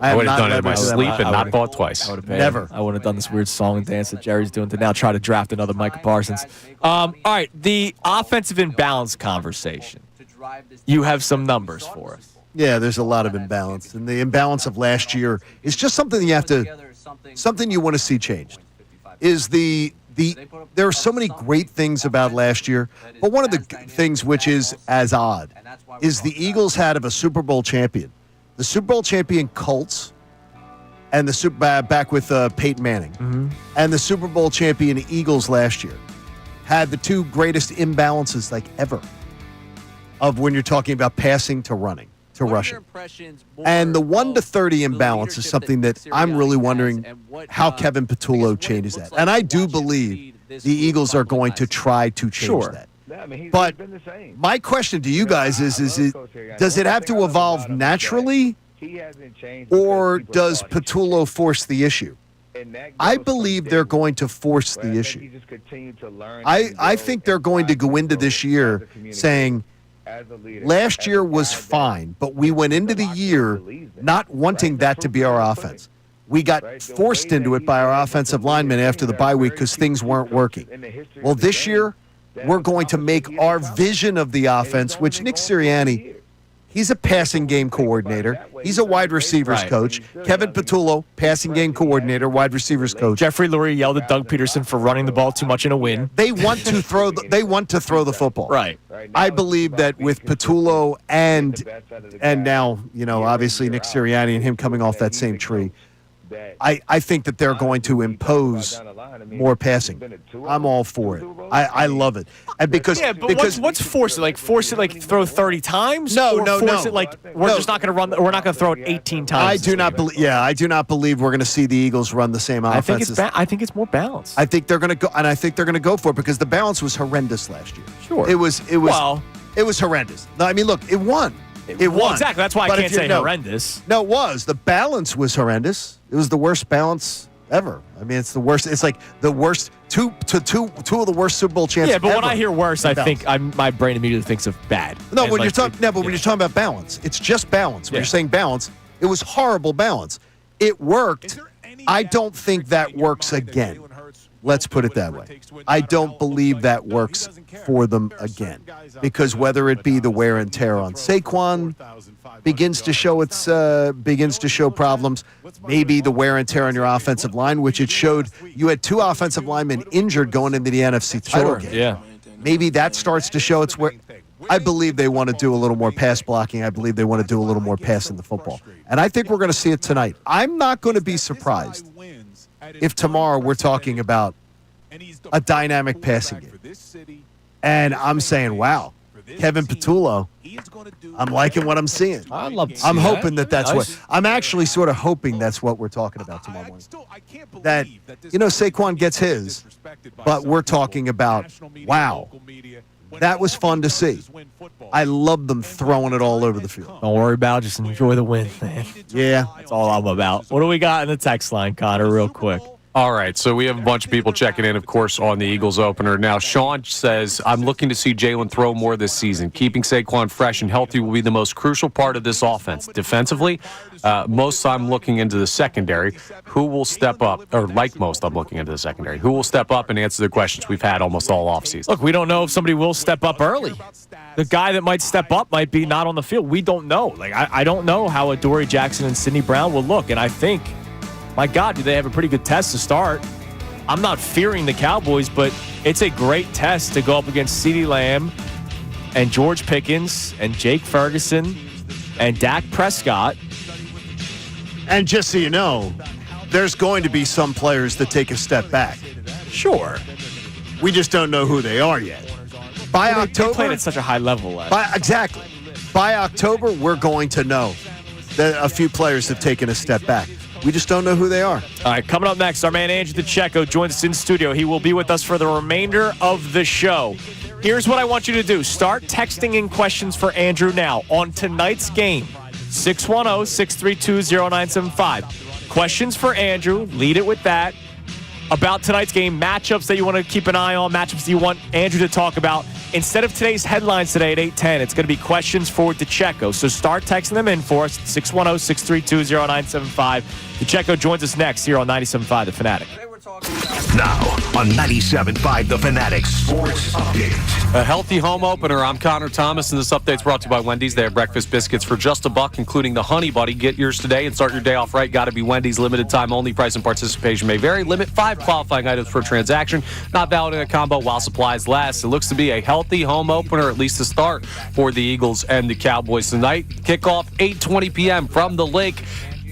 I would have done it in my sleep and not bought twice. Never. I would have done this weird song and dance that Jerry's doing to now try to draft another Micah Parsons. All right, the offensive imbalance conversation. You have some numbers for us. Yeah, there's a lot of imbalance. And the imbalance of last year is just something you want to see changed. There are so many great things about last year, but one of the things which is as odd is the Eagles had of a Super Bowl champion. The Super Bowl champion Colts and the back with Peyton Manning and the Super Bowl champion Eagles last year had the two greatest imbalances ever of when you're talking about passing to running to rushing. And the 1 to 30 imbalance is something that I'm really wondering how Kevin Patullo changes that. And I do believe the Eagles are going to try to change that. But my question to you guys is does it have to evolve naturally, or does Patullo force the issue? I believe they're going to force the issue. I think they're going to go into this year saying, last year was fine, but we went into the year not wanting that to be our offense. We got forced into it by our offensive linemen after the bye week because things weren't working. Well, this year, we're going to make our vision of the offense, which Nick Sirianni, he's a passing game coordinator. He's a wide receivers coach. Kevin Patullo, passing game coordinator, wide receivers coach. Jeffrey Lurie yelled at Doug Peterson for running the ball too much in a win. They want to throw the football. Right. I believe that with Patullo and now, obviously Nick Sirianni and him coming off that same tree, I think that they're going to impose more passing. I'm all for it. I love it. And because what's force it? Force it throw 30 times? No. Force it we're just not going to run. We're not going to throw it 18 times. I do not believe. Yeah, I do not believe we're going to see the Eagles run the same offense. I think it's more balanced. I think they're going to go, and I think they're going to go for it because the balance was horrendous last year. Sure, it was horrendous. No, I mean, look, it won. It won. Exactly. That's why I can't say horrendous. No, it was. The balance was horrendous. It was the worst balance ever. I mean, it's the worst. It's like the worst two of the worst Super Bowl champions. Yeah, but ever. when I hear worse, I think my brain immediately thinks of bad. No, when you're talking about balance, it's just balance. When you're saying balance, it was horrible balance. It worked. I don't think that works again. Let's put it that way. I don't believe that works for them again, because whether it be the wear and tear on Saquon begins to show problems, maybe the wear and tear on your offensive line, which it showed. You had two offensive linemen injured going into the NFC title game. Yeah. Maybe that starts to show its where. I believe they want to do a little more pass blocking. I believe they want to do a little more passing the football. And I think we're going to see it tonight. I'm not going to be surprised if tomorrow we're talking about a dynamic passing game. And I'm saying, wow, Kevin Patullo, I'm liking what I'm seeing. I'd love to see I'm hoping that's nice. what I'm actually sort of hoping that's what we're talking about tomorrow morning. That Saquon gets his, but we're talking about, wow, that was fun to see. I love them throwing it all over the field. Don't worry about it. Just enjoy the win, man. Yeah. That's all I'm about. What do we got in the text line, Connor, real quick? All right, so we have a bunch of people checking in, of course, on the Eagles opener. Now, Sean says, I'm looking to see Jaylen throw more this season. Keeping Saquon fresh and healthy will be the most crucial part of this offense. Defensively, most I'm looking into the secondary. Who will step up, or like most I'm looking into the secondary, who will step up and answer the questions we've had almost all offseason? Look, we don't know if somebody will step up early. The guy that might step up might be not on the field. We don't know. I don't know how Adoree Jackson and Sidney Brown will look, and I think, my God, do they have a pretty good test to start. I'm not fearing the Cowboys, but it's a great test to go up against CeeDee Lamb and George Pickens and Jake Ferguson And Dak Prescott. And just so you know, there's going to be some players that take a step back. Sure. We just don't know who they are yet. By October, they played at such a high level. Exactly. By October, we're going to know that a few players have taken a step back. We just don't know who they are. All right, coming up next, our man Andrew Deco joins us in studio. He will be with us for the remainder of the show. Here's what I want you to do. Start texting in questions for Andrew now on tonight's game. 610-632-0975. Questions for Andrew. Lead it with that. About tonight's game, matchups that you want to keep an eye on, matchups that you want Andrew to talk about. Instead of today's headlines today at 8:10, it's going to be questions for DeCecco. So start texting them in for us, 610-632-0975. DeCecco joins us next here on 97.5 The Fanatic. Now on 97.5 The Fanatic Sports Update. A healthy home opener. I'm Connor Thomas, and this update's brought to you by Wendy's. They have breakfast biscuits for just $1, including the Honey Buddy. Get yours today and start your day off right. Got to be Wendy's. Limited time only. Price and participation may vary. Limit 5 qualifying items per transaction. Not valid in a combo while supplies last. It looks to be a healthy home opener, at least to start, for the Eagles and the Cowboys tonight. Kickoff 8:20 p.m. from the lake.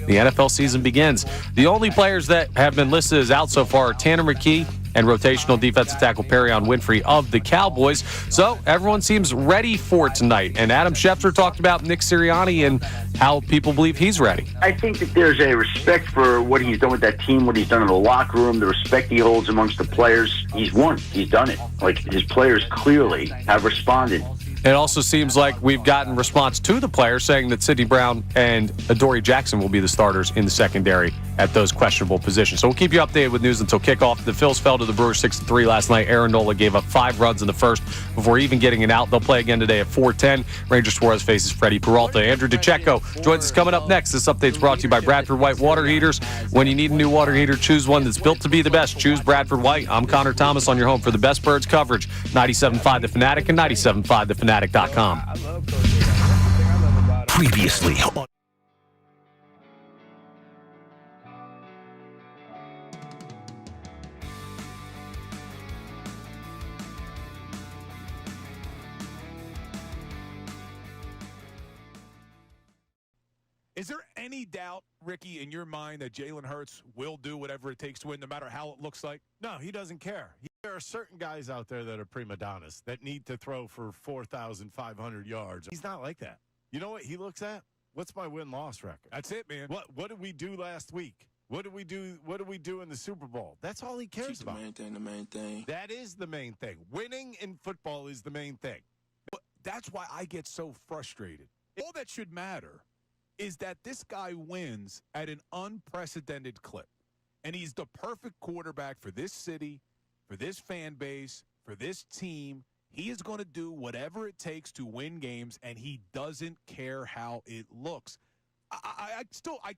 The NFL season begins. The only players that have been listed as out so far are Tanner McKee and rotational defensive tackle Perion Winfrey of the Cowboys. So everyone seems ready for tonight. And Adam Schefter talked about Nick Sirianni and how people believe he's ready. I think that there's a respect for what he's done with that team, what he's done in the locker room, the respect he holds amongst the players. He's won. He's done it. Like, his players clearly have responded. It also seems like we've gotten response to the players saying that Sidney Brown and Adoree Jackson will be the starters in the secondary at those questionable positions. So we'll keep you updated with news until kickoff. The Phils fell to the Brewers 6-3 last night. Aaron Nola gave up 5 runs in the first before even getting it out. They'll play again today at 4:10. Ranger Suarez faces Freddie Peralta. Andrew DeCecco joins us coming up next. This update's brought to you by Bradford White Water Heaters. When you need a new water heater, choose one that's built to be the best. Choose Bradford White. I'm Connor Thomas on your home for the best Birds coverage. 97.5 The Fanatic and 97.5thefanatic.com. Previously. Is there any doubt, Ricky, in your mind that Jaylen Hurts will do whatever it takes to win, no matter how it looks like? No, he doesn't care. There are certain guys out there that are prima donnas that need to throw for 4,500 yards. He's not like that. You know what he looks at? What's my win-loss record? That's it, man. What did we do last week? What did we do? What did we do in the Super Bowl? That's all he cares about. The main thing. That is the main thing. Winning in football is the main thing. But that's why I get so frustrated. All that should matter is that this guy wins at an unprecedented clip. And he's the perfect quarterback for this city, for this fan base, for this team. He is going to do whatever it takes to win games, and he doesn't care how it looks. I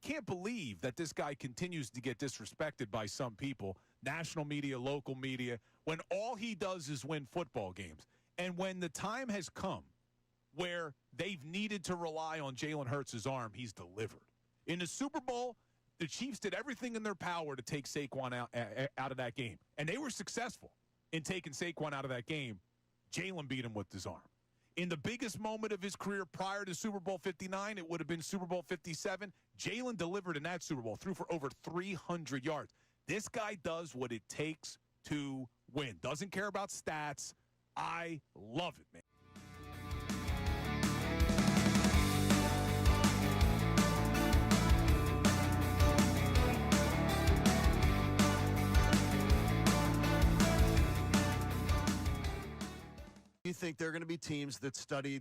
can't believe that this guy continues to get disrespected by some people, national media, local media, when all he does is win football games. And when the time has come where they've needed to rely on Jaylen Hurts' arm, he's delivered. In the Super Bowl, the Chiefs did everything in their power to take Saquon out of that game, and they were successful in taking Saquon out of that game. Jaylen beat him with his arm. In the biggest moment of his career prior to Super Bowl 59, it would have been Super Bowl 57. Jaylen delivered in that Super Bowl, threw for over 300 yards. This guy does what it takes to win. Doesn't care about stats. I love it, man. You think there are going to be teams that study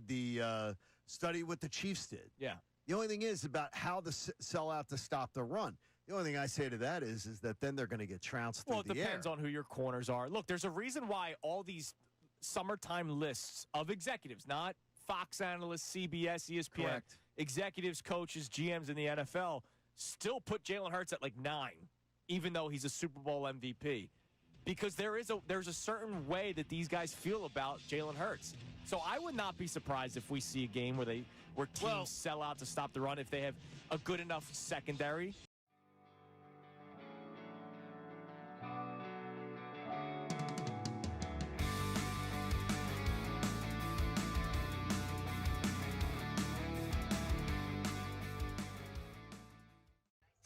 what the Chiefs did? Yeah. The only thing is about how to sell out to stop the run. The only thing I say to that is that then they're going to get trounced through the air. Well, it depends on who your corners are. Look, there's a reason why all these summertime lists of executives, not Fox analysts, CBS, ESPN, Correct. executives, coaches, GMs in the NFL, still put Jaylen Hurts at like 9, even though he's a Super Bowl MVP. Because there's a certain way that these guys feel about Jaylen Hurts. So I would not be surprised if we see a game where teams sell out to stop the run if they have a good enough secondary.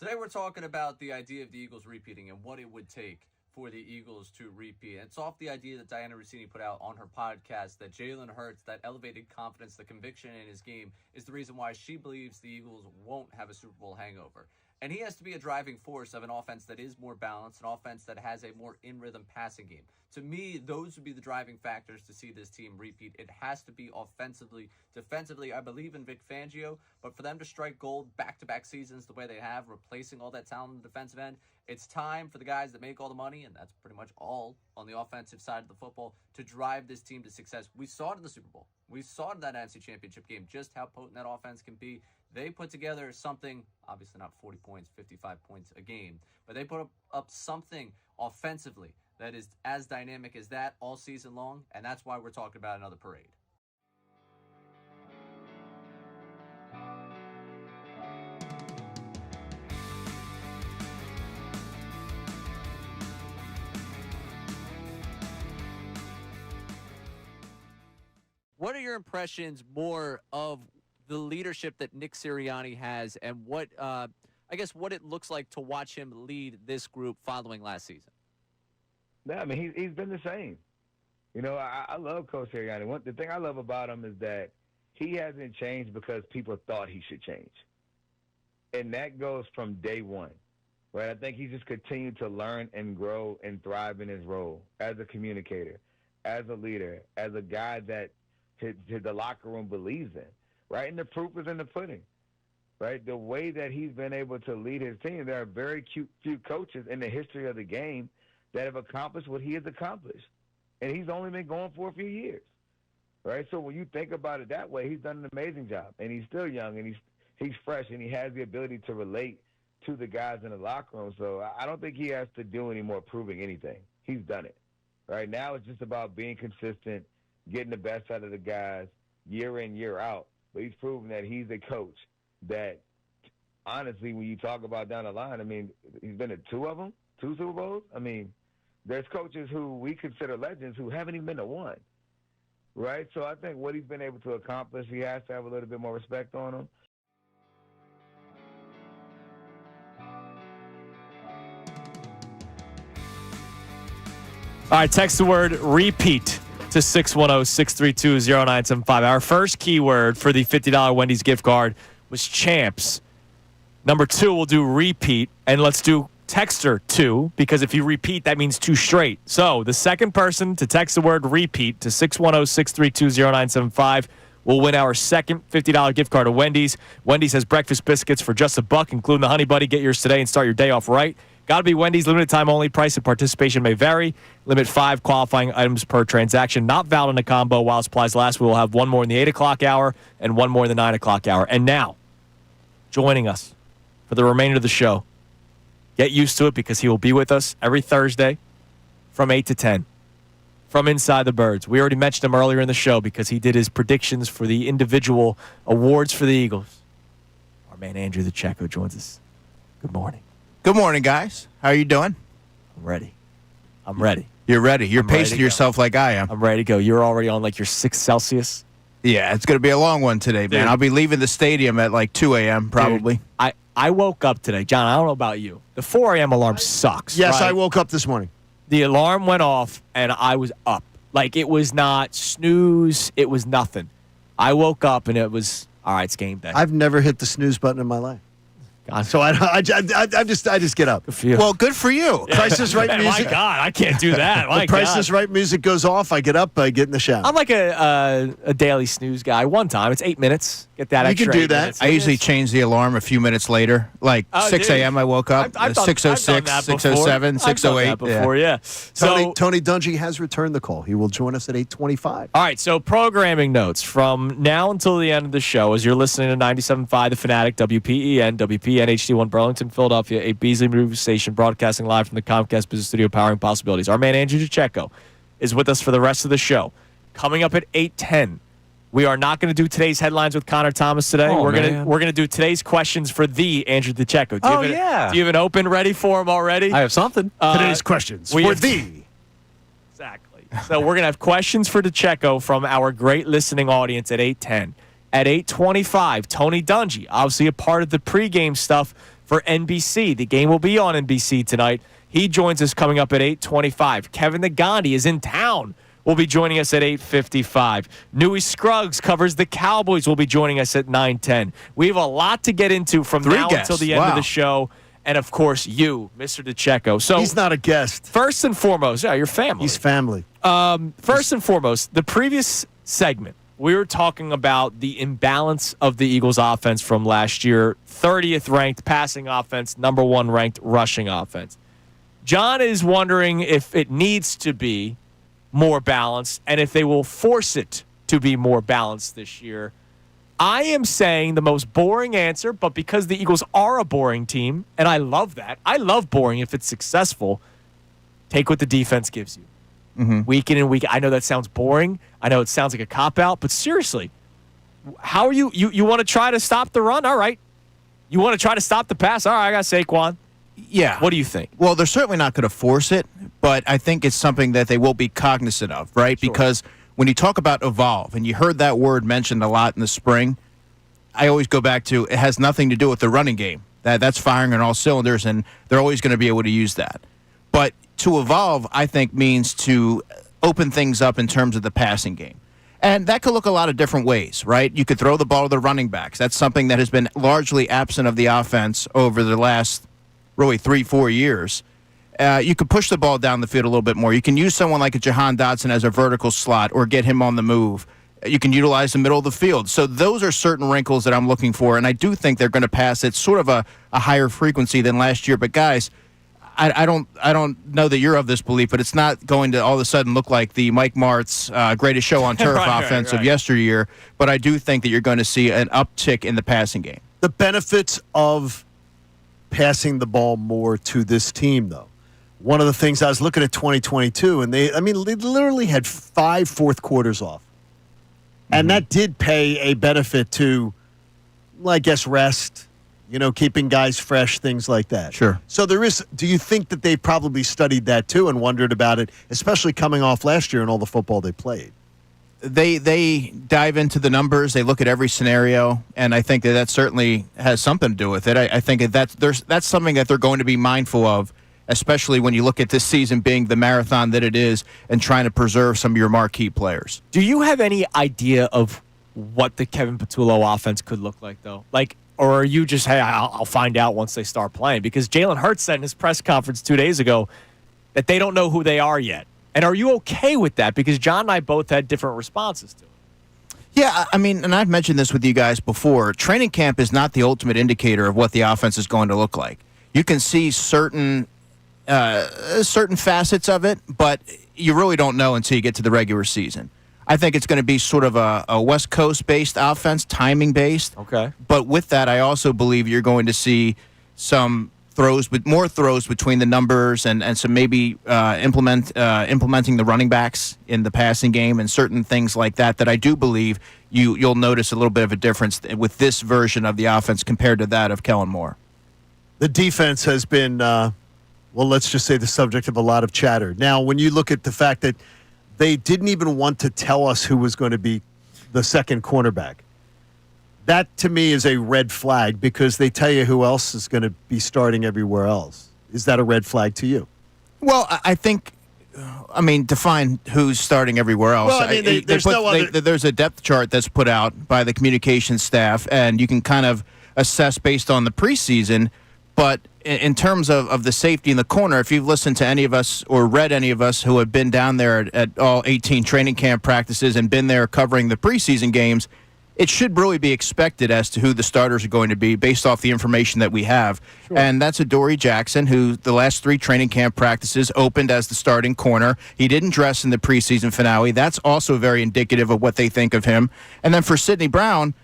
Today we're talking about the idea of the Eagles repeating and what it would take for the Eagles to repeat. And it's off the idea that Diana Rossini put out on her podcast that Jaylen Hurts, that elevated confidence, the conviction in his game, is the reason why she believes the Eagles won't have a Super Bowl hangover. And he has to be a driving force of an offense that is more balanced, an offense that has a more in-rhythm passing game. To me, those would be the driving factors to see this team repeat. It has to be offensively. Defensively, I believe in Vic Fangio, but for them to strike gold back-to-back seasons the way they have, replacing all that talent on the defensive end, it's time for the guys that make all the money, and that's pretty much all on the offensive side of the football, to drive this team to success. We saw it in the Super Bowl. We saw it in that NFC Championship game, just how potent that offense can be. They put together something, obviously not 40 points, 55 points a game, but they put up something offensively that is as dynamic as that all season long, and that's why we're talking about another parade. What are your impressions more of the leadership that Nick Sirianni has, and what what it looks like to watch him lead this group following last season? Yeah, I mean, he's been the same. You know, I love Coach Sirianni. The thing I love about him is that he hasn't changed because people thought he should change. And that goes from day one, right? I think he's just continued to learn and grow and thrive in his role as a communicator, as a leader, as a guy that the locker room believes in, right? And the proof is in the pudding, right? The way that he's been able to lead his team, there are very few coaches in the history of the game that have accomplished what he has accomplished. And he's only been going for a few years, right? So when you think about it that way, he's done an amazing job. And he's still young, and he's fresh, and he has the ability to relate to the guys in the locker room. So I don't think he has to do any more proving anything. He's done it. Right now it's just about being consistent, getting the best out of the guys year in, year out. But he's proven that he's a coach that, honestly, when you talk about down the line, I mean, he's been at two Super Bowls. I mean, there's coaches who we consider legends who haven't even been to one, right? So I think what he's been able to accomplish, he has to have a little bit more respect on him. All right, text the word repeat to 610-632-0975. Our first keyword for the $50 Wendy's gift card was champs. Number 2, we'll do repeat, and let's do texter 2, because if you repeat, that means 2 straight. So the second person to text the word repeat to 610-632-0975 will win our second $50 gift card to Wendy's. Wendy's has breakfast biscuits for just $1, including the Honey Buddy. Get yours today and start your day off right. Got to be Wendy's. Limited time only. Price and participation may vary. Limit 5 qualifying items per transaction. Not valid in a combo while supplies last. We will have one more in the 8 o'clock hour and one more in the 9 o'clock hour. And now, joining us for the remainder of the show, get used to it because he will be with us every Thursday from 8 to 10 from Inside the Birds. We already mentioned him earlier in the show because he did his predictions for the individual awards for the Eagles. Our man Andrew Deco joins us. Good morning. Good morning, guys. How are you doing? I'm ready. You're ready. You're pacing yourself like I am. I'm ready to go. You're already on like your 6 Celsius. Yeah, it's going to be a long one today, man. I'll be leaving the stadium at like 2 a.m. probably. Dude, I woke up today. John, I don't know about you. The 4 a.m. alarm sucks. Yes, right? I woke up this morning. The alarm went off, and I was up. Like, it was not snooze. It was nothing. I woke up, and it was, all right, it's game day. I've never hit the snooze button in my life. God. So I just get up. Good for you. Well, good for you. Yeah. Price is Right music. My God, I can't do that. The Price is Right music goes off. I get up. I get in the shower. I'm like a daily snooze guy. One time, it's 8 minutes. Get that. You extra can do 8 that. minutes. I usually change the alarm a few minutes later, like 6 a.m. I woke up. 6:06, 6:07, 6:08. Before, yeah. Tony Dungy has returned the call. He will join us at 8:25. All right, so programming notes from now until the end of the show as you're listening to 97.5 The Fanatic, WPEN, WPN HD1 Burlington, Philadelphia, a Beasley Move station broadcasting live from the Comcast Business Studio powering possibilities. Our man Andrew Deco is with us for the rest of the show. Coming up at 8:10. We are not going to do today's headlines with Connor Thomas today. We're gonna do today's questions for the Andrew Deco. Do you have an open ready for him already? I have something. Today's questions for the. Exactly. So we're gonna have questions for Deco from our great listening audience at 8:10. At 8:25, Tony Dungy, obviously a part of the pregame stuff for NBC. The game will be on NBC tonight. He joins us coming up at 8:25. Kevin Negandi is in town. Will be joining us at 8:55. Newey Scruggs covers the Cowboys. Will be joining us at 9:10. We have a lot to get into from now until the end of the show. And, of course, you, Mr. DeCecco. So he's not a guest. First and foremost, your family. He's family. First and foremost, the previous segment, we were talking about the imbalance of the Eagles' offense from last year. 30th ranked passing offense, number 1 ranked rushing offense. John is wondering if it needs to be more balanced and if they will force it to be more balanced this year. I am saying the most boring answer, but because the Eagles are a boring team, and I love that. I love boring if it's successful. Take what the defense gives you. Week in and week out. I know that sounds boring. I know it sounds like a cop-out, but seriously, how are you want to try to stop the run? All right. You want to try to stop the pass? All right, I got Saquon. Yeah. What do you think? Well, they're certainly not going to force it, but I think it's something that they will be cognizant of, right? Sure. Because when you talk about evolve, and you heard that word mentioned a lot in the spring, I always go back to it has nothing to do with the running game. That's firing on all cylinders, and they're always going to be able to use that. But to evolve, I think, means to open things up in terms of the passing game. And that could look a lot of different ways, right? You could throw the ball to the running backs. That's something that has been largely absent of the offense over the last really 3-4 years. You could push the ball down the field a little bit more. You can use someone like a Jahan Dotson as a vertical slot or get him on the move. You can utilize the middle of the field. So those are certain wrinkles that I'm looking for, and I do think they're going to pass at sort of a higher frequency than last year. But, guys, I don't know that you're of this belief, but it's not going to all of a sudden look like the Mike Martz greatest show on turf offense of yesteryear. But I do think that you're going to see an uptick in the passing game. The benefits of passing the ball more to this team, though. One of the things I was looking at 2022, and they literally had 5 fourth quarters off. And that did pay a benefit to, I guess, rest, keeping guys fresh, things like that. Sure. So do you think that they probably studied that too and wondered about it, especially coming off last year and all the football they played? They dive into the numbers. They look at every scenario, and I think that certainly has something to do with it. I think that's something that they're going to be mindful of, especially when you look at this season being the marathon that it is and trying to preserve some of your marquee players. Do you have any idea of what the Kevin Patullo offense could look like, though? Or are you just, hey, I'll find out once they start playing? Because Jaylen Hurts said in his press conference 2 days ago that they don't know who they are yet. And are you okay with that? Because John and I both had different responses to it. Yeah, and I've mentioned this with you guys before. Training camp is not the ultimate indicator of what the offense is going to look like. You can see certain facets of it, but you really don't know until you get to the regular season. I think it's going to be sort of a West Coast-based offense, timing-based. Okay. But with that, I also believe you're going to see some more throws between the numbers and some maybe implementing the running backs in the passing game and certain things like that I do believe you'll notice a little bit of a difference with this version of the offense compared to that of Kellen Moore. The defense has been, let's just say the subject of a lot of chatter. Now, when you look at the fact that they didn't even want to tell us who was going to be the second cornerback, that to me is a red flag because they tell you who else is going to be starting everywhere else. Is that a red flag to you? Well, I think, define who's starting everywhere else. Well, there's a depth chart that's put out by the communications staff, and you can kind of assess based on the preseason. But in terms of the safety in the corner, if you've listened to any of us or read any of us who have been down there at all 18 training camp practices and been there covering the preseason games, it should really be expected as to who the starters are going to be based off the information that we have. Sure. And that's Adoree Jackson, who the last 3 training camp practices opened as the starting corner. He didn't dress in the preseason finale. That's also very indicative of what they think of him. And then for Sidney Brown,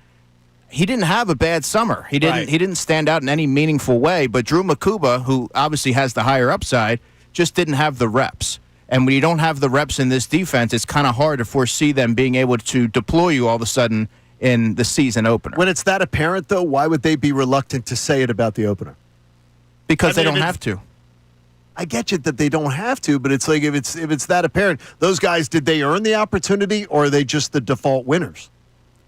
he didn't have a bad summer. He didn't stand out in any meaningful way, but Drew Makuba, who obviously has the higher upside, just didn't have the reps. And when you don't have the reps in this defense, it's kind of hard to foresee them being able to deploy you all of a sudden in the season opener. When it's that apparent, though, why would they be reluctant to say it about the opener? Because they don't have to. I get you that they don't have to, but it's like if it's that apparent, those guys, did they earn the opportunity or are they just the default winners?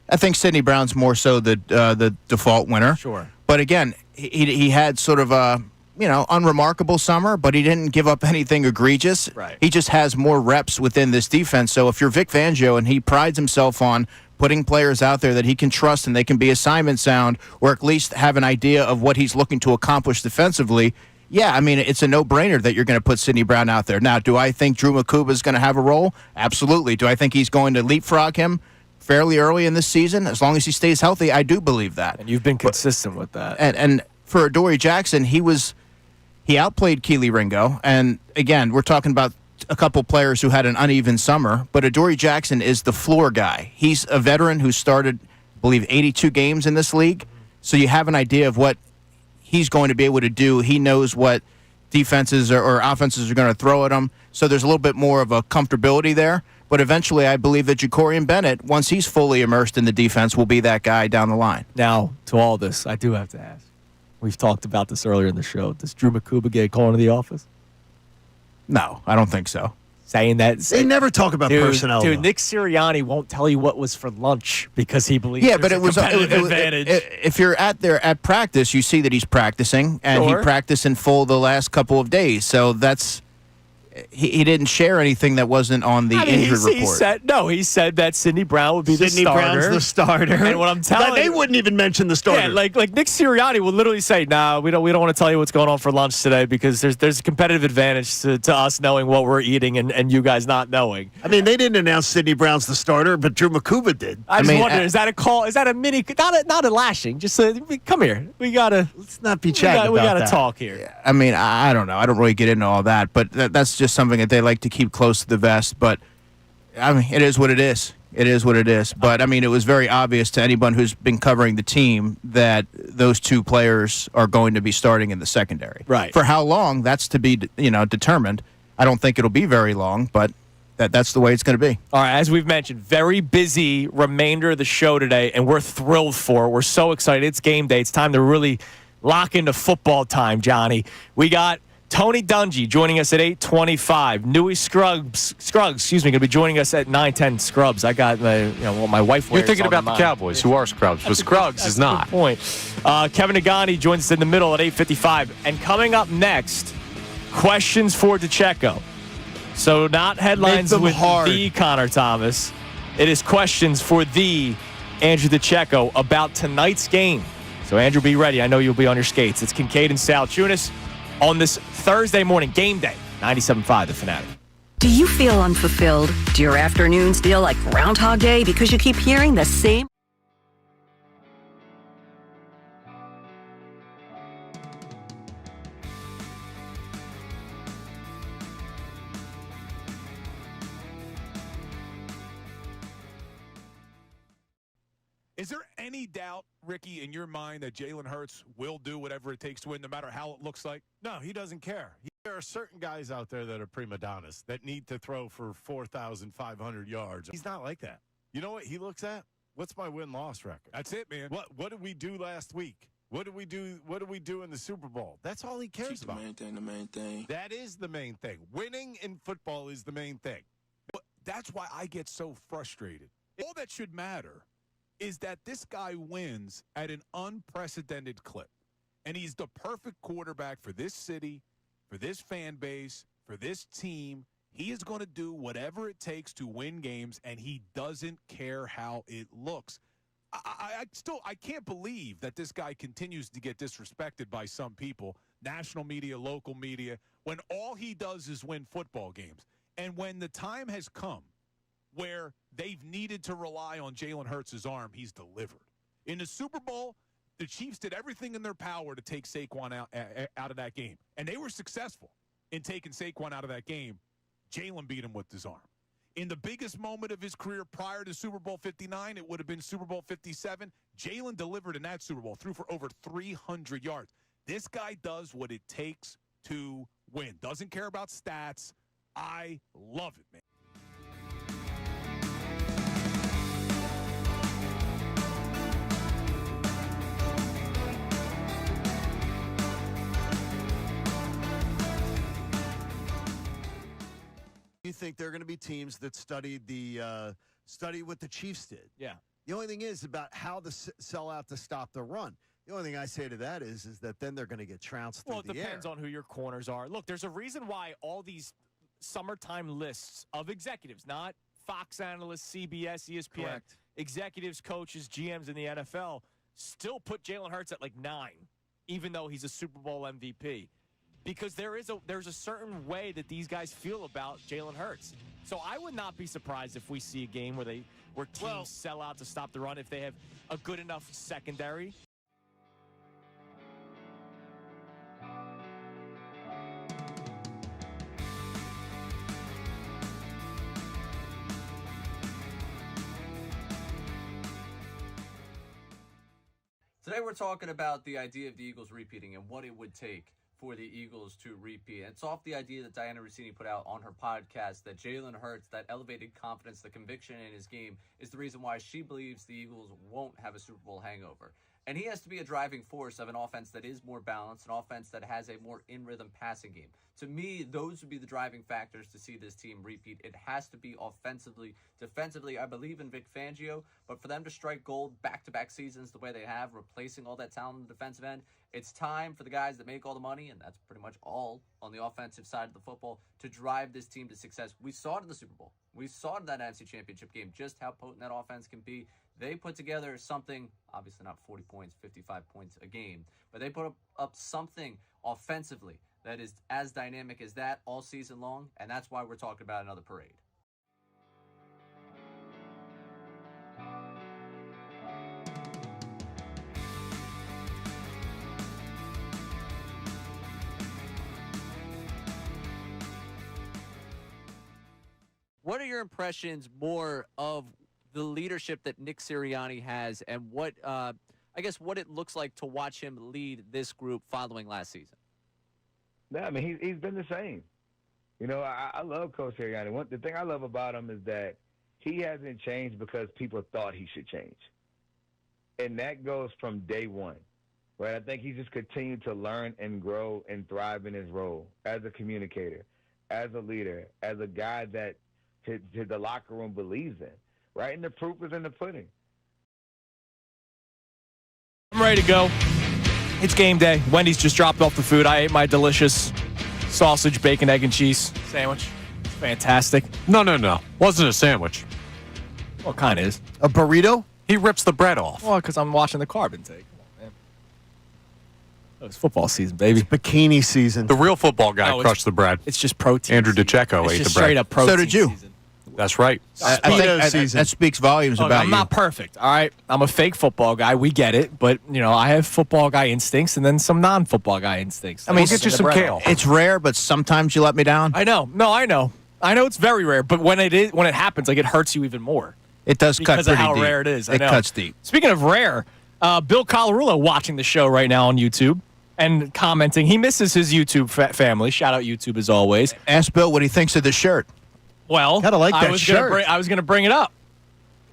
I think Sidney Brown's more so the default winner. Sure. But again, he had sort of a unremarkable summer, but he didn't give up anything egregious. Right. He just has more reps within this defense. So if you're Vic Fangio and he prides himself on putting players out there that he can trust and they can be assignment sound, or at least have an idea of what he's looking to accomplish defensively, yeah, I mean, it's a no-brainer that you're going to put Sidney Brown out there. Now, do I think Drew Makuba is going to have a role? Absolutely. Do I think he's going to leapfrog him fairly early in this season? As long as he stays healthy, I do believe that. And you've been consistent with that. And for Adoree Jackson, he outplayed Keely Ringo. And again, we're talking about a couple players who had an uneven summer, but Adoree Jackson is the floor guy. He's a veteran who started, I believe, 82 games in this league. So you have an idea of what he's going to be able to do. He knows what defenses or offenses are going to throw at him. So there's a little bit more of a comfortability there. But eventually, I believe that Jacorian Bennett, once he's fully immersed in the defense, will be that guy down the line. Now, to all this, I do have to ask. We've talked about this earlier in the show. Does Drew Makuba get a call into the office? No, I don't think so. Saying that they never talk about personnel. Dude, Nick Sirianni won't tell you what was for lunch because he believes but it was advantage. If you're at practice, you see that he's practicing, and he practiced in full the last couple of days. So that's he didn't share anything that wasn't on the injury report. He said that Sidney Brown would be the starter. Sidney Brown's the starter. And what I'm telling they wouldn't even mention the starter. Yeah, like Nick Sirianni will literally say, "Nah, we don't want to tell you what's going on for lunch today because there's a competitive advantage to us knowing what we're eating and you guys not knowing." I mean, they didn't announce Sidney Brown's the starter, but Drew Makuba did. I just wonder, is that a call? Is that a mini? Not a lashing. Just come here. Let's not be chatting about we gotta that. talk here. Yeah, I mean, I don't know. I don't really get into all that, but that's just something that they like to keep close to the vest. But I mean, it is what it is. It is what it is. But I mean, it was very obvious to anyone who's been covering the team that those two players are going to be starting in the secondary. Right. For how long? That's to be determined. I don't think it'll be very long, but that's the way it's going to be. All right, as we've mentioned, very busy remainder of the show today, and we're thrilled for it. We're so excited. It's game day. It's time to really lock into football time, Johnny. We got Tony Dungy joining us at 8:25. Newey Scruggs, going to be joining us at 9:10. Scrubs. I got my wife. You're thinking about the Cowboys, who are Scrubs, but Scruggs is not. Good point. Kevin Negandi joins us in the middle at 8:55. And coming up next, questions for DeCecco. So not headlines with the Connor Thomas. It is questions for the Andrew DeCecco about tonight's game. So Andrew, be ready. I know you'll be on your skates. It's Kincade and Salciunas on this Thursday morning, game day, 97.5 The Fanatic. Do you feel unfulfilled? Do your afternoons feel like Groundhog Day because you keep hearing the same? Is there any doubt, Ricky, in your mind that Jaylen Hurts will do whatever it takes to win, no matter how it looks like? No, he doesn't care. There are certain guys out there that are prima donnas that need to throw for 4,500 yards. He's not like that. You know what he looks at? What's my win-loss record? That's it, man. What did we do last week? What did we do? What did we do in the Super Bowl? That's all he cares about. The main thing. That is the main thing. Winning in football is the main thing. But that's why I get so frustrated. All that should matter is that this guy wins at an unprecedented clip. And he's the perfect quarterback for this city, for this fan base, for this team. He is going to do whatever it takes to win games, and he doesn't care how it looks. I can't believe that this guy continues to get disrespected by some people, national media, local media, when all he does is win football games. And when the time has come where they've needed to rely on Jaylen Hurts' arm, he's delivered. In the Super Bowl, the Chiefs did everything in their power to take Saquon out of that game. And they were successful in taking Saquon out of that game. Jaylen beat him with his arm. In the biggest moment of his career prior to Super Bowl 59, it would have been Super Bowl 57. Jaylen delivered in that Super Bowl, threw for over 300 yards. This guy does what it takes to win. Doesn't care about stats. I love it, man. You think there are going to be teams that study what the Chiefs did? Yeah. The only thing is about how to sell out to stop the run. The only thing I say to that is that then they're going to get trounced through Well, it the depends air. on who your corners are. Look, there's a reason why all these summertime lists of executives, not Fox analysts, CBS, ESPN, Correct. executives, coaches, GMs in the NFL, still put Jaylen Hurts at like 9, even though he's a Super Bowl MVP. Because there's a certain way that these guys feel about Jaylen Hurts. So I would not be surprised if we see a game where teams sell out to stop the run if they have a good enough secondary. Today we're talking about the idea of the Eagles repeating and what it would take for the Eagles to repeat. And it's off the idea that Diana Rossini put out on her podcast that Jaylen Hurts, that elevated confidence, the conviction in his game, is the reason why she believes the Eagles won't have a Super Bowl hangover. And he has to be a driving force of an offense that is more balanced, an offense that has a more in-rhythm passing game. To me, those would be the driving factors to see this team repeat. It has to be offensively. Defensively, I believe in Vic Fangio, but for them to strike gold back-to-back seasons the way they have, replacing all that talent on the defensive end, it's time for the guys that make all the money, and that's pretty much all on the offensive side of the football, to drive this team to success. We saw it in the Super Bowl. We saw it in that NFC Championship game, just how potent that offense can be. They put together something, obviously not 40 points, 55 points a game, but they put up something offensively that is as dynamic as that all season long, and that's why we're talking about another parade. What are your impressions more of the leadership that Nick Sirianni has, and what what it looks like to watch him lead this group following last season? Yeah, I mean, he's been the same. You know, I love Coach Sirianni. The thing I love about him is that he hasn't changed because people thought he should change. And that goes from day one, right? I think he's just continued to learn and grow and thrive in his role as a communicator, as a leader, as a guy that the locker room believes in, right? And the proof is in the pudding. I'm ready to go. It's game day. Wendy's just dropped off the food. I ate my delicious sausage, bacon, egg, and cheese sandwich. It's fantastic. No. Wasn't a sandwich. Well, kind of is. A burrito? He rips the bread off. Well, because I'm watching the carb intake. Come on, man. Oh, it's football season, baby. Bikini season. The real football guy crushed the bread. It's just protein. Andrew Deco ate the bread. Straight up protein. So did you. Season. That's right. I think that speaks volumes Look, about I'm you. not perfect, all right? I'm a fake football guy. We get it. But, I have football guy instincts and then some non-football guy instincts. I mean, get you some kale. It's rare, but sometimes you let me down. I know. No, I know. I know it's very rare. But when it happens, like, it hurts you even more. It does cut because of pretty how deep. rare it is. I It know. cuts deep. Speaking of rare, Bill Colarulo watching the show right now on YouTube and commenting. He misses his YouTube family. Shout out YouTube as always. Ask Bill what he thinks of the shirt. Well, Gotta like that shirt. I was going to bring it up.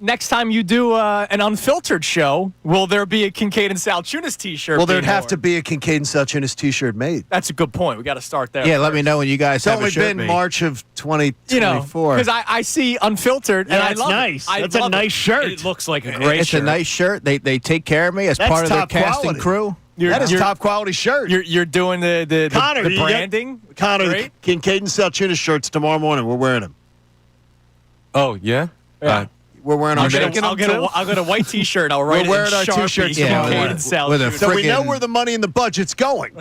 Next time you do an unfiltered show, will there be a Kincade Salciunas T-shirt? Well, there'd have to be a Kincade Salciunas T-shirt made. That's a good point. We got to start there. Yeah, let me know when you guys It's have only a shirt been made. March of 2024. Because I see unfiltered, and Yeah, I it's love nice. it. I That's a love nice it. shirt. It looks like a great It's shirt. a nice shirt. They take care of me as That's part of their top casting quality. crew. That is top quality shirt. You're doing the Connor, the you got- branding. Connor, Great. Kincade Salciunas shirts tomorrow morning. We're wearing them. Oh, yeah? Yeah. We're wearing our I'll shirts. get a white T-shirt. I'll write We're wearing it in our Sharpie, T-shirts Kincade tomorrow and morning. Salciunas. With a So we know friggin- where the money in the budget's going.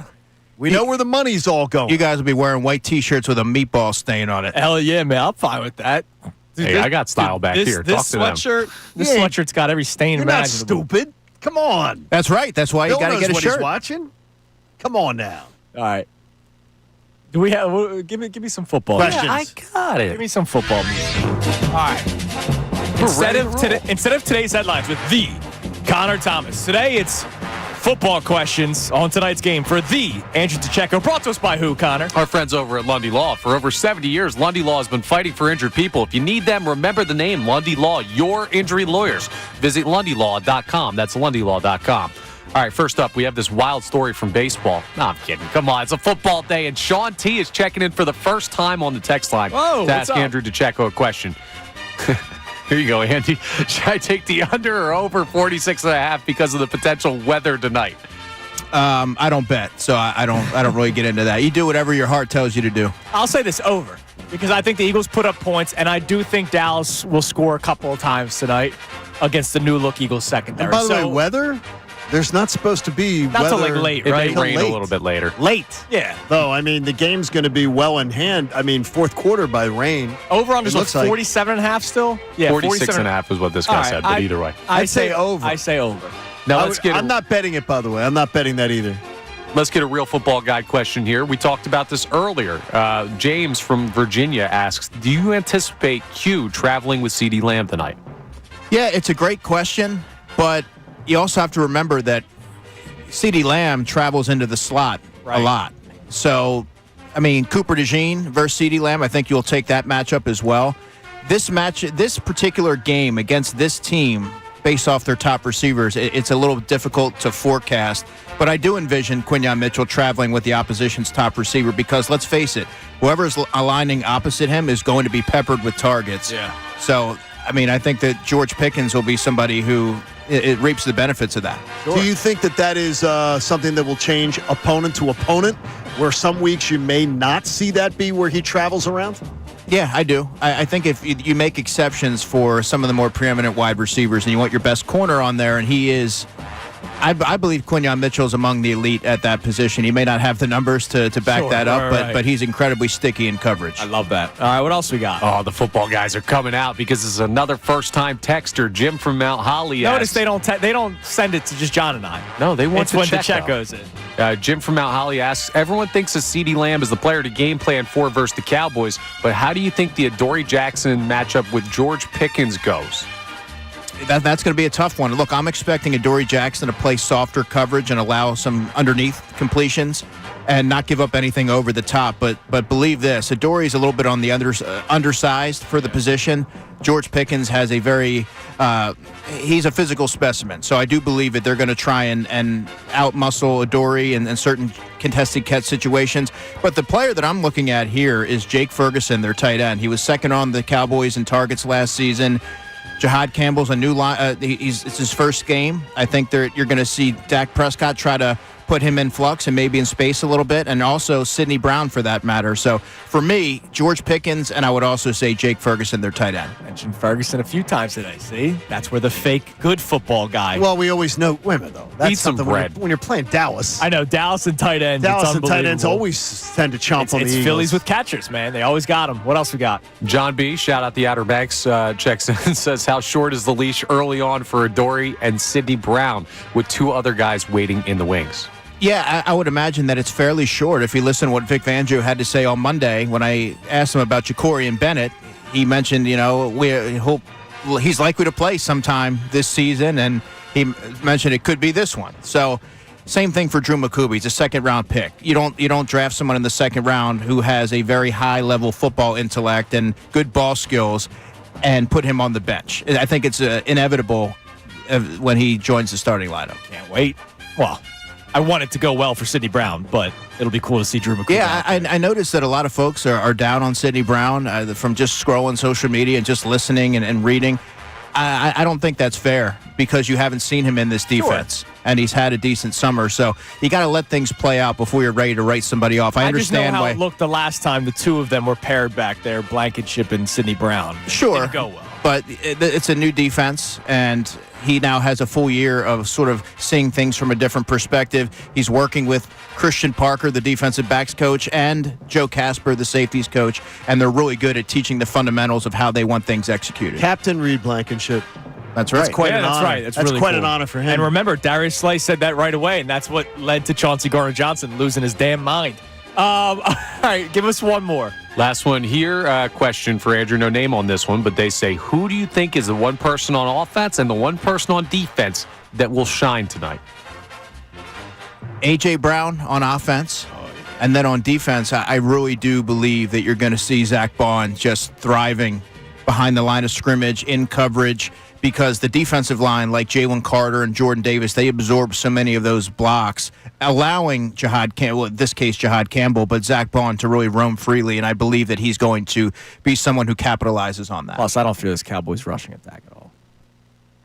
We know where the money's all going. You guys will be wearing white T-shirts with a meatball stain on it. Hell yeah, man! I'm fine with that. Dude, Hey, I got style back here. This Talk to them. sweatshirt, this Yeah. sweatshirt's got every stain You're not imaginable. stupid. Come on. That's right. That's why Bill you got to knows get a what shirt. he's watching. Come on now. All right. Do we have? Give me some football. Questions. Yeah, I got Give it. me some football music. All right. Instead of today's headlines with the Connor Thomas. Today it's football questions on tonight's game for the Andrew Deco. Brought to us by who, Connor? Our friends over at Lundy Law. For over 70 years, Lundy Law has been fighting for injured people. If you need them, remember the name Lundy Law, your injury lawyers. Visit LundyLaw.com. That's LundyLaw.com. All right, first up, we have this wild story from baseball. No, I'm kidding. Come on, it's a football day, and Sean T is checking in for the first time on the text line Whoa, to what's ask up? Andrew Deco a question. Here you go, Andy. Should I take the under or over 46.5 because of the potential weather tonight? I don't bet, so I don't really get into that. You do whatever your heart tells you to do. I'll say this over because I think the Eagles put up points, and I do think Dallas will score a couple of times tonight against the new-look Eagles secondary. And by the way, weather, there's not supposed to be not weather. till like late, It right? may rain a little bit later. Late, yeah. Though, I mean, the game's going to be well in hand. I mean, fourth quarter by rain. Over on just 47.5 still? Yeah, 46.5 is what this guy said, but either way. I'd say over. I say over. Now I'm not betting it, by the way. I'm not betting that either. Let's get a real football guy question here. We talked about this earlier. James from Virginia asks, do you anticipate Q traveling with CeeDee Lamb tonight? Yeah, it's a great question, but you also have to remember that CeeDee Lamb travels into the slot a lot. So, I mean, Cooper DeJean versus CeeDee Lamb, I think you'll take that matchup as well. This particular game against this team, based off their top receivers, it's a little difficult to forecast. But I do envision Quinyon Mitchell traveling with the opposition's top receiver because, let's face it, whoever's aligning opposite him is going to be peppered with targets. Yeah. So, I mean, I think that George Pickens will be somebody who it reaps the benefits of that. Sure. Do you think that is something that will change opponent to opponent, where some weeks you may not see that be where he travels around? Yeah, I do. I think if you make exceptions for some of the more preeminent wide receivers and you want your best corner on there, and he is, I believe Quinyon Mitchell's among the elite at that position. He may not have the numbers to back that up, but he's incredibly sticky in coverage. I love that. All right, what else we got? Oh, the football guys are coming out because this is another first-time texter. Jim from Mount Holly Notice asks, they don't send it to just John and I. No, they want it's the when check the check out. goes in. Jim from Mount Holly asks, everyone thinks of CeeDee Lamb as the player to game plan for versus the Cowboys, but how do you think the Adoree Jackson matchup with George Pickens goes? That's going to be a tough one. Look, I'm expecting Adoree Jackson to play softer coverage and allow some underneath completions and not give up anything over the top. But believe this, Adoree's a little bit on the undersized for the position. George Pickens has a very he's a physical specimen. So I do believe that they're going to try and outmuscle Adoree in certain contested catch situations. But the player that I'm looking at here is Jake Ferguson, their tight end. He was second on the Cowboys in targets last season. Jahad Campbell's a new line. It's his first game. I think you're going to see Dak Prescott try to put him in flux and maybe in space a little bit, and also Sidney Brown for that matter. So for me, George Pickens, and I would also say Jake Ferguson, their tight end. Mentioned Ferguson a few times today. See, that's where the fake good football guy. Well, we always know. Wait a minute, though. That's Eat some something bread. when you're playing Dallas. I know Dallas and tight ends. Dallas it's and tight ends unbelievable. always tend to chomp on the It's Eagles. Phillies with catchers, man. They always got them. What else we got? John B., shout out the Outer Banks, checks in and says, how short is the leash early on for Adoree and Sidney Brown with two other guys waiting in the wings? Yeah, I would imagine that it's fairly short. If you listen to what Vic Fangio had to say on Monday when I asked him about Ja'Cory and Bennett, he mentioned, we hope he's likely to play sometime this season, and he mentioned it could be this one. So same thing for Drew McCoobie. He's a second-round pick. You don't draft someone in the second round who has a very high-level football intellect and good ball skills and put him on the bench. I think it's inevitable when he joins the starting lineup. Can't wait. Well, I want it to go well for Sidney Brown, but it'll be cool to see Drew McCoobie. Yeah, I noticed that a lot of folks are down on Sidney Brown from just scrolling social media and just listening and reading. I don't think that's fair because you haven't seen him in this defense, and he's had a decent summer. So you got to let things play out before you're ready to write somebody off. I understand just know how why. it looked the last time the two of them were paired back there, Blankenship and Sidney Brown. Sure, Didn't go well. But it's a new defense, and he now has a full year of sort of seeing things from a different perspective. He's working with Christian Parker, the defensive backs coach, and Joe Casper, the safeties coach, and they're really good at teaching the fundamentals of how they want things executed. Captain Reed Blankenship. That's right. That's quite an that's honor. right. That's really quite cool. an honor for him. And remember, Darius Slay said that right away, and that's what led to Chauncey Gardner-Johnson losing his damn mind. All right, give us one more. Last one here. Question for Andrew. No name on this one, but they say, who do you think is the one person on offense and the one person on defense that will shine tonight? A.J. Brown on offense. And then on defense, I really do believe that you're going to see Zach Bond just thriving behind the line of scrimmage, in coverage, because the defensive line, like Jalen Carter and Jordan Davis, they absorb so many of those blocks, allowing Jahad Campbell, in this case Jahad Campbell, but Zach Bond to really roam freely, and I believe that he's going to be someone who capitalizes on that. Plus, I don't feel this Cowboys rushing attack at all.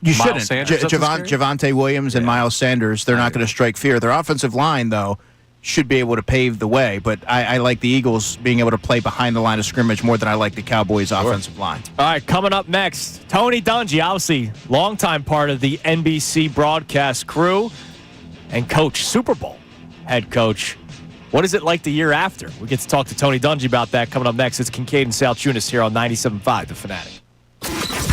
You Miles shouldn't. Sanders doesn't scare you? Javonte Williams and Miles Sanders, they're not going to strike fear. Their offensive line, though, should be able to pave the way. But I like the Eagles being able to play behind the line of scrimmage more than I like the Cowboys' offensive line. All right, coming up next, Tony Dungy, obviously longtime part of the NBC broadcast crew and coach, Super Bowl head coach. What is it like the year after? We get to talk to Tony Dungy about that coming up next. It's Kincade and Salciunas here on 97.5 The Fanatic.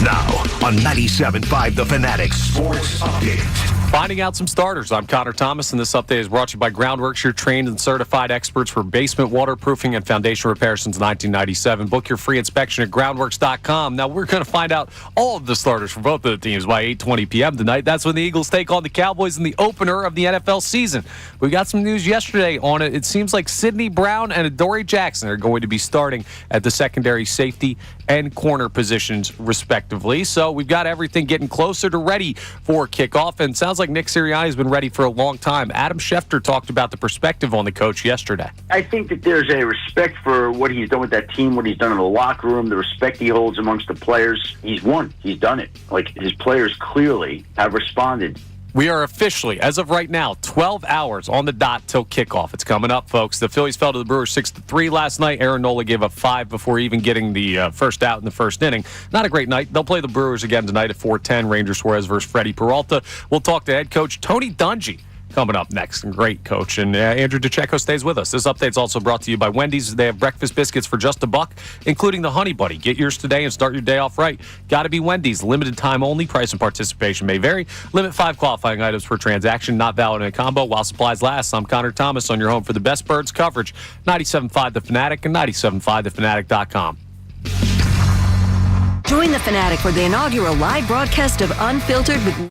Now on 97.5 The Fanatic Sports Update. Finding out some starters. I'm Connor Thomas, and this update is brought to you by Groundworks, your trained and certified experts for basement waterproofing and foundation repair since 1997. Book your free inspection at groundworks.com. Now, we're going to find out all of the starters for both of the teams by 8:20 p.m. tonight. That's when the Eagles take on the Cowboys in the opener of the NFL season. We got some news yesterday on it. It seems like Sidney Brown and Adoree Jackson are going to be starting at the secondary safety and corner positions, respectively. So we've got everything getting closer to ready for kickoff, and sounds like Nick Sirianni has been ready for a long time. Adam Schefter talked about the perspective on the coach yesterday. I think that there's a respect for what he's done with that team, what he's done in the locker room, the respect he holds amongst the players. He's won. He's done it. Like, his players clearly have responded. We are officially, as of right now, 12 hours on the dot till kickoff. It's coming up, folks. The Phillies fell to the Brewers 6-3 last night. Aaron Nola gave up 5 before even getting the first out in the first inning. Not a great night. They'll play the Brewers again tonight at 4:10. Ranger Suarez versus Freddie Peralta. We'll talk to head coach Tony Dungy coming up next. Great coach. And Andrew Deco stays with us. This update's also brought to you by Wendy's. They have breakfast biscuits for just $1, including the Honey Buddy. Get yours today and start your day off right. Got to be Wendy's. Limited time only. Price and participation may vary. Limit 5 qualifying items per transaction. Not valid in a combo while supplies last. I'm Connor Thomas on your home for the best Birds coverage. 97.5 The Fanatic and 97.5thefanatic.com. Join the Fanatic for the inaugural live broadcast of Unfiltered with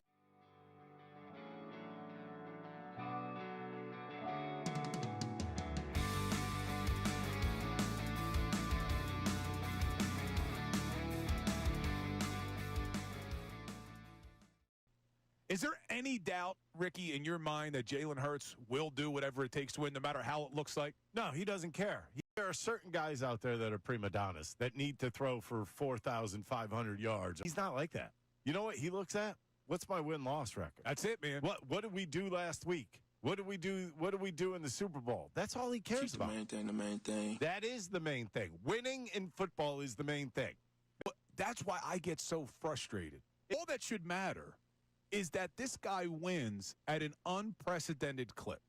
Is there any doubt, Ricky, in your mind that Jaylen Hurts will do whatever it takes to win, no matter how it looks like? No, he doesn't care. There are certain guys out there that are prima donnas that need to throw for 4,500 yards. He's not like that. You know what he looks at? What's my win-loss record? That's it, man. What did we do last week? What did we do in the Super Bowl? That's all he cares about. The main thing. That is the main thing. Winning in football is the main thing. But that's why I get so frustrated. All that should matter is that this guy wins at an unprecedented clip.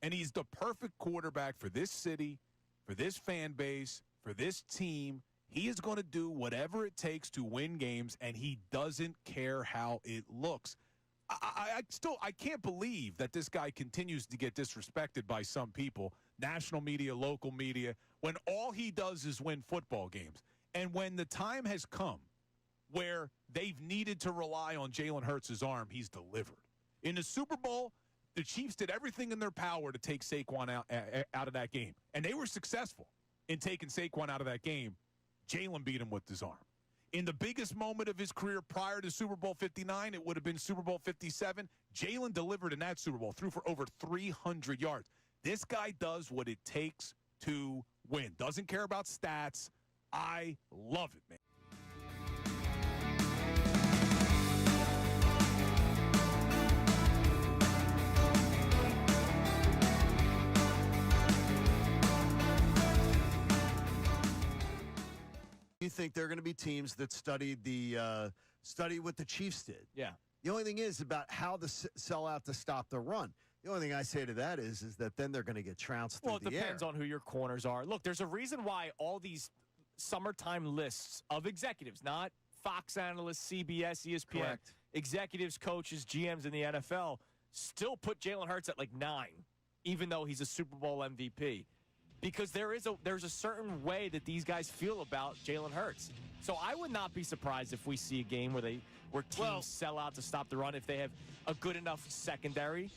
And he's the perfect quarterback for this city, for this fan base, for this team. He is going to do whatever it takes to win games, and he doesn't care how it looks. I can't believe that this guy continues to get disrespected by some people, national media, local media, when all he does is win football games. And when the time has come where they've needed to rely on Jaylen Hurts' arm, he's delivered. In the Super Bowl, the Chiefs did everything in their power to take Saquon out of that game, and they were successful in taking Saquon out of that game. Jaylen beat him with his arm. In the biggest moment of his career prior to Super Bowl 59, it would have been Super Bowl 57. Jaylen delivered in that Super Bowl, threw for over 300 yards. This guy does what it takes to win. Doesn't care about stats. I love it, man. You think there are going to be teams that study what the Chiefs did? Yeah. The only thing is about how to sell out to stop the run. The only thing I say to that is that then they're going to get trounced through the air. Well, it depends on who your corners are. Look, there's a reason why all these summertime lists of executives, not Fox analysts, CBS, ESPN, Correct. executives, coaches, GMs in the NFL, still put Jaylen Hurts at like 9, even though he's a Super Bowl MVP. Because there's a certain way that these guys feel about Jaylen Hurts. So I would not be surprised if we see a game where teams sell out to stop the run if they have a good enough secondary.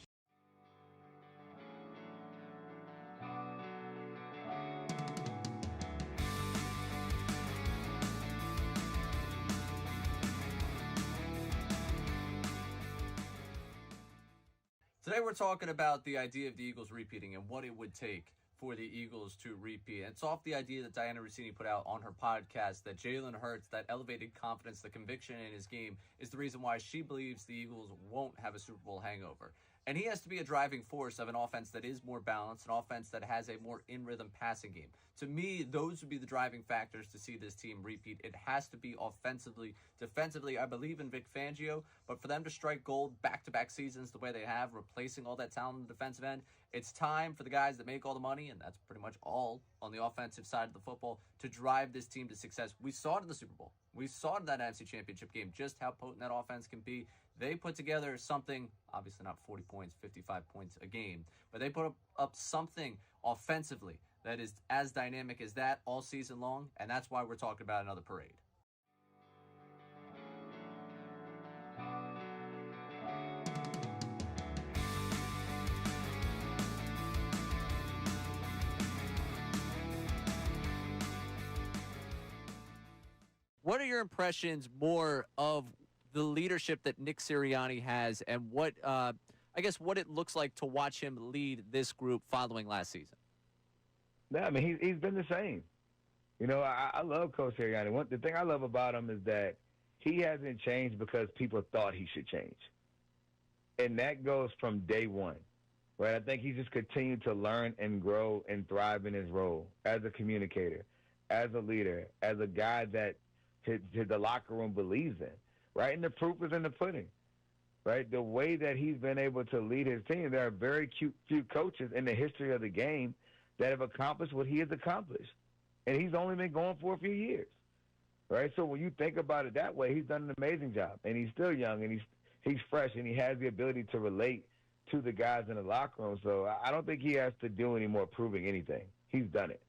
Today we're talking about the idea of the Eagles repeating and what it would take for the Eagles to repeat. And it's off the idea that Diana Rossini put out on her podcast that Jaylen Hurts, that elevated confidence, the conviction in his game, is the reason why she believes the Eagles won't have a Super Bowl hangover. And he has to be a driving force of an offense that is more balanced, an offense that has a more in-rhythm passing game. To me, those would be the driving factors to see this team repeat. It has to be offensively. Defensively, I believe in Vic Fangio, but for them to strike gold back-to-back seasons the way they have, replacing all that talent on the defensive end, it's time for the guys that make all the money, and that's pretty much all on the offensive side of the football, to drive this team to success. We saw it in the Super Bowl. We saw it in that NFC Championship game, just how potent that offense can be. They put together something, obviously not 40 points, 55 points a game, but they put up something offensively that is as dynamic as that all season long, and that's why we're talking about another parade. What are your impressions more of the leadership that Nick Sirianni has, and what what it looks like to watch him lead this group following last season? Yeah, I mean, he's been the same. You know, I love Coach Sirianni. The thing I love about him is that he hasn't changed because people thought he should change. And that goes from day one, right? I think he's just continued to learn and grow and thrive in his role as a communicator, as a leader, as a guy that the locker room believes in, right? And the proof is in the pudding, right? The way that he's been able to lead his team, there are very few coaches in the history of the game that have accomplished what he has accomplished. And he's only been going for a few years, right? So when you think about it that way, he's done an amazing job. And he's still young, and he's fresh, and he has the ability to relate to the guys in the locker room. So I don't think he has to do any more proving anything. He's done it.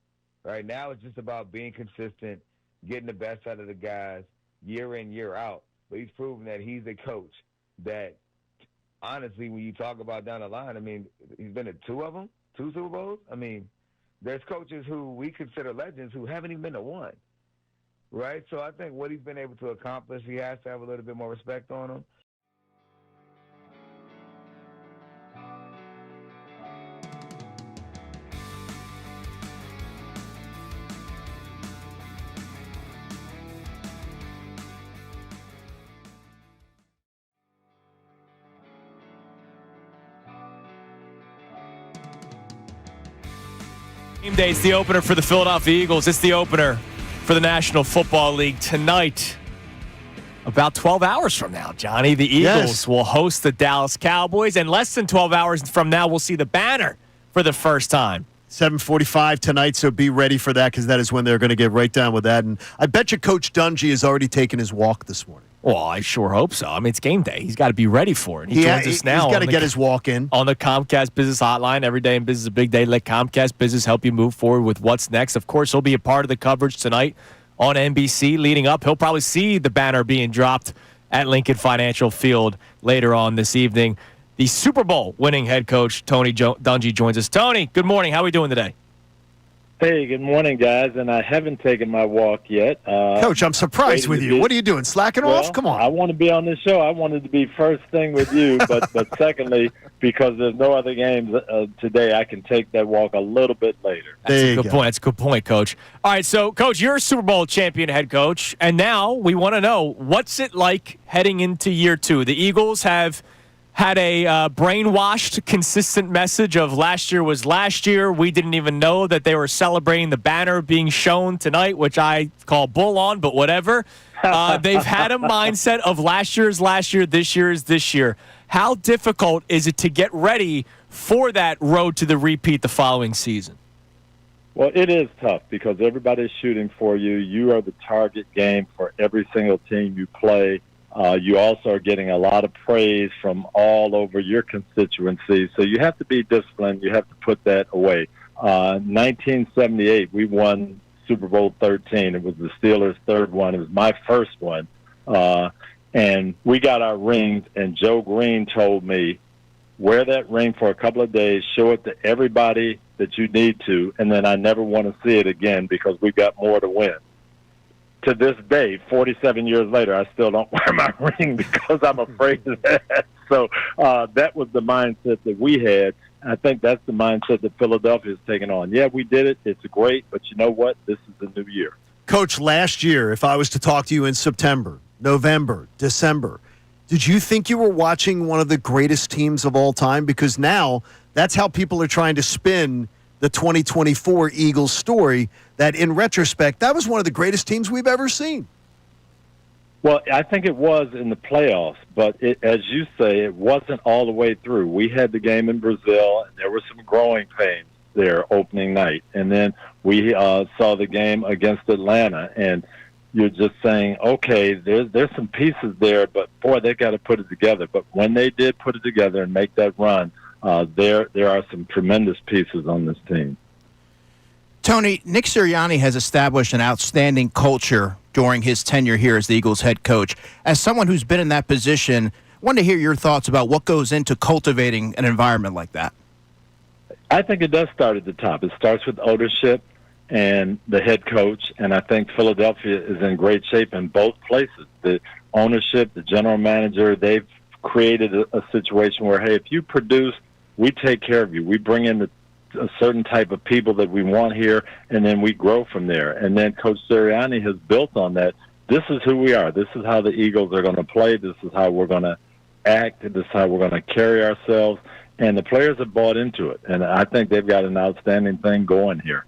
Right now it's just about being consistent, getting the best out of the guys year in, year out. But he's proven that he's a coach that, honestly, when you talk about down the line, I mean, he's been at two Super Bowls. I mean, there's coaches who we consider legends who haven't even been to one, right? So I think what he's been able to accomplish, he has to have a little bit more respect on him. Game day is the opener for the Philadelphia Eagles. It's the opener for the National Football League tonight. About 12 hours from now, Johnny, the Eagles will host the Dallas Cowboys. And less than 12 hours from now, we'll see the banner for the first time. 7:45 tonight, so be ready for that because that is when they're going to get right down with that. And I bet you Coach Dungy has already taken his walk this morning. Well, I sure hope so. I mean, it's game day. He's got to be ready for it. He joins us now. He's got to get his walk in. On the Comcast Business Hotline. Every day in business is a big day. Let Comcast Business help you move forward with what's next. Of course, he'll be a part of the coverage tonight on NBC leading up. He'll probably see the banner being dropped at Lincoln Financial Field later on this evening. The Super Bowl winning head coach, Tony Dungy, joins us. Tony, good morning. How are we doing today? Hey, good morning, guys, and I haven't taken my walk yet. Coach, I'm surprised with you. What are you doing, slacking off? Come on. I want to be on this show. I wanted to be first thing with you, but secondly, because there's no other games today, I can take that walk a little bit later. That's a good point. That's a good point, Coach. All right, so, Coach, you're a Super Bowl champion head coach, and now we want to know, what's it like heading into year two? The Eagles have had a brainwashed, consistent message of last year was last year. We didn't even know that they were celebrating the banner being shown tonight, which I call bull on, but whatever. They've had a mindset of last year is last year, this year is this year. How difficult is it to get ready for that road to the repeat the following season? Well, it is tough because everybody's shooting for you. You are the target game for every single team you play. You also are getting a lot of praise from all over your constituency. So you have to be disciplined. You have to put that away. 1978, we won Super Bowl 13. It was the Steelers' third one. It was my first one. And we got our rings, and Joe Green told me, wear that ring for a couple of days, show it to everybody that you need to, and then I never want to see it again because we've got more to win. To this day, 47 years later, I still don't wear my ring because I'm afraid of that. So that was the mindset that we had. I think that's the mindset that Philadelphia is taking on. Yeah, we did it. It's great, but you know what? This is the new year. Coach, last year, if I was to talk to you in September, November, December, did you think you were watching one of the greatest teams of all time? Because now that's how people are trying to spin the 2024 Eagles story, that in retrospect, that was one of the greatest teams we've ever seen. Well, I think it was in the playoffs, but as you say, it wasn't all the way through. We had the game in Brazil, and there were some growing pains there opening night. And then we saw the game against Atlanta, and you're just saying, okay, there's some pieces there, but, boy, they got to put it together. But when they did put it together and make that run, there are some tremendous pieces on this team. Tony, Nick Sirianni has established an outstanding culture during his tenure here as the Eagles head coach. As someone who's been in that position, I wanted to hear your thoughts about what goes into cultivating an environment like that. I think it does start at the top. It starts with ownership and the head coach, and I think Philadelphia is in great shape in both places. The ownership, the general manager, they've created a situation where, hey, if you produce, we take care of you. We bring in a certain type of people that we want here, and then we grow from there. And then Coach Sirianni has built on that. This is who we are. This is how the Eagles are going to play. This is how we're going to act. This is how we're going to carry ourselves. And the players have bought into it. And I think they've got an outstanding thing going here.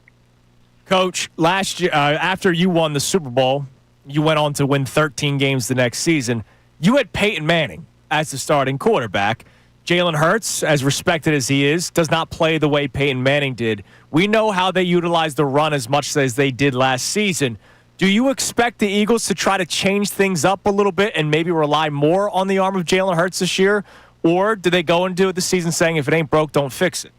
Coach, last year, after you won the Super Bowl, you went on to win 13 games the next season. You had Peyton Manning as the starting quarterback. Jaylen Hurts, as respected as he is, does not play the way Peyton Manning did. We know how they utilize the run as much as they did last season. Do you expect the Eagles to try to change things up a little bit and maybe rely more on the arm of Jaylen Hurts this year? Or do they go into the season saying, if it ain't broke, don't fix it?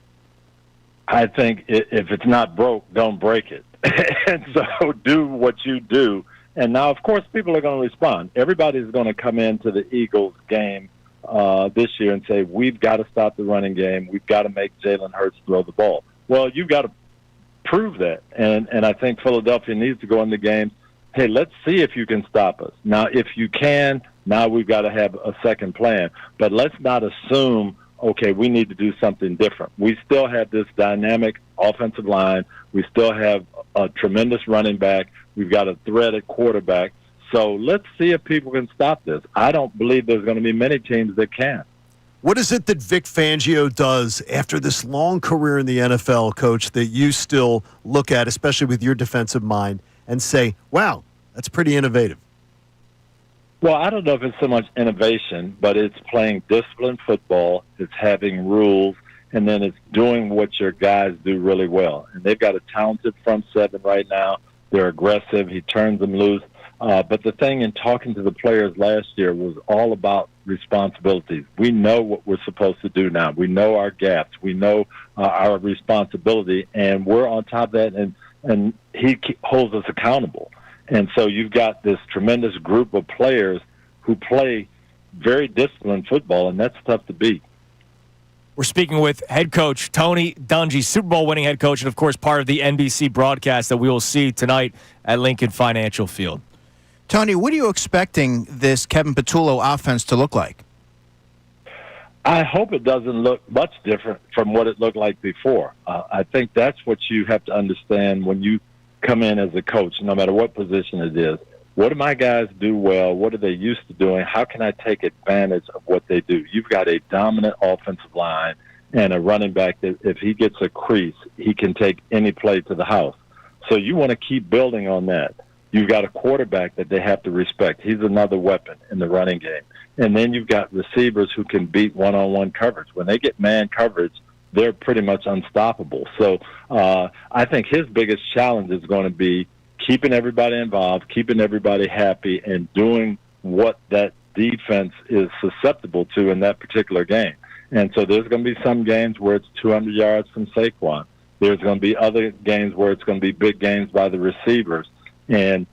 I think if it's not broke, don't break it. And so do what you do. And now, of course, people are going to respond. Everybody's going to come into the Eagles game this year and say, we've got to stop the running game. We've got to make Jaylen Hurts throw the ball. Well, you've got to prove that. And I think Philadelphia needs to go in the game, hey, let's see if you can stop us. Now, if you can, now we've got to have a second plan. But let's not assume, okay, we need to do something different. We still have this dynamic offensive line. We still have a tremendous running back. We've got a threat at quarterback. So let's see if people can stop this. I don't believe there's going to be many teams that can. What is it that Vic Fangio does after this long career in the NFL, Coach, that you still look at, especially with your defensive mind, and say, wow, that's pretty innovative? Well, I don't know if it's so much innovation, but it's playing disciplined football, it's having rules, and then it's doing what your guys do really well. And they've got a talented front seven right now. They're aggressive. He turns them loose. But the thing in talking to the players last year was all about responsibilities. We know what we're supposed to do now. We know our gaps. We know our responsibility, and we're on top of that, and he holds us accountable. And so you've got this tremendous group of players who play very disciplined football, and that's tough to beat. We're speaking with head coach Tony Dungy, Super Bowl winning head coach, and, of course, part of the NBC broadcast that we will see tonight at Lincoln Financial Field. Tony, what are you expecting this Kevin Patullo offense to look like? I hope it doesn't look much different from what it looked like before. I think that's what you have to understand when you come in as a coach, no matter what position it is. What do my guys do well? What are they used to doing? How can I take advantage of what they do? You've got a dominant offensive line and a running back that if he gets a crease, he can take any play to the house. So you want to keep building on that. You've got a quarterback that they have to respect. He's another weapon in the running game. And then you've got receivers who can beat one-on-one coverage. When they get man coverage, they're pretty much unstoppable. So I think his biggest challenge is going to be keeping everybody involved, keeping everybody happy, and doing what that defense is susceptible to in that particular game. And so there's going to be some games where it's 200 yards from Saquon. There's going to be other games where it's going to be big games by the receivers. And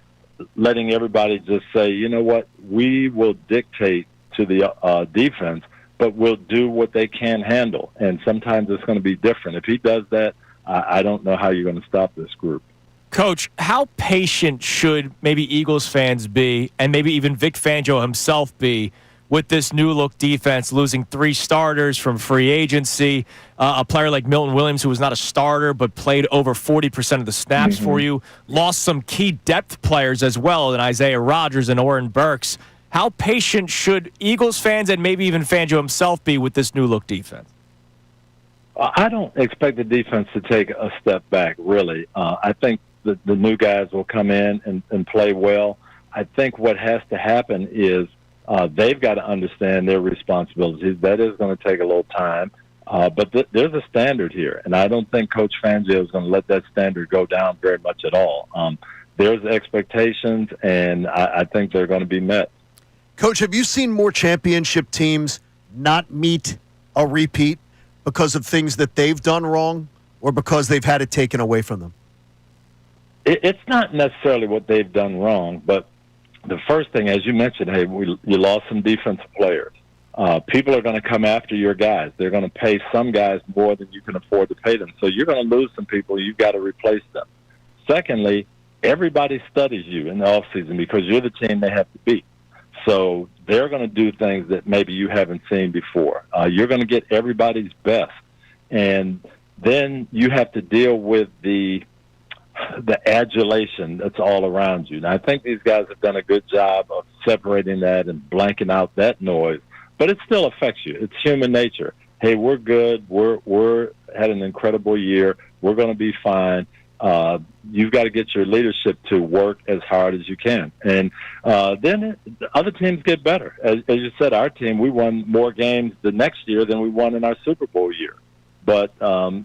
letting everybody just say, you know what, we will dictate to the defense, but we'll do what they can handle. And sometimes it's going to be different. If he does that, I don't know how you're going to stop this group. Coach, how patient should maybe Eagles fans be, and maybe even Vic Fangio himself be, with this new look defense, losing 3 starters from free agency, a player like Milton Williams, who was not a starter but played over 40% of the snaps for you, lost some key depth players as well in Isaiah Rodgers and Oren Burks. How patient should Eagles fans and maybe even Fangio himself be with this new look defense? I don't expect the defense to take a step back, really. I think the new guys will come in and play well. I think what has to happen is they've got to understand their responsibilities. That is going to take a little time. But there's a standard here, and I don't think Coach Fangio is going to let that standard go down very much at all. There's expectations, and I think they're going to be met. Coach, have you seen more championship teams not meet a repeat because of things that they've done wrong or because they've had it taken away from them? It's not necessarily what they've done wrong, but the first thing, as you mentioned, you lost some defensive players. People are going to come after your guys. They're going to pay some guys more than you can afford to pay them. So you're going to lose some people. You've got to replace them. Secondly, everybody studies you in the offseason because you're the team they have to beat. So they're going to do things that maybe you haven't seen before. You're going to get everybody's best. And then you have to deal with the adulation that's all around you. And I think these guys have done a good job of separating that and blanking out that noise. But it still affects you. It's human nature. Hey, we're good. We're had an incredible year. We're going to be fine. You've got to get your leadership to work as hard as you can. And then other teams get better. As you said, our team, we won more games the next year than we won in our Super Bowl year. But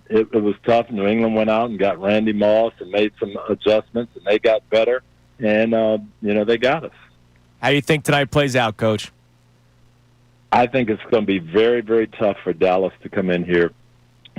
it was tough. New England went out and got Randy Moss and made some adjustments, and they got better. And, they got us. How do you think tonight plays out, Coach? I think it's going to be very, very tough for Dallas to come in here,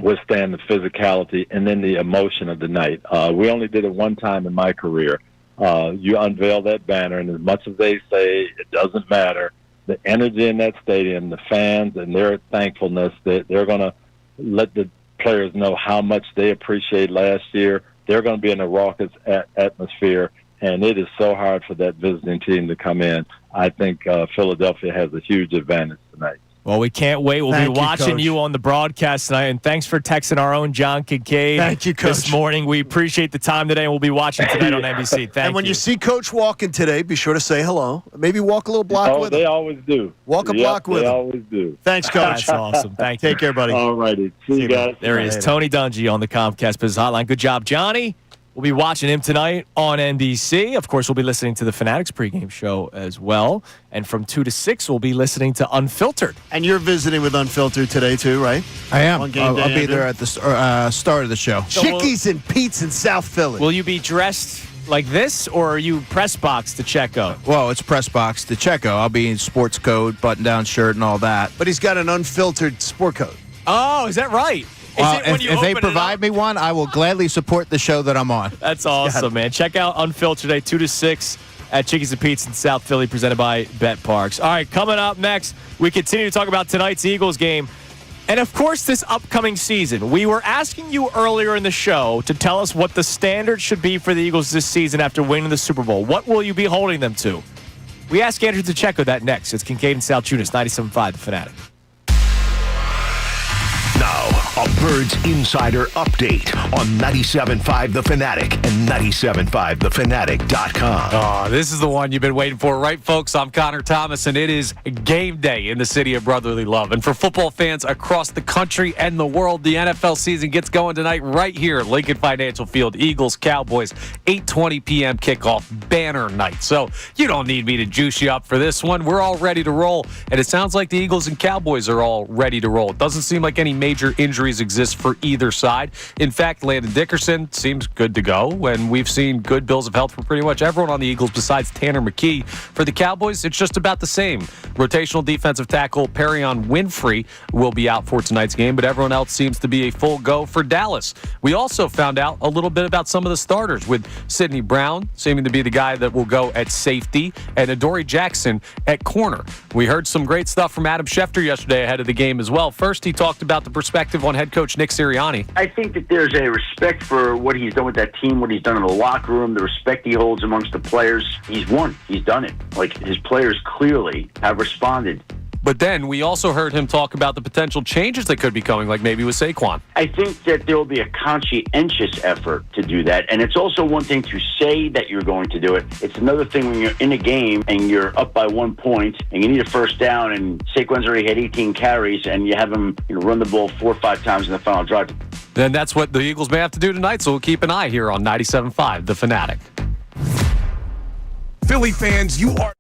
withstand the physicality, and then the emotion of the night. We only did it one time in my career. You unveil that banner, and as much as they say it doesn't matter, the energy in that stadium, the fans, and their thankfulness, that they're going to let the players know how much they appreciate last year. They're going to be in a raucous atmosphere, and it is so hard for that visiting team to come in. I think Philadelphia has a huge advantage tonight. Well, we can't wait. We'll be watching you on the broadcast tonight. And thanks for texting our own John Kincade. Thank you, Coach. This morning. We appreciate the time today, and we'll be watching tonight on NBC. Thank you. And when you see Coach walking today, be sure to say hello. Maybe walk a little block with him. They always do. Walk a block with him. They always do. Thanks, Coach. That's awesome. Thank you. Take care, buddy. All righty. See you guys. There he is, Tony Dungy on the Comcast Business Hotline. Good job, Johnny. We'll be watching him tonight on NBC. Of course, we'll be listening to the Fanatics pregame show as well. And from 2 to 6, we'll be listening to Unfiltered. And you're visiting with Unfiltered today, too, right? I am. On game I'll day, be there at the start of the show. Chickies and Pete's in South Philly. Will you be dressed like this, or are you press box to Checo? Well, it's press box to Checo. I'll be in sports coat, button-down shirt, and all that. But he's got an unfiltered sport coat. Oh, is that right? If they provide me one, I will gladly support the show that I'm on. That's awesome, man. Check out Unfiltered today, 2 to 6 at Chickies and Pete's in South Philly, presented by Bet Parks. All right, coming up next, we continue to talk about tonight's Eagles game. And, of course, this upcoming season. We were asking you earlier in the show to tell us what the standard should be for the Eagles this season after winning the Super Bowl. What will you be holding them to? We ask Andrew Deco that next. It's Kincade Salciunas, 97.5 The Fanatic. Now, a Birds Insider Update on 97.5 The Fanatic and 97.5thefanatic.com. Oh, this is the one you've been waiting for, right, folks? I'm Connor Thomas, and it is game day in the city of brotherly love. And for football fans across the country and the world, the NFL season gets going tonight right here at Lincoln Financial Field. Eagles, Cowboys, 8:20 p.m. kickoff, banner night. So you don't need me to juice you up for this one. We're all ready to roll, and it sounds like the Eagles and Cowboys are all ready to roll. It doesn't seem like any major injuries exist for either side. In fact, Landon Dickerson seems good to go, and we've seen good bills of health for pretty much everyone on the Eagles besides Tanner McKee. For the Cowboys, it's just about the same. Rotational defensive tackle Perion Winfrey will be out for tonight's game, but everyone else seems to be a full go for Dallas. We also found out a little bit about some of the starters, with Sidney Brown seeming to be the guy that will go at safety and Adoree Jackson at corner. We heard some great stuff from Adam Schefter yesterday ahead of the game as well. First, he talked about the perspective on head coach Nick Sirianni. I think that there's a respect for what he's done with that team, what he's done in the locker room, the respect he holds amongst the players. He's won. He's done it. Like, his players clearly have responded But then we also heard him talk about the potential changes that could be coming, like maybe with Saquon. I think that there will be a conscientious effort to do that. And it's also one thing to say that you're going to do it. It's another thing when you're in a game and you're up by 1 point and you need a first down and Saquon's already had 18 carries and you have him run the ball 4 or 5 times in the final drive. Then that's what the Eagles may have to do tonight, so we'll keep an eye here on 97.5, The Fanatic. Philly fans, you are...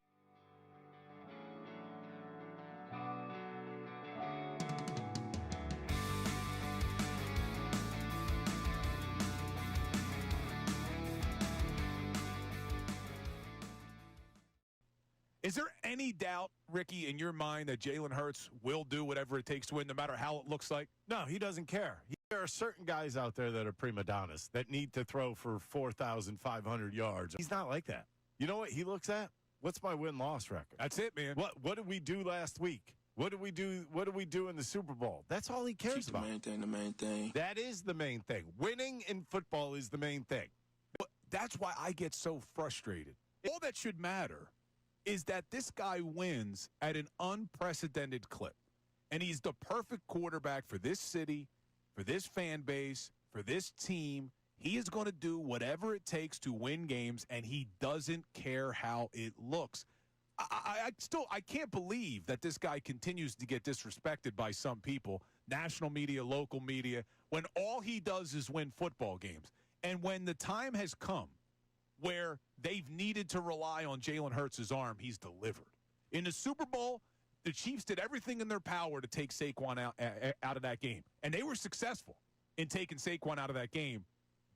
Is there any doubt, Ricky, in your mind that Jaylen Hurts will do whatever it takes to win, no matter how it looks like? No, he doesn't care. There are certain guys out there that are prima donnas that need to throw for 4,500 yards. He's not like that. You know what he looks at? What's my win-loss record? That's it, man. What did we do last week? What did we do in the Super Bowl? That's all he cares about. The main thing. That is the main thing. Winning in football is the main thing. That's why I get so frustrated. All that should matter is that this guy wins at an unprecedented clip. And he's the perfect quarterback for this city, for this fan base, for this team. He is going to do whatever it takes to win games, and he doesn't care how it looks. I can't believe that this guy continues to get disrespected by some people, national media, local media, when all he does is win football games. And when the time has come where they've needed to rely on Jaylen Hurts' arm, he's delivered. In the Super Bowl, the Chiefs did everything in their power to take Saquon out of that game, and they were successful in taking Saquon out of that game.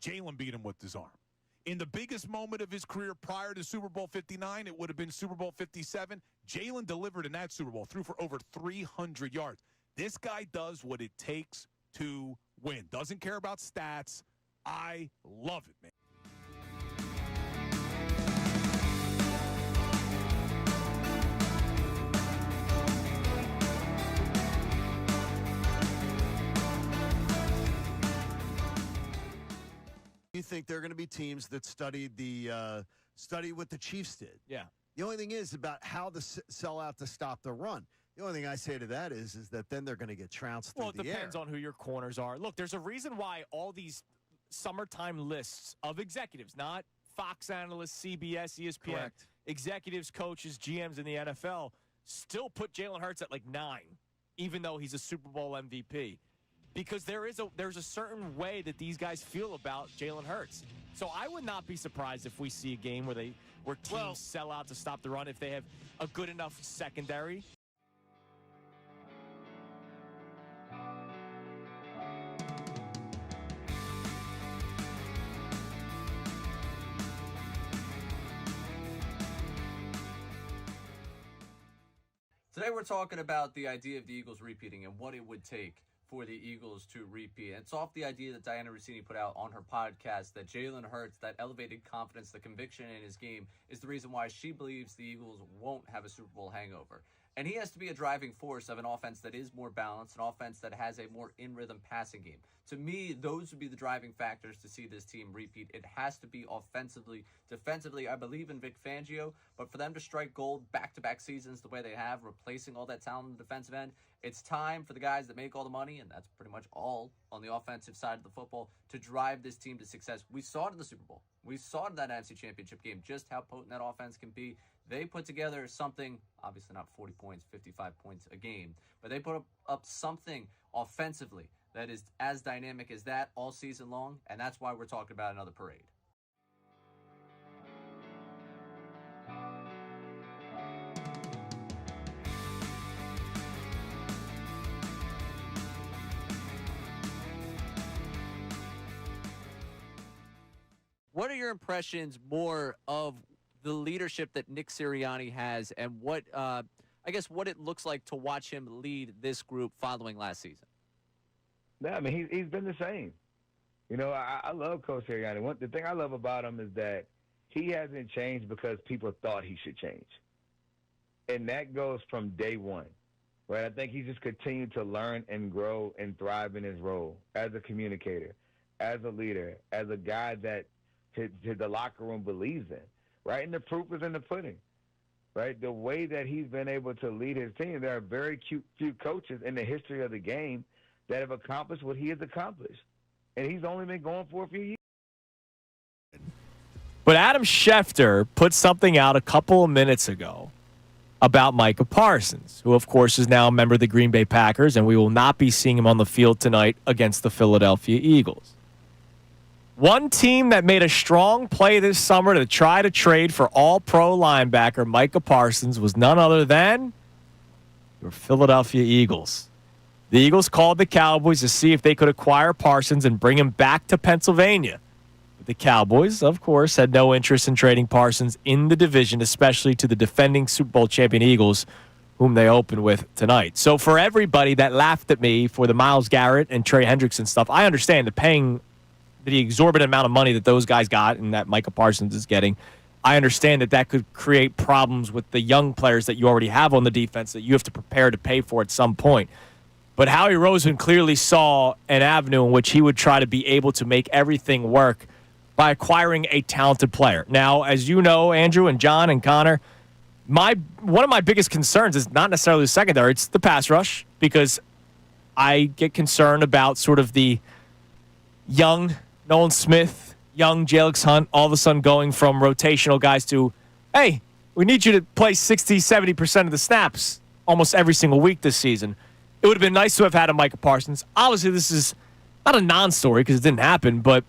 Jaylen beat him with his arm. In the biggest moment of his career prior to Super Bowl 59, it would have been Super Bowl 57. Jaylen delivered in that Super Bowl, threw for over 300 yards. This guy does what it takes to win. Doesn't care about stats. I love it, man. You think there are going to be teams that study what the Chiefs did? Yeah. The only thing is about how to sell out to stop the run. The only thing I say to that is that then they're going to get trounced through the air. Well, it depends on who your corners are. Look, there's a reason why all these summertime lists of executives, not Fox analysts, CBS, ESPN, Correct. executives, coaches, GMs in the NFL, still put Jaylen Hurts at like 9, even though he's a Super Bowl MVP. Because there's a certain way that these guys feel about Jaylen Hurts. So I would not be surprised if we see a game where teams sell out to stop the run if they have a good enough secondary. Today we're talking about the idea of the Eagles repeating and what it would take for the Eagles to repeat. And it's off the idea that Diana Rossini put out on her podcast that Jaylen Hurts, that elevated confidence, the conviction in his game, is the reason why she believes the Eagles won't have a Super Bowl hangover. And he has to be a driving force of an offense that is more balanced, an offense that has a more in-rhythm passing game. To me, those would be the driving factors to see this team repeat. It has to be offensively. Defensively, I believe in Vic Fangio, but for them to strike gold back-to-back seasons the way they have, replacing all that talent on the defensive end, it's time for the guys that make all the money, and that's pretty much all on the offensive side of the football, to drive this team to success. We saw it in the Super Bowl. We saw it in that NFC Championship game, just how potent that offense can be. They put together something, obviously not 40 points, 55 points a game, but they put up something offensively that is as dynamic as that all season long, and that's why we're talking about another parade. What are your impressions more of the leadership that Nick Sirianni has, and what what it looks like to watch him lead this group following last season? Yeah, I mean, he's been the same. You know, I love Coach Sirianni. The thing I love about him is that he hasn't changed because people thought he should change. And that goes from day one, right? I think he's just continued to learn and grow and thrive in his role as a communicator, as a leader, as a guy that the locker room believes in, right? And the proof is in the pudding. right? The way that he's been able to lead his team, there are very few coaches in the history of the game that have accomplished what he has accomplished. And he's only been going for a few years. But Adam Schefter put something out a couple of minutes ago about Micah Parsons, who, of course, is now a member of the Green Bay Packers, and we will not be seeing him on the field tonight against the Philadelphia Eagles. One team that made a strong play this summer to try to trade for all-pro linebacker Micah Parsons was none other than your Philadelphia Eagles. The Eagles called the Cowboys to see if they could acquire Parsons and bring him back to Pennsylvania. But the Cowboys, of course, had no interest in trading Parsons in the division, especially to the defending Super Bowl champion Eagles, whom they open with tonight. So for everybody that laughed at me for the Myles Garrett and Trey Hendrickson stuff, I understand the exorbitant amount of money that those guys got and that Micah Parsons is getting. I understand that could create problems with the young players that you already have on the defense that you have to prepare to pay for at some point. But Howie Roseman clearly saw an avenue in which he would try to be able to make everything work by acquiring a talented player. Now, as you know, Andrew and John and Connor, one of my biggest concerns is not necessarily the secondary, it's the pass rush, because I get concerned about sort of the young Nolan Smith, young Jalen Hunt, all of a sudden going from rotational guys to, hey, we need you to play 60, 70% of the snaps almost every single week this season. It would have been nice to have had a Micah Parsons. Obviously, this is not a non-story because it didn't happen, but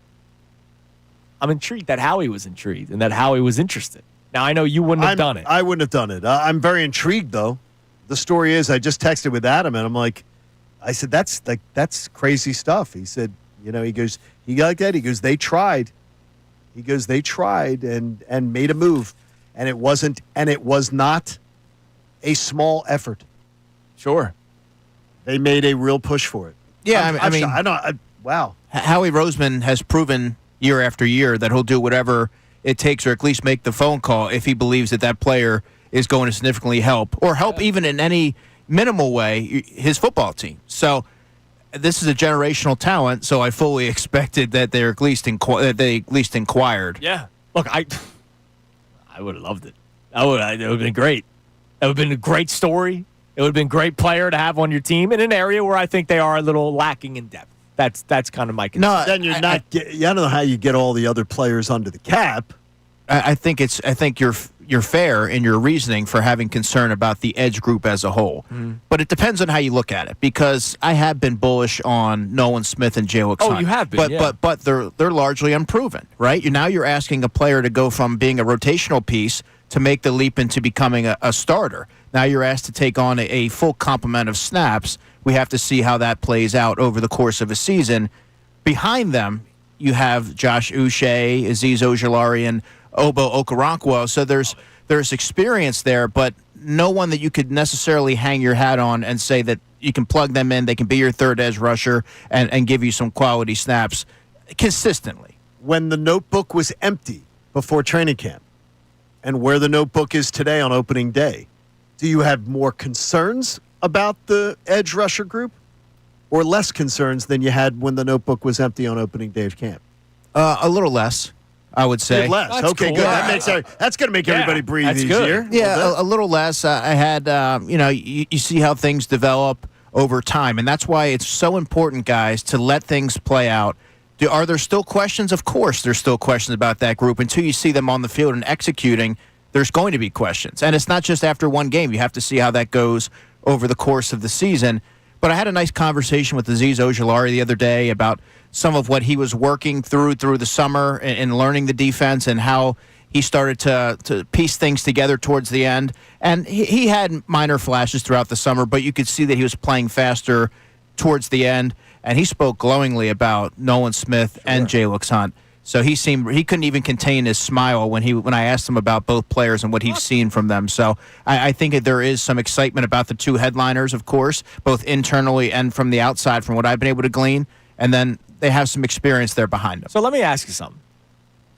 I'm intrigued that Howie was intrigued and that Howie was interested. Now, I know you wouldn't have done it. I wouldn't have done it. I'm very intrigued, though. The story is I just texted with Adam, and I said, that's crazy stuff. He said, he goes, he got like that. He goes, they tried. He goes, they tried and made a move, and it was not a small effort. Sure. They made a real push for it. Yeah, wow. Howie Roseman has proven year after year that he'll do whatever it takes, or at least make the phone call if he believes that player is going to significantly help, or help even in any minimal way his football team. So this is a generational talent, so I fully expected that they at least inquired. Yeah. Look, I would have loved it. It would have been great. It would have been a great story. It would have been a great player to have on your team in an area where I think they are a little lacking in depth. That's kind of my concern. No, then I don't know how you get all the other players under the cap. I think you're fair in your reasoning for having concern about the edge group as a whole. But it depends on how you look at it, because I have been bullish on Nolan Smith and Jaylen Hurts. Oh, you have been, but they're largely unproven, right? Now you're asking a player to go from being a rotational piece to make the leap into becoming a starter. Now you're asked to take on a full complement of snaps. We have to see how that plays out over the course of a season. Behind them, you have Josh Uche, Azeez Ojulari, and Obo Okoronkwo. So there's experience there, but no one that you could necessarily hang your hat on and say that you can plug them in, they can be your third edge rusher and give you some quality snaps consistently. When the notebook was empty before training camp and where the notebook is today on opening day, do you have more concerns about the edge rusher group or less concerns than you had when the notebook was empty on opening day of camp? A little less, I would say. Less. That's okay, cool. good. Yeah. That's going to make everybody breathe easier. Yeah, a little less. I had, you see how things develop over time, and that's why it's so important, guys, to let things play out. Are there still questions? Of course there's still questions about that group. Until you see them on the field and executing, there's going to be questions. And it's not just after one game. You have to see how that goes over the course of the season. But I had a nice conversation with Azeez Ojulari the other day about some of what he was working through the summer and learning the defense and how he started to piece things together towards the end. And he had minor flashes throughout the summer, but you could see that he was playing faster towards the end. And he spoke glowingly about Nolan Smith and Jaylen Hunt. So he couldn't even contain his smile when I asked him about both players and what he's seen from them. So I think that there is some excitement about the two headliners, of course, both internally and from the outside, from what I've been able to glean. And then they have some experience there behind them. So let me ask you something.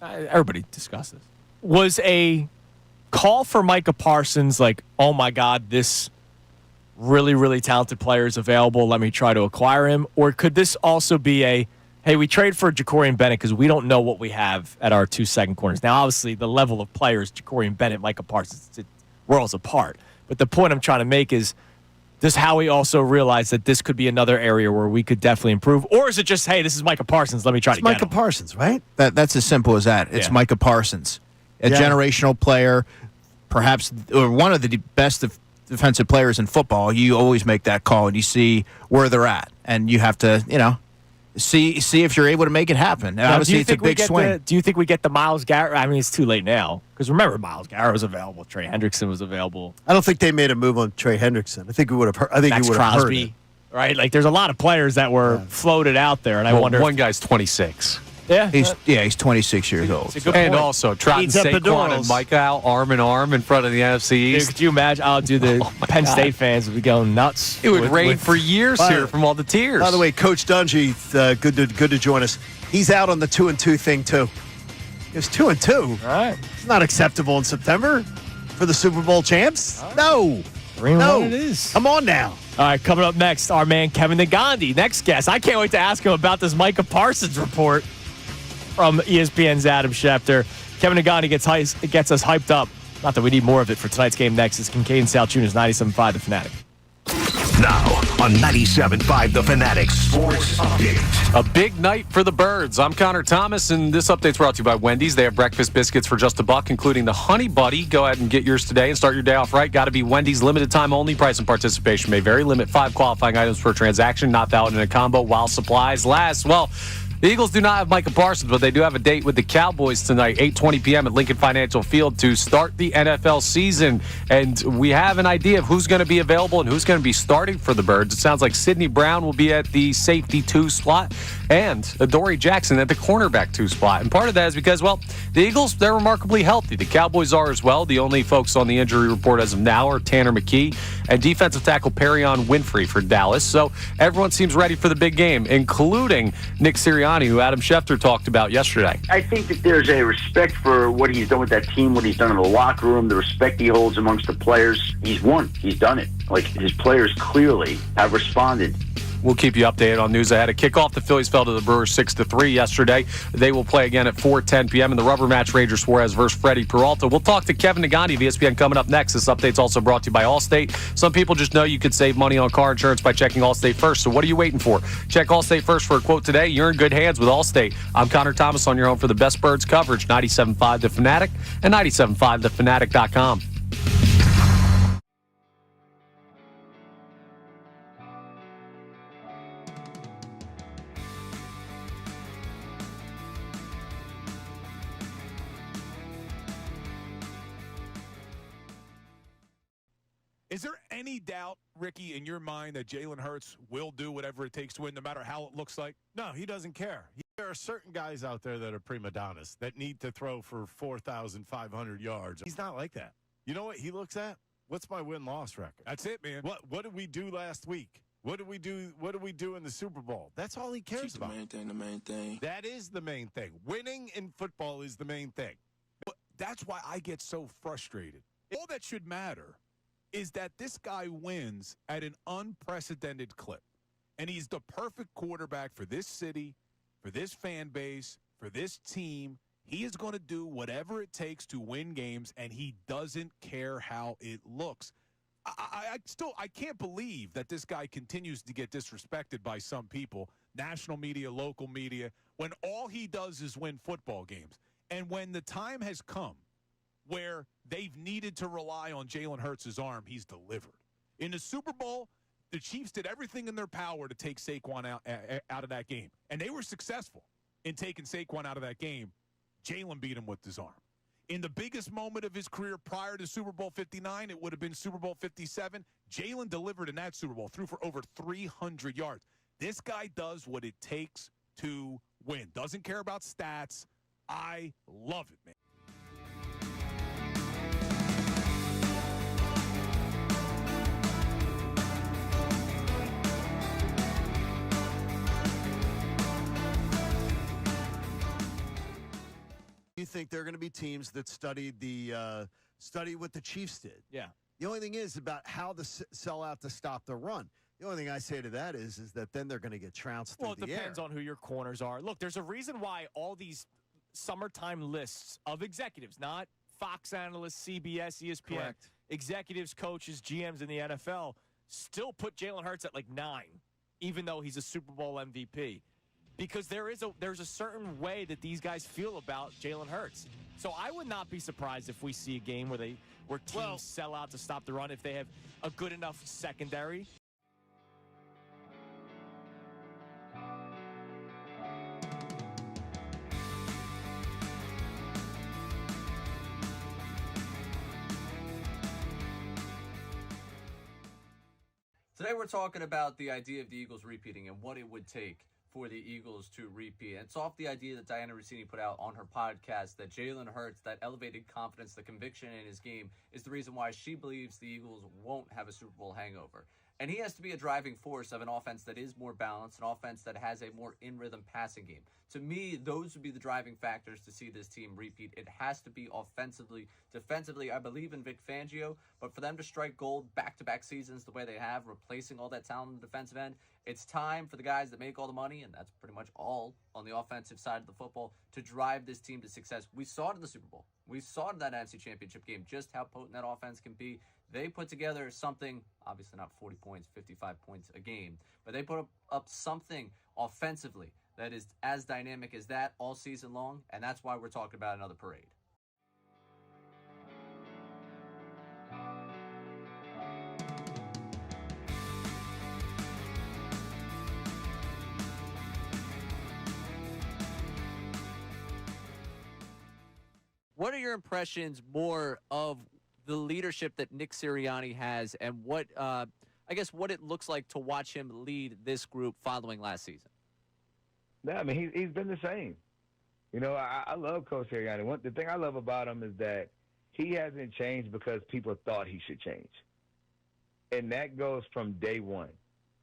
Everybody discuss this. Was a call for Micah Parsons like, oh my God, this really, really talented player is available, let me try to acquire him? Or could this also be a, hey, we trade for Jacorian Bennett because we don't know what we have at our 2 second corners. Now, obviously, the level of players, Jacorian Bennett, Micah Parsons, it's worlds apart. But the point I'm trying to make is, does Howie also realize that this could be another area where we could definitely improve? Or is it just, hey, this is Micah Parsons, let me try to get Micah him? Parsons, right? That's as simple as that. It's Micah Parsons, a generational player, perhaps or one of the best defensive players in football. You always make that call, and you see where they're at, and you have to, see if you're able to make it happen. And now, obviously, it's a big swing. Do you think we get the Myles Garrett? I mean, it's too late now. Because remember, Myles Garrett was available. Trey Hendrickson was available. I don't think they made a move on Trey Hendrickson. I think we would have heard. I think Max you would have heard Crosby, it. right? Like, there's a lot of players that were floated out there, and I wonder. One guy's 26. Yeah, he's 26 years old. It's a good And point. also, trotting Saquon and Micah out arm in arm in front of the NFC East. Dude, could you imagine? I'll do the Penn State fans would be going nuts. It would rain for years here from all the tears. By the way, Coach Dungy, good to join us. He's out on the 2-2 thing too. It was 2-2. All right, it's not acceptable in September for the Super Bowl champs. Right. No, it is. Come on now. All right, coming up next, our man Kevin Negandi, next guest. I can't wait to ask him about this Micah Parsons report from ESPN's Adam Schefter. Kevin Negandi gets us hyped up. Not that we need more of it for tonight's game next. It's Kincade Salciunas, 97.5 The Fanatic. Now on 97.5 The Fanatic Sports Update. A big night for the Birds. I'm Connor Thomas, and this update's brought to you by Wendy's. They have breakfast biscuits for just $1, including the Honey Buddy. Go ahead and get yours today and start your day off right. Got to be Wendy's, limited time only. Price and participation may vary. Limit 5 qualifying items per transaction. Not valid in a combo while supplies last. Well, the Eagles do not have Micah Parsons, but they do have a date with the Cowboys tonight, 8:20 p.m. at Lincoln Financial Field to start the NFL season. And we have an idea of who's going to be available and who's going to be starting for the Birds. It sounds like Sidney Brown will be at the safety 2 spot and Adoree Jackson at the cornerback 2 spot. And part of that is because, well, the Eagles, they're remarkably healthy. The Cowboys are as well. The only folks on the injury report as of now are Tanner McKee and defensive tackle Perion Winfrey for Dallas. So everyone seems ready for the big game, including Nick Sirianni, who Adam Schefter talked about yesterday. I think that there's a respect for what he's done with that team, what he's done in the locker room, the respect he holds amongst the players. He's won. He's done it. Like, his players clearly have responded. We'll keep you updated on news ahead of kickoff. The Phillies fell to the Brewers 6-3 yesterday. They will play again at 4:10 p.m. in the rubber match. Ranger Suarez versus Freddie Peralta. We'll talk to Kevin Negandi of ESPN coming up next. This update's also brought to you by Allstate. Some people just know you could save money on car insurance by checking Allstate first. So what are you waiting for? Check Allstate first for a quote today. You're in good hands with Allstate. I'm Connor Thomas on your home for the best Birds coverage. 97.5 The Fanatic and 97.5thefanatic.com. Is there any doubt, Ricky, in your mind that Jaylen Hurts will do whatever it takes to win, no matter how it looks like? No, he doesn't care. There are certain guys out there that are prima donnas that need to throw for 4,500 yards. He's not like that. You know what he looks at? What's my win-loss record? That's it, man. What did we do last week? What did we do in the Super Bowl? That's all he cares about. The main thing. That is the main thing. Winning in football is the main thing. But that's why I get so frustrated. All that should matter is that this guy wins at an unprecedented clip. And he's the perfect quarterback for this city, for this fan base, for this team. He is going to do whatever it takes to win games, and he doesn't care how it looks. I can't believe that this guy continues to get disrespected by some people, national media, local media, when all he does is win football games. And when the time has come where they've needed to rely on Jaylen Hurts' arm, he's delivered. In the Super Bowl, the Chiefs did everything in their power to take Saquon out of that game. And they were successful in taking Saquon out of that game. Jaylen beat him with his arm. In the biggest moment of his career prior to Super Bowl 59, it would have been Super Bowl 57. Jaylen delivered in that Super Bowl, threw for over 300 yards. This guy does what it takes to win. Doesn't care about stats. I love it, man. You think there are going to be teams that study what the Chiefs did? Yeah. The only thing is about how to sell out to stop the run. The only thing I say to that is that then they're going to get trounced through the air. Well, it depends on who your corners are. Look, there's a reason why all these summertime lists of executives, not Fox analysts, CBS, ESPN, Correct. executives, coaches, GMs in the NFL still put Jalen Hurts at like 9, even though he's a Super Bowl MVP. Because there's a certain way that these guys feel about Jalen Hurts. So I would not be surprised if we see a game where teams sell out to stop the run if they have a good enough secondary. Today we're talking about the idea of the Eagles repeating and what it would take for the Eagles to repeat. And it's off the idea that Diana Rossini put out on her podcast that Jaylen Hurts, that elevated confidence, the conviction in his game, is the reason why she believes the Eagles won't have a Super Bowl hangover. And he has to be a driving force of an offense that is more balanced, an offense that has a more in-rhythm passing game. To me, those would be the driving factors to see this team repeat. It has to be offensively. Defensively, I believe in Vic Fangio, but for them to strike gold back-to-back seasons the way they have, replacing all that talent on the defensive end, it's time for the guys that make all the money, and that's pretty much all on the offensive side of the football, to drive this team to success. We saw it in the Super Bowl. We saw it in that NFC Championship game, just how potent that offense can be. They put together something, obviously not 40 points, 55 points a game, but they put up something offensively that is as dynamic as that all season long, and that's why we're talking about another parade. What are your impressions more of the leadership that Nick Sirianni has, and what what it looks like to watch him lead this group following last season? Yeah, I mean, he's been the same. You know, I love Coach Sirianni. The thing I love about him is that he hasn't changed because people thought he should change. And that goes from day one,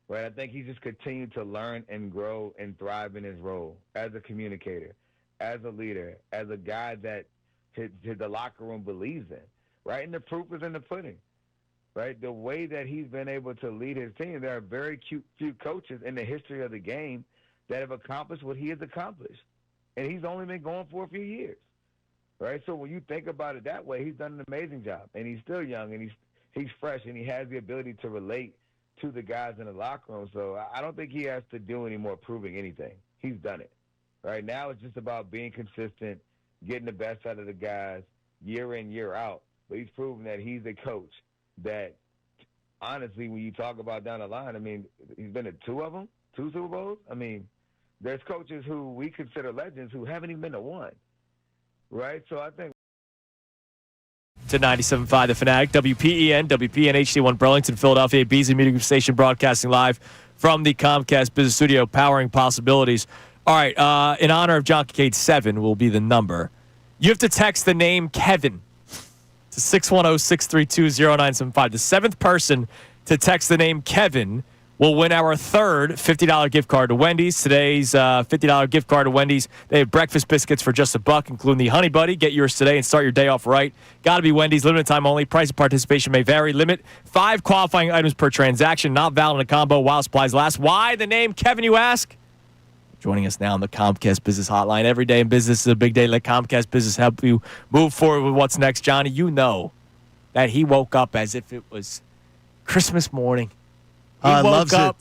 right? I think he's just continued to learn and grow and thrive in his role as a communicator, as a leader, as a guy that the locker room believes in, right? And the proof is in the pudding, right? The way that he's been able to lead his team, there are very few coaches in the history of the game that have accomplished what he has accomplished. And he's only been going for a few years, right? So when you think about it that way, he's done an amazing job. And he's still young, and he's fresh, and he has the ability to relate to the guys in the locker room. So I don't think he has to do any more proving anything. He's done it. Right now it's just about being consistent, getting the best out of the guys year in, year out. But he's proven that he's a coach that, honestly, when you talk about down the line, I mean, he's been at 2 of them, 2 Super Bowls. I mean, there's coaches who we consider legends who haven't even been to 1, right? So I think. To 97.5 The Fanatic, WPEN, WPN HD1 Burlington, Philadelphia, Beasley Media Group Station, broadcasting live from the Comcast Business Studio, powering possibilities. All right, in honor of John Kincade, 7 will be the number. You have to text the name Kevin to 610-632-0975. The 7th person to text the name Kevin will win our 3rd $50 gift card to Wendy's. Today's $50 gift card to Wendy's. They have breakfast biscuits for just $1, including the Honey Buddy. Get yours today and start your day off right. Got to be Wendy's. Limited time only. Price of participation may vary. Limit 5 qualifying items per transaction. Not valid in a combo while supplies last. Why the name Kevin, you ask? Joining us now on the Comcast Business Hotline. Every day in business is a big day. Let Comcast Business help you move forward with what's next. Johnny, you know that he woke up as if it was Christmas morning. He woke up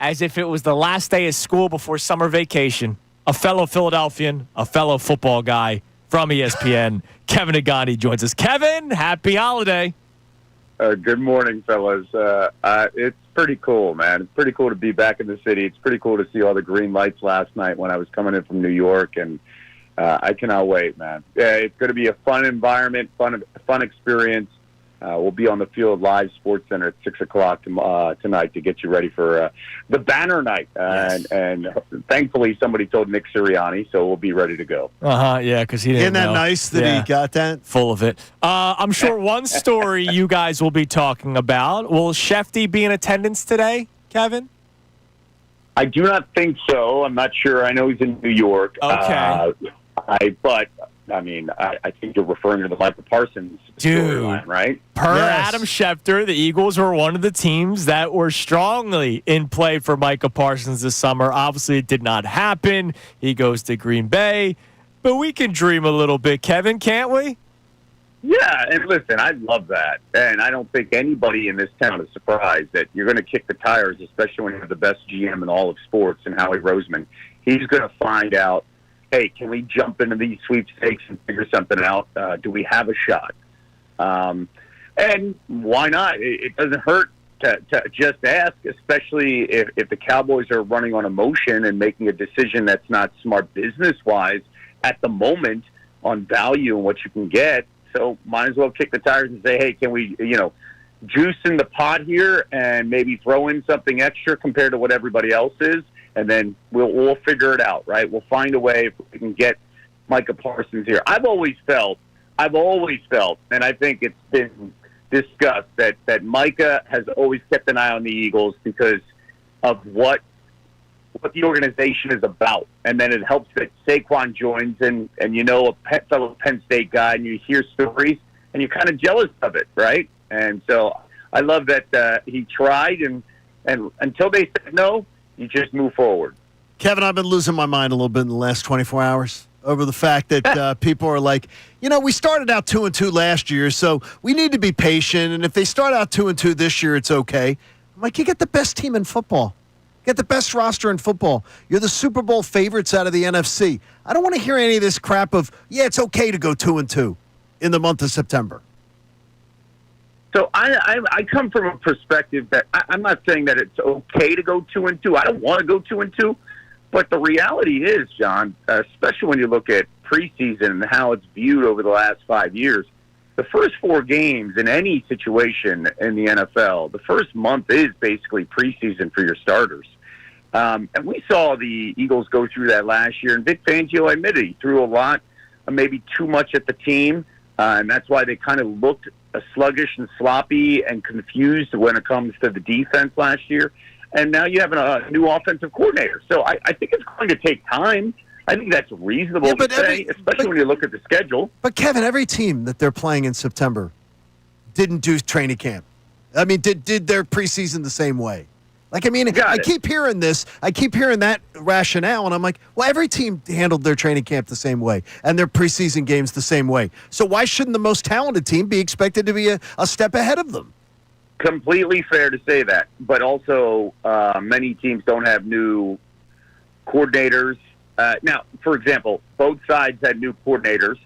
as if it was the last day of school before summer vacation. A fellow Philadelphian, a fellow football guy from ESPN, Kevin Negandi joins us. Kevin, happy holiday. Good morning, fellas. It's pretty cool, man. It's pretty cool to be back in the city. It's pretty cool to see all the green lights last night when I was coming in from New York, and I cannot wait, man. It's going to be a fun environment, fun experience. We'll be on the field live, Sports Center at 6 o'clock tonight to get you ready for the banner night. Yes. And thankfully, somebody told Nick Sirianni, so we'll be ready to go. Yeah, because he didn't Isn't that know. nice that he got that? Full of it. I'm sure one story you guys will be talking about. Will Shefty be in attendance today, Kevin? I do not think so. I'm not sure. I know he's in New York. Okay. I think you're referring to the Michael Parsons storyline, right? Per Adam Schefter, the Eagles were one of the teams that were strongly in play for Micah Parsons this summer. Obviously, it did not happen. He goes to Green Bay. But we can dream a little bit, Kevin, can't we? Yeah, and listen, I love that. And I don't think anybody in this town is surprised that you're going to kick the tires, especially when you have the best GM in all of sports and Howie Roseman. He's going to find out, hey, can we jump into these sweepstakes and figure something out? Do we have a shot? And why not? It doesn't hurt to just ask, especially if the Cowboys are running on emotion and making a decision that's not smart business-wise at the moment on value and what you can get. So might as well kick the tires and say, hey, can we, juice in the pot here and maybe throw in something extra compared to what everybody else is, and then we'll figure it out, right? We'll find a way if we can get Micah Parsons here. I've always felt, and I think it's been discussed that Micah has always kept an eye on the Eagles because of what the organization is about. And then it helps that Saquon joins and a fellow Penn State guy, and you hear stories, and you're kind of jealous of it, right? And so I love that he tried, and until they said no, you just move forward. Kevin, I've been losing my mind a little bit in the last 24 hours over the fact that people are like, we started out 2-2 last year, so we need to be patient, and if they start out 2-2 this year, it's okay. I'm like, you get the best team in football. Get the best roster in football. You're the Super Bowl favorites out of the NFC. I don't want to hear any of this crap of, it's okay to go 2-2 in the month of September. So I come from a perspective that I'm not saying that it's okay to go 2-2. I don't want to go 2-2. But the reality is, John, especially when you look at preseason and how it's viewed over the last 5 years, the first 4 games in any situation in the NFL, the first month is basically preseason for your starters. And we saw the Eagles go through that last year, and Vic Fangio admitted he threw a lot, maybe too much at the team, and that's why they kind of looked sluggish and sloppy and confused when it comes to the defense last year. And now you have a new offensive coordinator. So I think it's going to take time. I think that's reasonable to say, especially when you look at the schedule. But, Kevin, every team that they're playing in September didn't do training camp. I mean, did their preseason the same way. I keep hearing this. I keep hearing that rationale, and I'm like, well, every team handled their training camp the same way and their preseason games the same way. So why shouldn't the most talented team be expected to be a step ahead of them? Completely fair to say that. But also, many teams don't have new coordinators. Now, for example, both sides had new coordinators.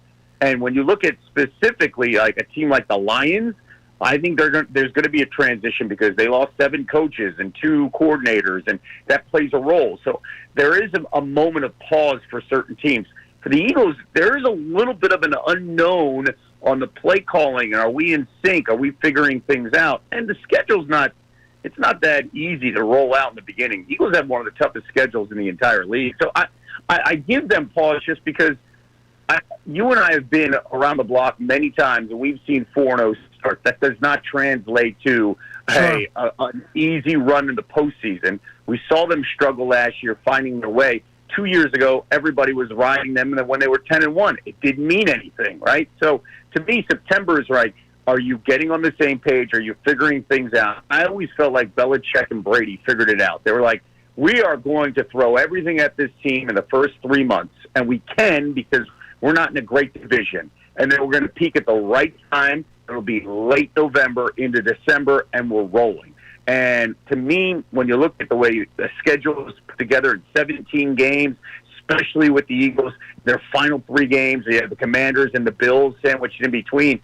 And when you look at specifically like a team like the Lions, I think there's going to be a transition because they lost 7 coaches and 2 coordinators, and that plays a role. So there is a moment of pause for certain teams. For the Eagles, there is a little bit of an unknown on the play calling. Are we in sync? Are we figuring things out? And the schedule's not that easy to roll out in the beginning. Eagles have one of the toughest schedules in the entire league. So I give them pause just because you and I have been around the block many times, and we've seen 4-0 start. That does not translate to an easy run in the postseason. We saw them struggle last year finding their way. 2 years ago, everybody was riding them, and when they were 10-1, it didn't mean anything, right? So to me, September is right. Are you getting on the same page? Are you figuring things out? I always felt like Belichick and Brady figured it out. They were like, we are going to throw everything at this team in the first 3 months, and we can because we're not in a great division. And then we're going to peak at the right time. It'll be late November into December, and we're rolling. And to me, when you look at the way the schedule is put together in 17 games, especially with the Eagles, their final 3 games, they have the Commanders and the Bills sandwiched in between.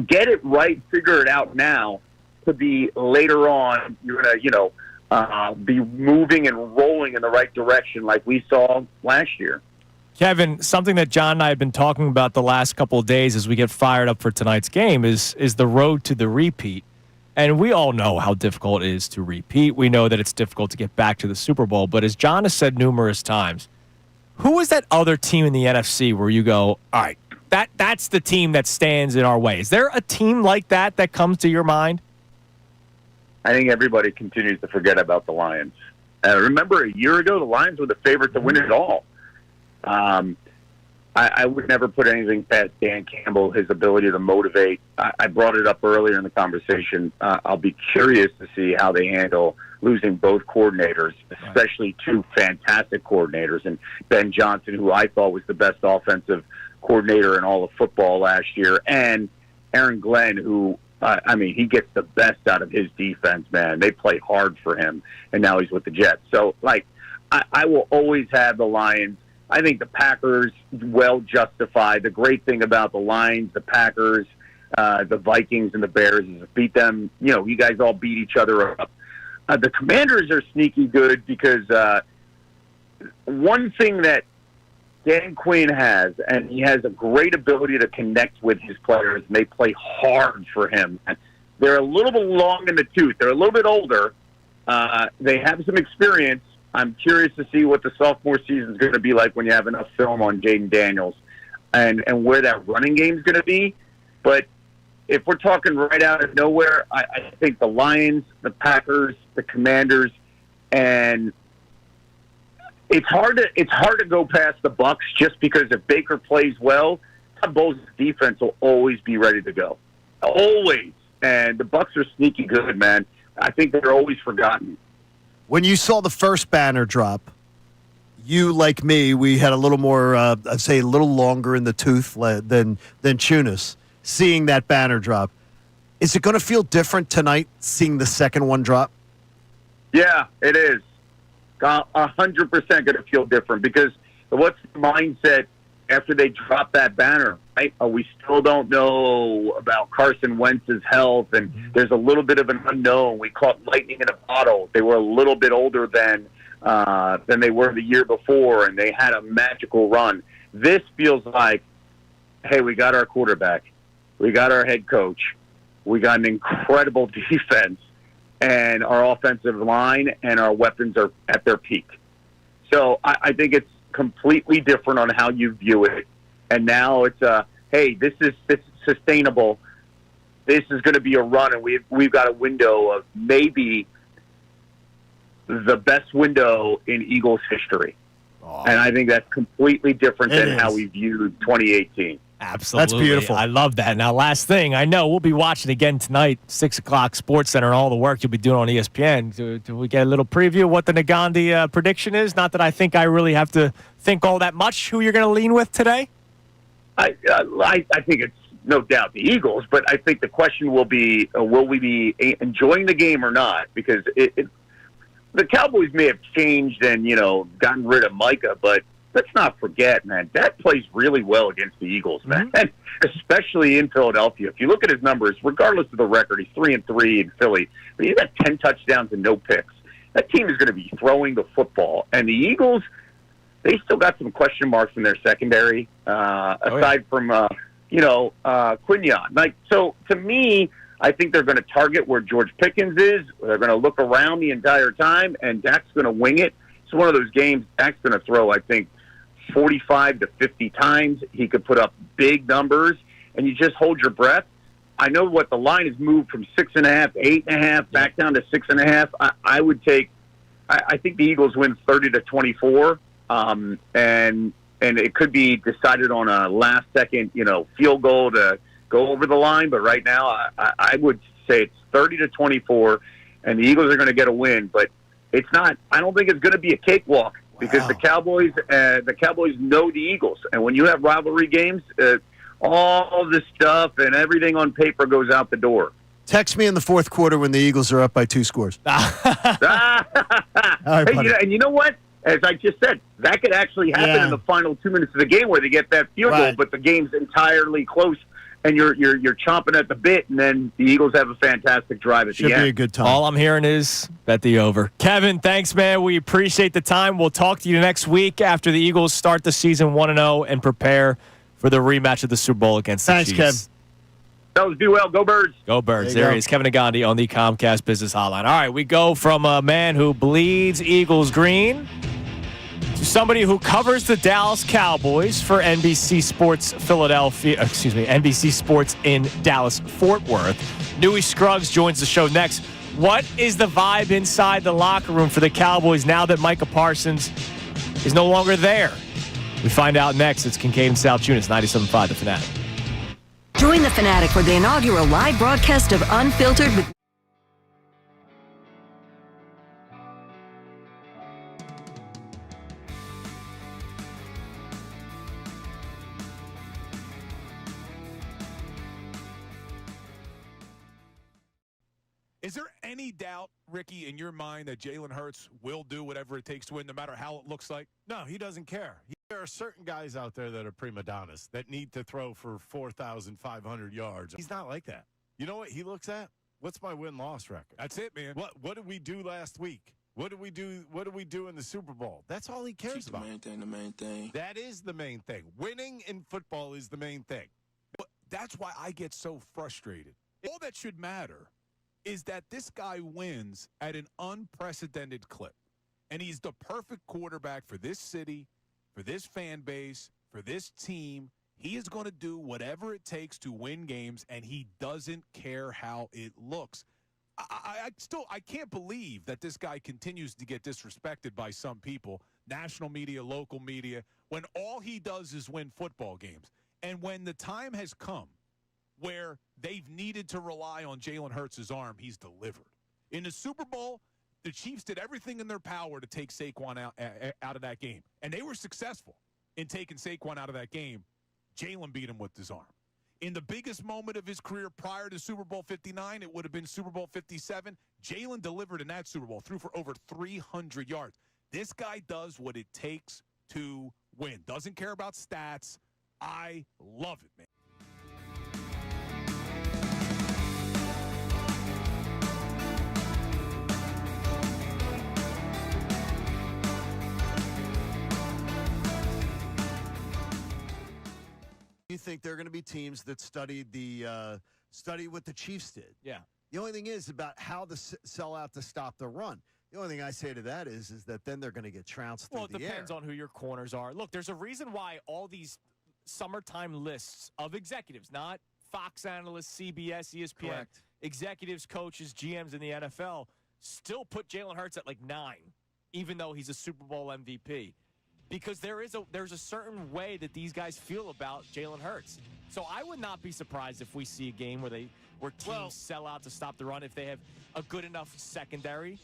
Get it right, figure it out now. To be later on, you're going to, be moving and rolling in the right direction like we saw last year. Kevin, something that John and I have been talking about the last couple of days as we get fired up for tonight's game is the road to the repeat. And we all know how difficult it is to repeat. We know that it's difficult to get back to the Super Bowl. But as John has said numerous times, who is that other team in the NFC where you go, all right, that's the team that stands in our way? Is there a team like that comes to your mind? I think everybody continues to forget about the Lions. Remember a year ago, the Lions were the favorite to win it all. I I would never put anything past Dan Campbell, his ability to motivate. I brought it up earlier in the conversation. I'll be curious to see how they handle losing both coordinators, especially two fantastic coordinators, and Ben Johnson, who I thought was the best offensive coordinator in all of football last year, and Aaron Glenn, who, he gets the best out of his defense, man. They play hard for him, and now he's with the Jets. So, I will always have the Lions. I think the Packers well justified. The great thing about the Lions, the Packers, the Vikings, and the Bears is to beat them. You guys all beat each other up. The Commanders are sneaky good because one thing that Dan Quinn has, and he has a great ability to connect with his players, and they play hard for him. They're a little bit long in the tooth. They're a little bit older. They have some experience. I'm curious to see what the sophomore season is going to be like when you have enough film on Jaden Daniels and where that running game is going to be. But if we're talking right out of nowhere, I think the Lions, the Packers, the Commanders, and it's hard to go past the Bucs just because if Baker plays well, Todd Bowles' defense will always be ready to go. Always. And the Bucs are sneaky good, man. I think they're always forgotten. When you saw the first banner drop, you, like me, we had a little more, I'd say a little longer in the tooth than Chunas, seeing that banner drop. Is it going to feel different tonight, seeing the second one drop? Yeah, it is. 100% going to feel different because what's the mindset after they drop that banner, right? We still don't know about Carson Wentz's health, and there's a little bit of an unknown. We caught lightning in a bottle. They were a little bit older than they were the year before, and they had a magical run. This feels like, hey, we got our quarterback. We got our head coach. We got an incredible defense, and our offensive line and our weapons are at their peak. So I think it's completely different on how you view it. And now it's hey, this is sustainable. This is going to be a run, and we've got a window of maybe the best window in Eagles history. Oh. And I think that's completely different than how we viewed 2018. Absolutely. That's beautiful. I love that. Now, last thing, I know we'll be watching again tonight, 6 o'clock, Sports Center, and all the work you'll be doing on ESPN. Do we get a little preview of what the Negandi prediction is? Not that I think I really have to think all that much who you're going to lean with today? I think it's no doubt the Eagles, but I think the question will be, will we be enjoying the game or not? Because the Cowboys may have changed and, gotten rid of Micah, but let's not forget, man, Dak plays really well against the Eagles, man, and especially in Philadelphia. If you look at his numbers, regardless of the record, he's 3-3 in Philly, but he's got 10 touchdowns and no picks. That team is going to be throwing the football. And the Eagles, they still got some question marks in their secondary, aside from, Quinyon. So, to me, I think they're going to target where George Pickens is. They're going to look around the entire time, and Dak's going to wing it. It's one of those games Dak's going to throw, I think, 45 to 50 times. He could put up big numbers, and you just hold your breath. I know what the line has moved from 6.5 to 8.5 back down to 6.5. I would take. I think the Eagles win 30-24, and it could be decided on a last-second, field goal to go over the line. But right now, I would say it's 30-24, and the Eagles are going to get a win. But it's not. I don't think it's going to be a cakewalk. Because the Cowboys know the Eagles, and when you have rivalry games, all the stuff and everything on paper goes out the door. Text me in the fourth quarter when the Eagles are up by 2 scores. All right, and you know what? As I just said, that could actually happen in the final 2 minutes of the game where they get that field goal, but the game's entirely close. And you're chomping at the bit, and then the Eagles have a fantastic drive at the end. Should be a good time. All I'm hearing is bet the over. Kevin, thanks, man. We appreciate the time. We'll talk to you next week after the Eagles start the season 1-0 and prepare for the rematch of the Super Bowl against the Chiefs. Thanks, Kev. Fellas, do well. Go Birds. Go Birds. There he is, Kevin Negandi on the Comcast Business Hotline. All right, we go from a man who bleeds Eagles green to somebody who covers the Dallas Cowboys for NBC Sports NBC Sports in Dallas-Fort Worth. Newy Scruggs joins the show next. What is the vibe inside the locker room for the Cowboys now that Micah Parsons is no longer there? We find out next. It's Kincade Salciunas, 97.5 The Fanatic. Join the Fanatic for the inaugural live broadcast of Unfiltered with Is there any doubt, Ricky, in your mind that Jaylen Hurts will do whatever it takes to win, no matter how it looks like? No, he doesn't care. There are certain guys out there that are prima donnas that need to throw for 4,500 yards. He's not like that. You know what he looks at? What's my win-loss record? That's it, man. What did we do last week? What did we do? What did we do in the Super Bowl? That's all he cares about. The main thing. That is the main thing. Winning in football is the main thing. But that's why I get so frustrated. All that should matter is that this guy wins at an unprecedented clip. And he's the perfect quarterback for this city, for this fan base, for this team. He is going to do whatever it takes to win games, and he doesn't care how it looks. I can't believe that this guy continues to get disrespected by some people, national media, local media, when all he does is win football games. And when the time has come where they've needed to rely on Jaylen Hurts' arm, he's delivered. In the Super Bowl, the Chiefs did everything in their power to take Saquon out of that game, and they were successful in taking Saquon out of that game. Jaylen beat him with his arm. In the biggest moment of his career prior to Super Bowl 59, it would have been Super Bowl 57. Jaylen delivered in that Super Bowl, threw for over 300 yards. This guy does what it takes to win. Doesn't care about stats. I love it, man. You think there are going to be teams that study what the Chiefs did? Yeah. The only thing is about how to sell out to stop the run. The only thing I say to that is that then they're going to get trounced Well, through it the air. depends on who your corners are. Look, there's a reason why all these summertime lists of executives, not Fox analysts, CBS, ESPN, Correct. executives, coaches, GMs in the NFL, still put Jaylen Hurts at like 9, even though he's a Super Bowl MVP. Because there's a certain way that these guys feel about Jaylen Hurts. So I would not be surprised if we see a game where teams sell out to stop the run if they have a good enough secondary.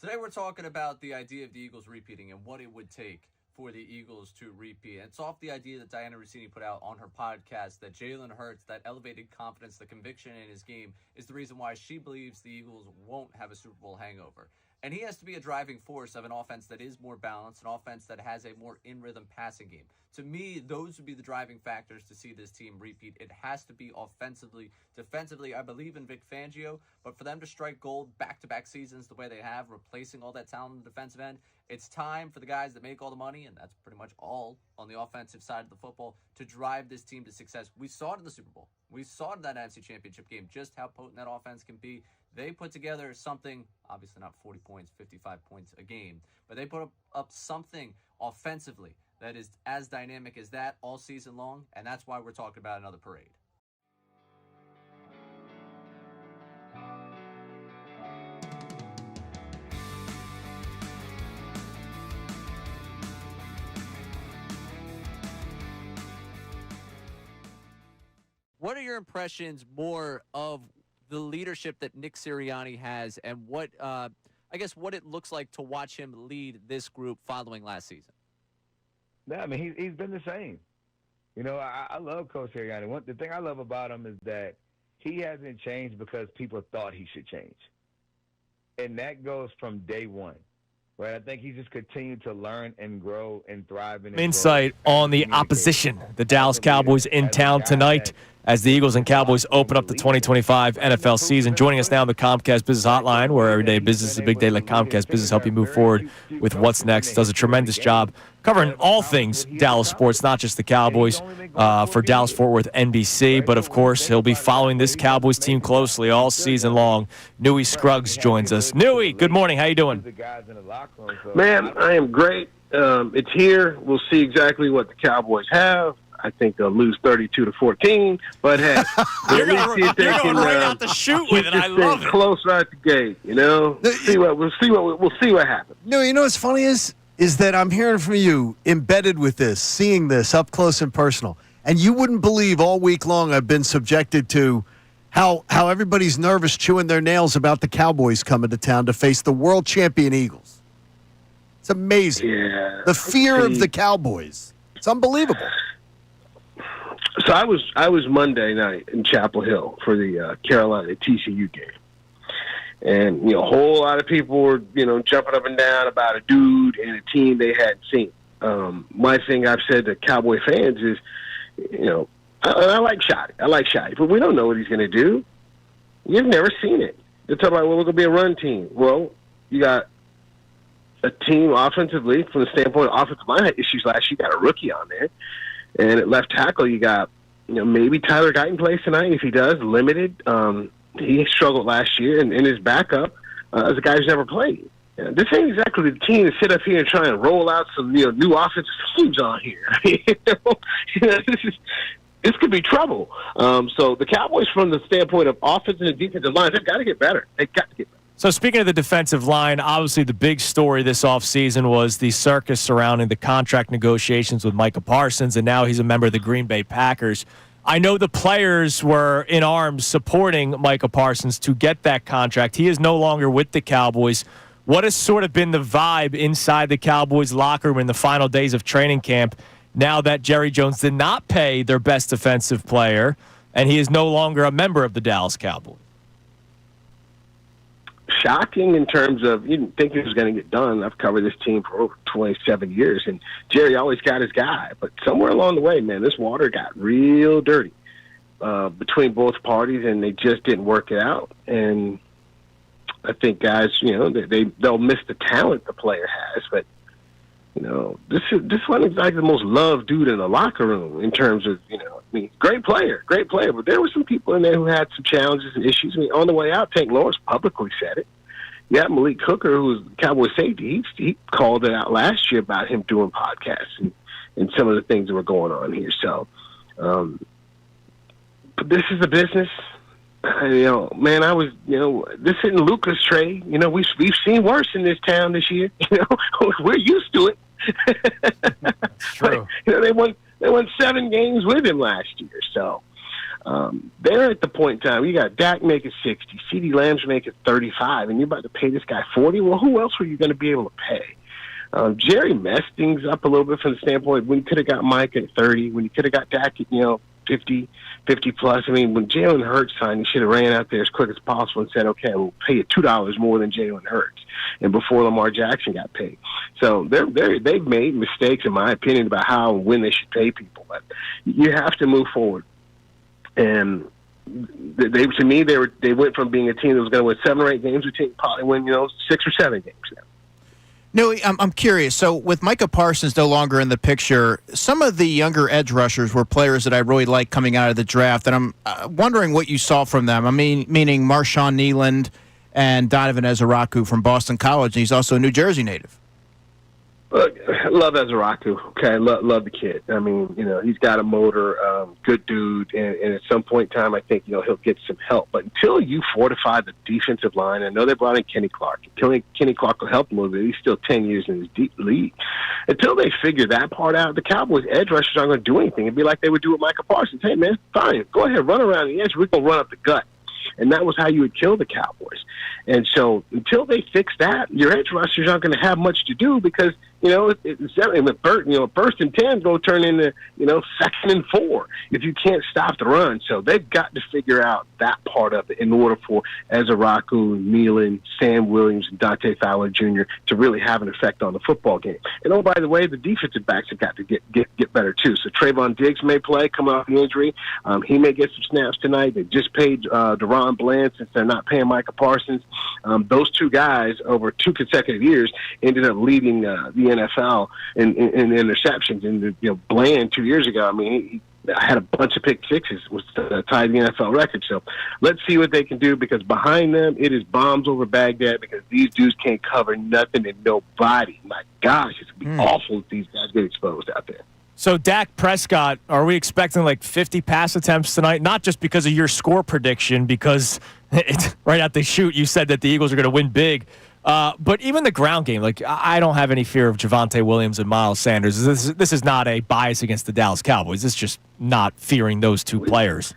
Today we're talking about the idea of the Eagles repeating and what it would take for the Eagles to repeat. And it's off the idea that Diana Rossini put out on her podcast that Jaylen Hurts, that elevated confidence, the conviction in his game, is the reason why she believes the Eagles won't have a Super Bowl hangover. And he has to be a driving force of an offense that is more balanced, an offense that has a more in-rhythm passing game. To me, those would be the driving factors to see this team repeat. It has to be offensively. Defensively, I believe in Vic Fangio, but for them to strike gold back-to-back seasons the way they have, replacing all that talent on the defensive end, it's time for the guys that make all the money, and that's pretty much all on the offensive side of the football, to drive this team to success. We saw it in the Super Bowl. We saw it in that NFC Championship game, just how potent that offense can be. They put together something, obviously not 40 points, 55 points a game, but they put up something offensively that is as dynamic as that all season long, and that's why we're talking about another parade. What are your impressions more of the leadership that Nick Sirianni has, and what what it looks like to watch him lead this group following last season? Yeah, I mean, he's been the same. You know, I love Coach Sirianni. The thing I love about him is that he hasn't changed because people thought he should change. And that goes from day one, right? I think he just continued to learn and grow and thrive. Insight on the opposition. The Dallas Cowboys in town tonight as the Eagles and Cowboys open up the 2025 NFL season. Joining us now on the Comcast Business Hotline, where every day business is a big day. Let Comcast Business help you move forward with what's next. Does a tremendous job covering all things Dallas sports, not just the Cowboys, for Dallas Fort Worth NBC. But, of course, he'll be following this Cowboys team closely all season long. Newey Scruggs joins us. Newey, good morning. How you doing? Man, I am great. It's here. We'll see exactly what the Cowboys have. I think they'll lose 32-14. But hey, you're going right out the chute with it. I love it. Close right at the gate. We'll see what happens. No, you know what's funny is that I'm hearing from you, embedded with this, seeing this up close and personal, and you wouldn't believe all week long I've been subjected to how everybody's nervous, chewing their nails about the Cowboys coming to town to face the world champion Eagles. It's amazing. Yeah, the fear of the Cowboys. It's unbelievable. So I was Monday night in Chapel Hill for the Carolina TCU game, and a whole lot of people were jumping up and down about a dude and a team they hadn't seen. My thing I've said to Cowboy fans is, I like Shotty, but we don't know what he's going to do. You've never seen it. They're talking about, we're going to be a run team. Well, you got a team offensively, from the standpoint of offensive line issues last year. You got a rookie on there. And at left tackle, you got, maybe Tyler Guyton plays tonight. If he does, limited. He struggled last year, and his backup is a guy who's never played. This ain't exactly the team to sit up here and try and roll out some new offensive schemes on here. This could be trouble. So the Cowboys, from the standpoint of offensive and defensive lines, they've got to get better. They've got to get better. So speaking of the defensive line, obviously the big story this offseason was the circus surrounding the contract negotiations with Micah Parsons, and now he's a member of the Green Bay Packers. I know the players were in arms supporting Micah Parsons to get that contract. He is no longer with the Cowboys. What has sort of been the vibe inside the Cowboys locker room in the final days of training camp now that Jerry Jones did not pay their best defensive player and he is no longer a member of the Dallas Cowboys? Shocking in terms of, you didn't think it was going to get done. I've covered this team for over 27 years, and Jerry always got his guy. But somewhere along the way, man, this water got real dirty between both parties, and they just didn't work it out. And I think guys, they'll miss the talent the player has, but this wasn't exactly the most loved dude in the locker room in terms of, great player, but there were some people in there who had some challenges and issues. On the way out, Tank Lawrence publicly said it. Yeah, Malik Hooker, who was Cowboy safety, he called it out last year about him doing podcasts and some of the things that were going on here. So, but this is a business. Man, I was, this isn't Luka's trade. We've seen worse in this town this year. We're used to it. True. But, they won 7 games with him last year. So they're at the point in time. You got Dak making 60, CeeDee Lamb's making 35, and you're about to pay this guy 40. Well, who else were you going to be able to pay? Jerry messed things up a little bit from the standpoint when you could have got Mike at 30, when you could have got Dak at 50 plus. I mean, when Jaylen Hurts signed, he should have ran out there as quick as possible and said, okay, we'll pay you $2 more than Jaylen Hurts, and before Lamar Jackson got paid. So they've made mistakes, in my opinion, about how and when they should pay people. But you have to move forward. And they went from being a team that was going to win 7 or 8 games to probably win 6 or 7 games now. No, I'm curious. So with Micah Parsons no longer in the picture, some of the younger edge rushers were players that I really liked coming out of the draft, and I'm wondering what you saw from them. I mean, meaning Marshawn Nealand and Donovan Ezeraku from Boston College, and he's also a New Jersey native. Look, I love Ezeraku. Okay, love the kid. I mean, he's got a motor, good dude, and at some point in time, I think he'll get some help. But until you fortify the defensive line, I know they brought in Kenny Clark. Kenny Clark will help him a little bit. He's still 10 years in his deep league. Until they figure that part out, the Cowboys' edge rushers aren't going to do anything. It'd be like they would do with Micah Parsons. Hey, man, fine, go ahead, run around the edge. We're going to run up the gut. And that was how you would kill the Cowboys. And so until they fix that, your edge rushers aren't going to have much to do because, with first and 10 go turn into, 2nd and 4 if you can't stop the run. So they've got to figure out that part of it in order for Ezeraku, Nealand, Sam Williams, and Dante Fowler Jr. to really have an effect on the football game. And, oh, by the way, the defensive backs have got to get better, too. So Trayvon Diggs may play coming off the injury. He may get some snaps tonight. They just paid Deron Bland since they're not paying Micah Parsons. Those 2 guys over 2 consecutive years ended up leading the NFL in interceptions. And Bland 2 years ago, I mean, had a bunch of pick sixes, was tied the NFL record. So let's see what they can do, because behind them, it is bombs over Baghdad, because these dudes can't cover nothing and nobody. My gosh, it's going to be awful if these guys get exposed out there. So Dak Prescott, are we expecting like 50 pass attempts tonight? Not just because of your score prediction, because it's right out the chute you said that the Eagles are going to win big. But even the ground game, like I don't have any fear of Javonte Williams and Miles Sanders. This is not a bias against the Dallas Cowboys. It's just not fearing those two players.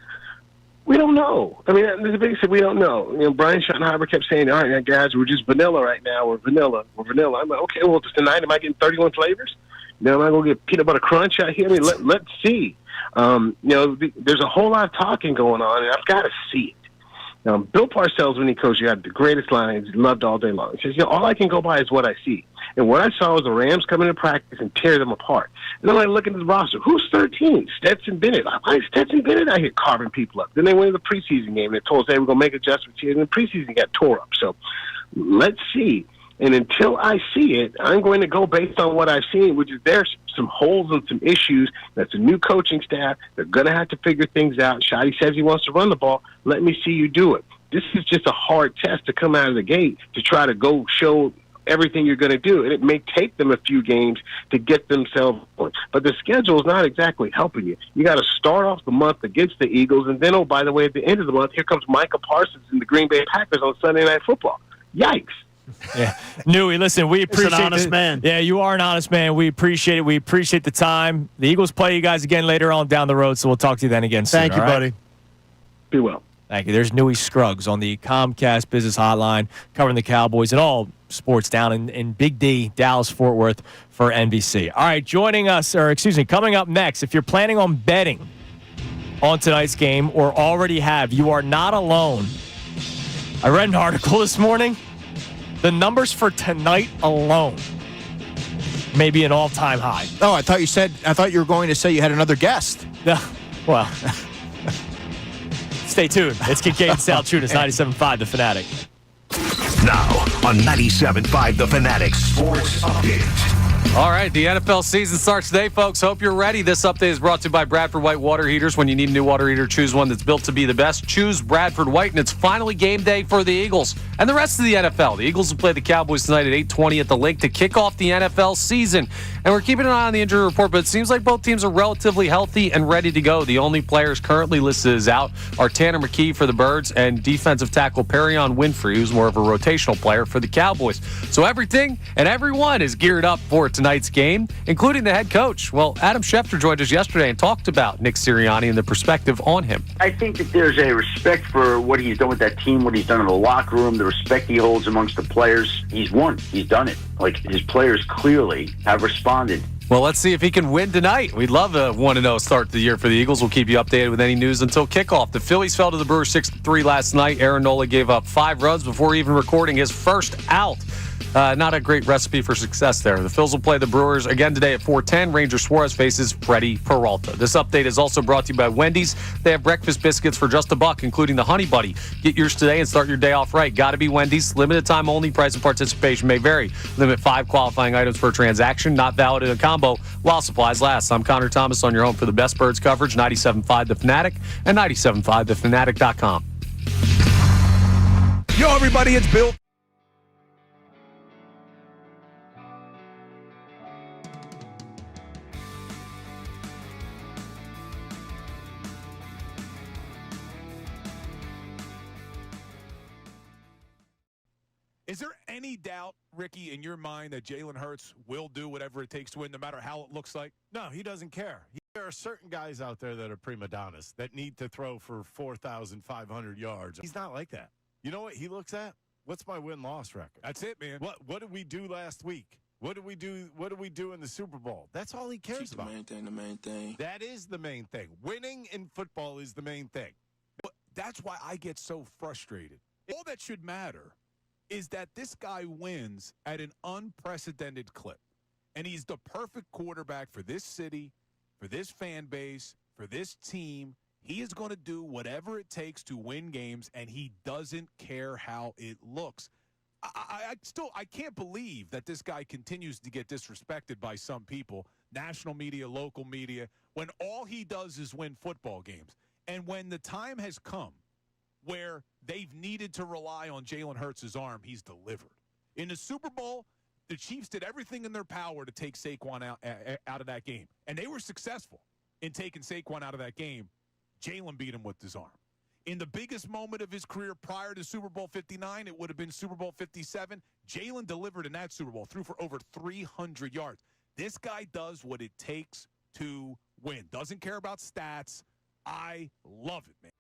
We don't know. I mean, the biggest thing, we don't know. You know, Brian Schottenheimer kept saying, all right, guys, we're just vanilla right now. We're vanilla. I'm like, okay, well, tonight am I getting 31 flavors? Am I going to get peanut butter crunch out here? I mean, let's see. There's a whole lot of talking going on, and I've got to see it. Bill Parcells, when he coached, you had the greatest lines, loved all day long. He says, all I can go by is what I see. And what I saw was the Rams come into practice and tear them apart. And then I look at the roster. Who's 13? Stetson Bennett. Why is Stetson Bennett out here carving people up? Then they went to the preseason game, and they told us, hey, we're going to make adjustments here. And the preseason got tore up. So let's see. And until I see it, I'm going to go based on what I've seen, which is there's some holes and some issues. That's a new coaching staff. They're going to have to figure things out. Shotty says he wants to run the ball. Let me see you do it. This is just a hard test to come out of the gate to try to go show everything you're going to do. And it may take them a few games to get themselves going. But the schedule is not exactly helping you. You got to start off the month against the Eagles. And then, oh, by the way, at the end of the month, here comes Micah Parsons and the Green Bay Packers on Sunday Night Football. Yikes. Yeah, Newey, listen, we appreciate an honest man. Yeah, you are an honest man. We appreciate it. We appreciate the time. The Eagles play you guys again later on down the road, so we'll talk to you then again soon. Thank you, buddy. Be well. Thank you. There's Newey Scruggs on the Comcast Business Hotline covering the Cowboys and all sports down in Big D, Dallas-Fort Worth for NBC. All right, coming up next, if you're planning on betting on tonight's game or already have, you are not alone. I read an article this morning. The numbers for tonight alone may be an all-time high. Oh, I thought you were going to say you had another guest. No, well, stay tuned. It's Kincade Salciunas, 97.5 The Fanatic. Now on 97.5 The Fanatic Sports Update. All right, the NFL season starts today, folks. Hope you're ready. This update is brought to you by Bradford White Water Heaters. When you need a new water heater, choose one that's built to be the best. Choose Bradford White, and it's finally game day for the Eagles and the rest of the NFL. The Eagles will play the Cowboys tonight at 8:20 at the Link to kick off the NFL season. And we're keeping an eye on the injury report, but it seems like both teams are relatively healthy and ready to go. The only players currently listed as out are Tanner McKee for the Birds and defensive tackle Perion Winfrey, who's more of a rotational player for the Cowboys. So everything and everyone is geared up for tonight's game, including the head coach. Well, Adam Schefter joined us yesterday and talked about Nick Sirianni and the perspective on him. I think that there's a respect for what he's done with that team, what he's done in the locker room, the respect he holds amongst the players. He's won. He's done it. Like, his players clearly have responded. Well, let's see if he can win tonight. We'd love a 1-0 start to the year for the Eagles. We'll keep you updated with any news until kickoff. The Phillies fell to the Brewers 6-3 last night. Aaron Nola gave up 5 runs before even recording his first out. Not a great recipe for success there. The Phils will play the Brewers again today at 4:10. Ranger Suarez faces Freddie Peralta. This update is also brought to you by Wendy's. They have breakfast biscuits for just $1, including the Honey Buddy. Get yours today and start your day off right. Got to be Wendy's. Limited time only. Price and participation may vary. Limit 5 qualifying items per transaction. Not valid in a combo while supplies last. I'm Connor Thomas on your home for the best Birds coverage. 97.5 The Fanatic and 97.5thefanatic.com. Yo, everybody, it's Bill. Is there any doubt, Ricky, in your mind that Jaylen Hurts will do whatever it takes to win, no matter how it looks like? No, he doesn't care. There are certain guys out there that are prima donnas that need to throw for 4,500 yards. He's not like that. You know what he looks at? What's my win-loss record? That's it, man. What did we do last week? What did we do in the Super Bowl? That's all he cares about. The main thing. That is the main thing. Winning in football is the main thing. But that's why I get so frustrated. All that should matter is that this guy wins at an unprecedented clip. And he's the perfect quarterback for this city, for this fan base, for this team. He is going to do whatever it takes to win games, and he doesn't care how it looks. I can't believe that this guy continues to get disrespected by some people. national media, local media, when all he does is win football games. And when the time has come where they've needed to rely on Jaylen Hurts' arm, he's delivered. In the Super Bowl, the Chiefs did everything in their power to take Saquon out of that game. And they were successful in taking Saquon out of that game. Jaylen beat him with his arm. In the biggest moment of his career prior to Super Bowl 59, it would have been Super Bowl 57. Jaylen delivered in that Super Bowl, threw for over 300 yards. This guy does what it takes to win. Doesn't care about stats. I love it, man.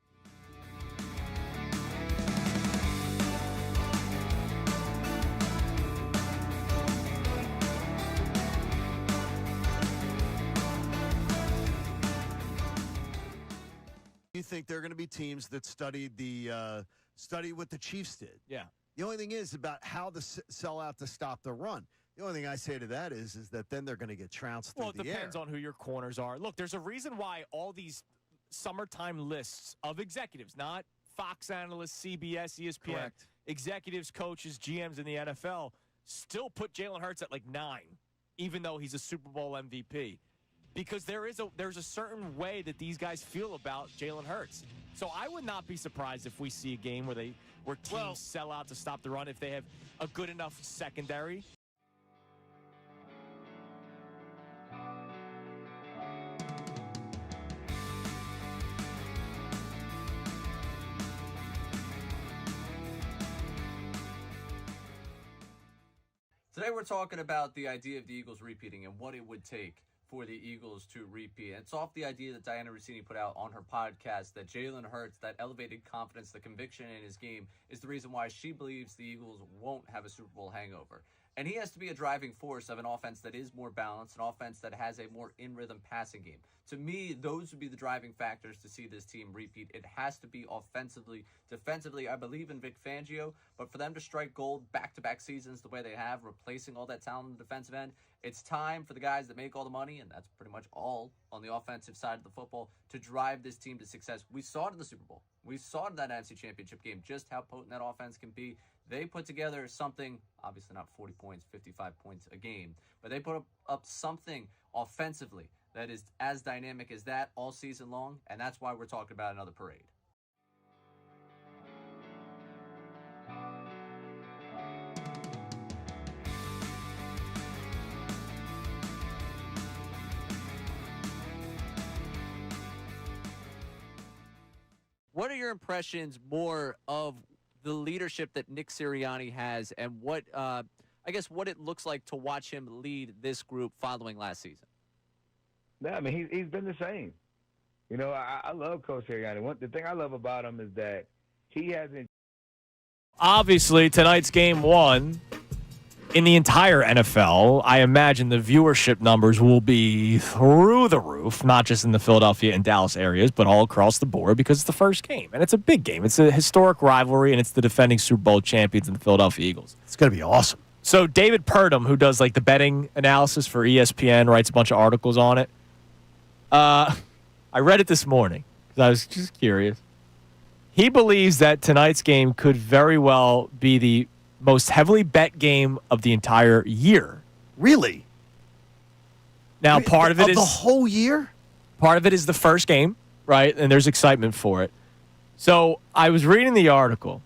You think there are going to be teams that study what the Chiefs did? Yeah. The only thing is about how to sell out to stop the run. The only thing I say to that is that then they're going to get trounced through the air. Well, it depends on who your corners are. Look, there's a reason why all these summertime lists of executives, not Fox analysts, CBS, ESPN, Correct. executives, coaches, GMs in the NFL, still put Jaylen Hurts at like 9, even though he's a Super Bowl MVP. Because there's a certain way that these guys feel about Jaylen Hurts. So I would not be surprised if we see a game where teams sell out to stop the run if they have a good enough secondary. Today we're talking about the idea of the Eagles repeating and what it would take for the Eagles to repeat. And it's off the idea that Diana Rossini put out on her podcast that Jaylen Hurts, that elevated confidence, the conviction in his game, is the reason why she believes the Eagles won't have a Super Bowl hangover. And he has to be a driving force of an offense that is more balanced, an offense that has a more in-rhythm passing game. To me, those would be the driving factors to see this team repeat. It has to be offensively. Defensively, I believe in Vic Fangio, but for them to strike gold back-to-back seasons the way they have, replacing all that talent on the defensive end, it's time for the guys that make all the money, and that's pretty much all on the offensive side of the football, to drive this team to success. We saw it in the Super Bowl. We saw it in that NFC Championship game, just how potent that offense can be. They put together something, obviously not 40 points, 55 points a game, but they put up something offensively that is as dynamic as that all season long, and that's why we're talking about another parade. What are your impressions more of the leadership that Nick Sirianni has, and what what it looks like to watch him lead this group following last season? Yeah, I mean, he's been the same. You know, I love Coach Sirianni. The thing I love about him is that he hasn't. Obviously, tonight's game 1 in the entire NFL, I imagine the viewership numbers will be through the roof, not just in the Philadelphia and Dallas areas, but all across the board because it's the first game. And it's a big game. It's a historic rivalry, and it's the defending Super Bowl champions in the Philadelphia Eagles. It's going to be awesome. So David Purdom, who does like the betting analysis for ESPN, writes a bunch of articles on it. I read it this morning because I was just curious. He believes that tonight's game could very well be the most heavily bet game of the entire year. Really? Now, part of it is the whole year? Part of it is the first game, right? And there's excitement for it. So I was reading the article.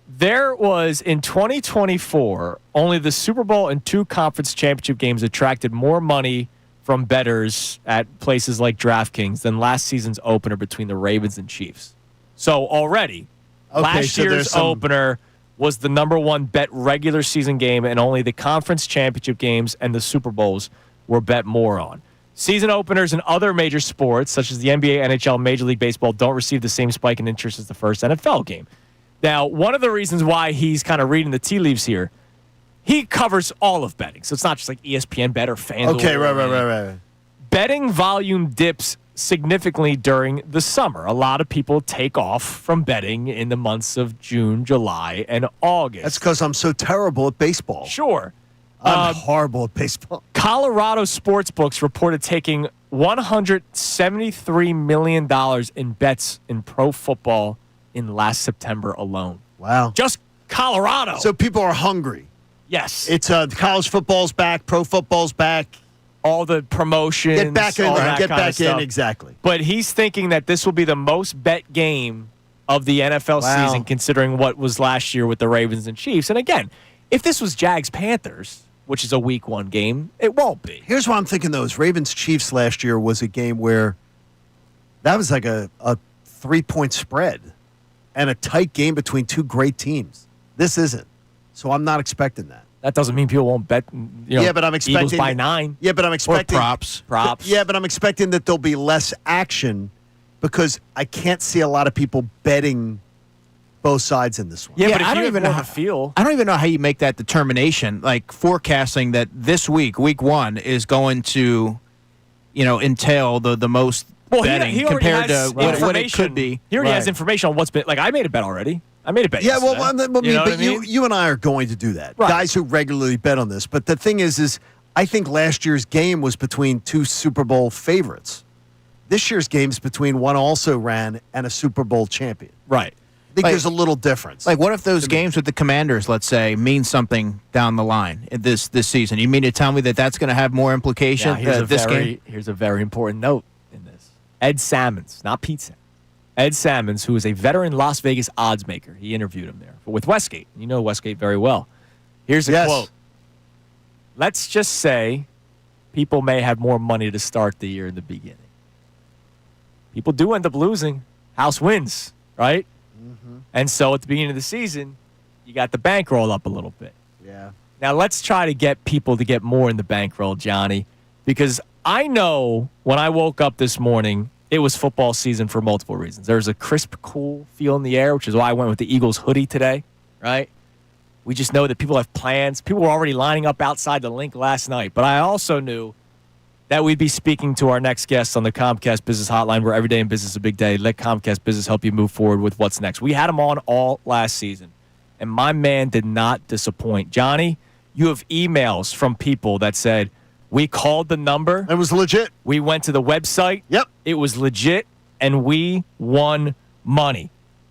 There was, in 2024, only the Super Bowl and 2 conference championship games attracted more money from bettors at places like DraftKings than last season's opener between the Ravens and Chiefs. So already, last year's opener was the number 1 bet regular season game, and only the conference championship games and the Super Bowls were bet more on. Season openers in other major sports, such as the NBA, NHL, Major League Baseball, don't receive the same spike in interest as the first NFL game. Now, one of the reasons why he's kind of reading the tea leaves here, he covers all of betting. So it's not just like ESPN Bet or FanDuel. Okay, right. Betting volume dips significantly during the summer. A lot of people take off from betting in the months of June, July, and August. That's because I'm so terrible at baseball. Sure. I'm horrible at baseball. Colorado sportsbooks reported taking $173 million in bets in pro football in last September alone. Wow. Just Colorado. So people are hungry. Yes. It's college football's back, pro football's back. all the promotions, Get back in, all that get kind of back in, stuff. exactly. But he's thinking that this will be the most bet game of the NFL season, considering what was last year with the Ravens and Chiefs. And again, if this was Jags-Panthers, which is a Week 1 game, it won't be. Here's what I'm thinking, though. Ravens-Chiefs last year was a game where that was like a 3-point spread and a tight game between two great teams. This isn't. So I'm not expecting that. That doesn't mean people won't bet. But I'm expecting Eagles by 9. Yeah, but I'm expecting or props. Yeah, but I'm expecting that there'll be less action because I can't see a lot of people betting both sides in this one. Yeah, but if I don't you even have know more of a feel. I don't even know how you make that determination, like forecasting that this week, Week 1, is going to, entail the most betting he already compared has to what it could be. He already has information on what's been. Like, I made a bet already. I made a bet. Yeah, yesterday. you and I are going to do that. Right. Guys who regularly bet on this. But the thing is I think last year's game was between two Super Bowl favorites. This year's game's between one also ran and a Super Bowl champion. Right. I think there's a little difference. Like, what if those games with the Commanders, let's say, mean something down the line this season? You mean to tell me that that's going to have more implication? Here's a very important note in this. Ed Salmons, not Pete Salmons. Ed Salmons, who is a veteran Las Vegas odds maker. He interviewed him there with Westgate. You know Westgate very well. Here's a quote. Let's just say people may have more money to start the year in the beginning. People do end up losing. House wins, right? Mm-hmm. And so at the beginning of the season, you got the bankroll up a little bit. Yeah. Now let's try to get people to get more in the bankroll, Johnny, because I know when I woke up this morning, it was football season for multiple reasons. There's a crisp, cool feel in the air, which is why I went with the Eagles hoodie today, right? We just know that people have plans. People were already lining up outside the link last night. But I also knew that we'd be speaking to our next guest on the Comcast Business Hotline, where every day in business is a big day. Let Comcast Business help you move forward with what's next. We had him on all last season, and my man did not disappoint. Johnny, you have emails from people that said, we called the number. It was legit. We went to the website. Yep. It was legit, and we won money.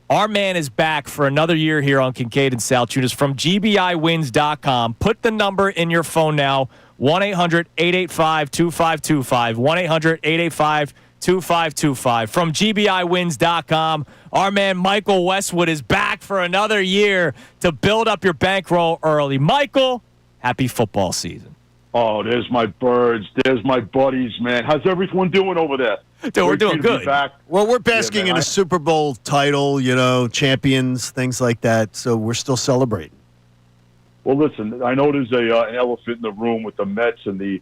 Our man is back for another year here on Kincade and Salciunas from GBIwins.com. Put the number in your phone now, 1-800-885-2525, 1-800-885-2525. From GBIwins.com, our man Michael Westwood is back for another year to build up your bankroll early. Michael, happy football season. Oh, there's my birds. There's my buddies, man. How's everyone doing over there? Dude, we're doing good. Well, we're basking in a Super Bowl title, champions, things like that. So we're still celebrating. Well, listen, I know there's an elephant in the room with the Mets and the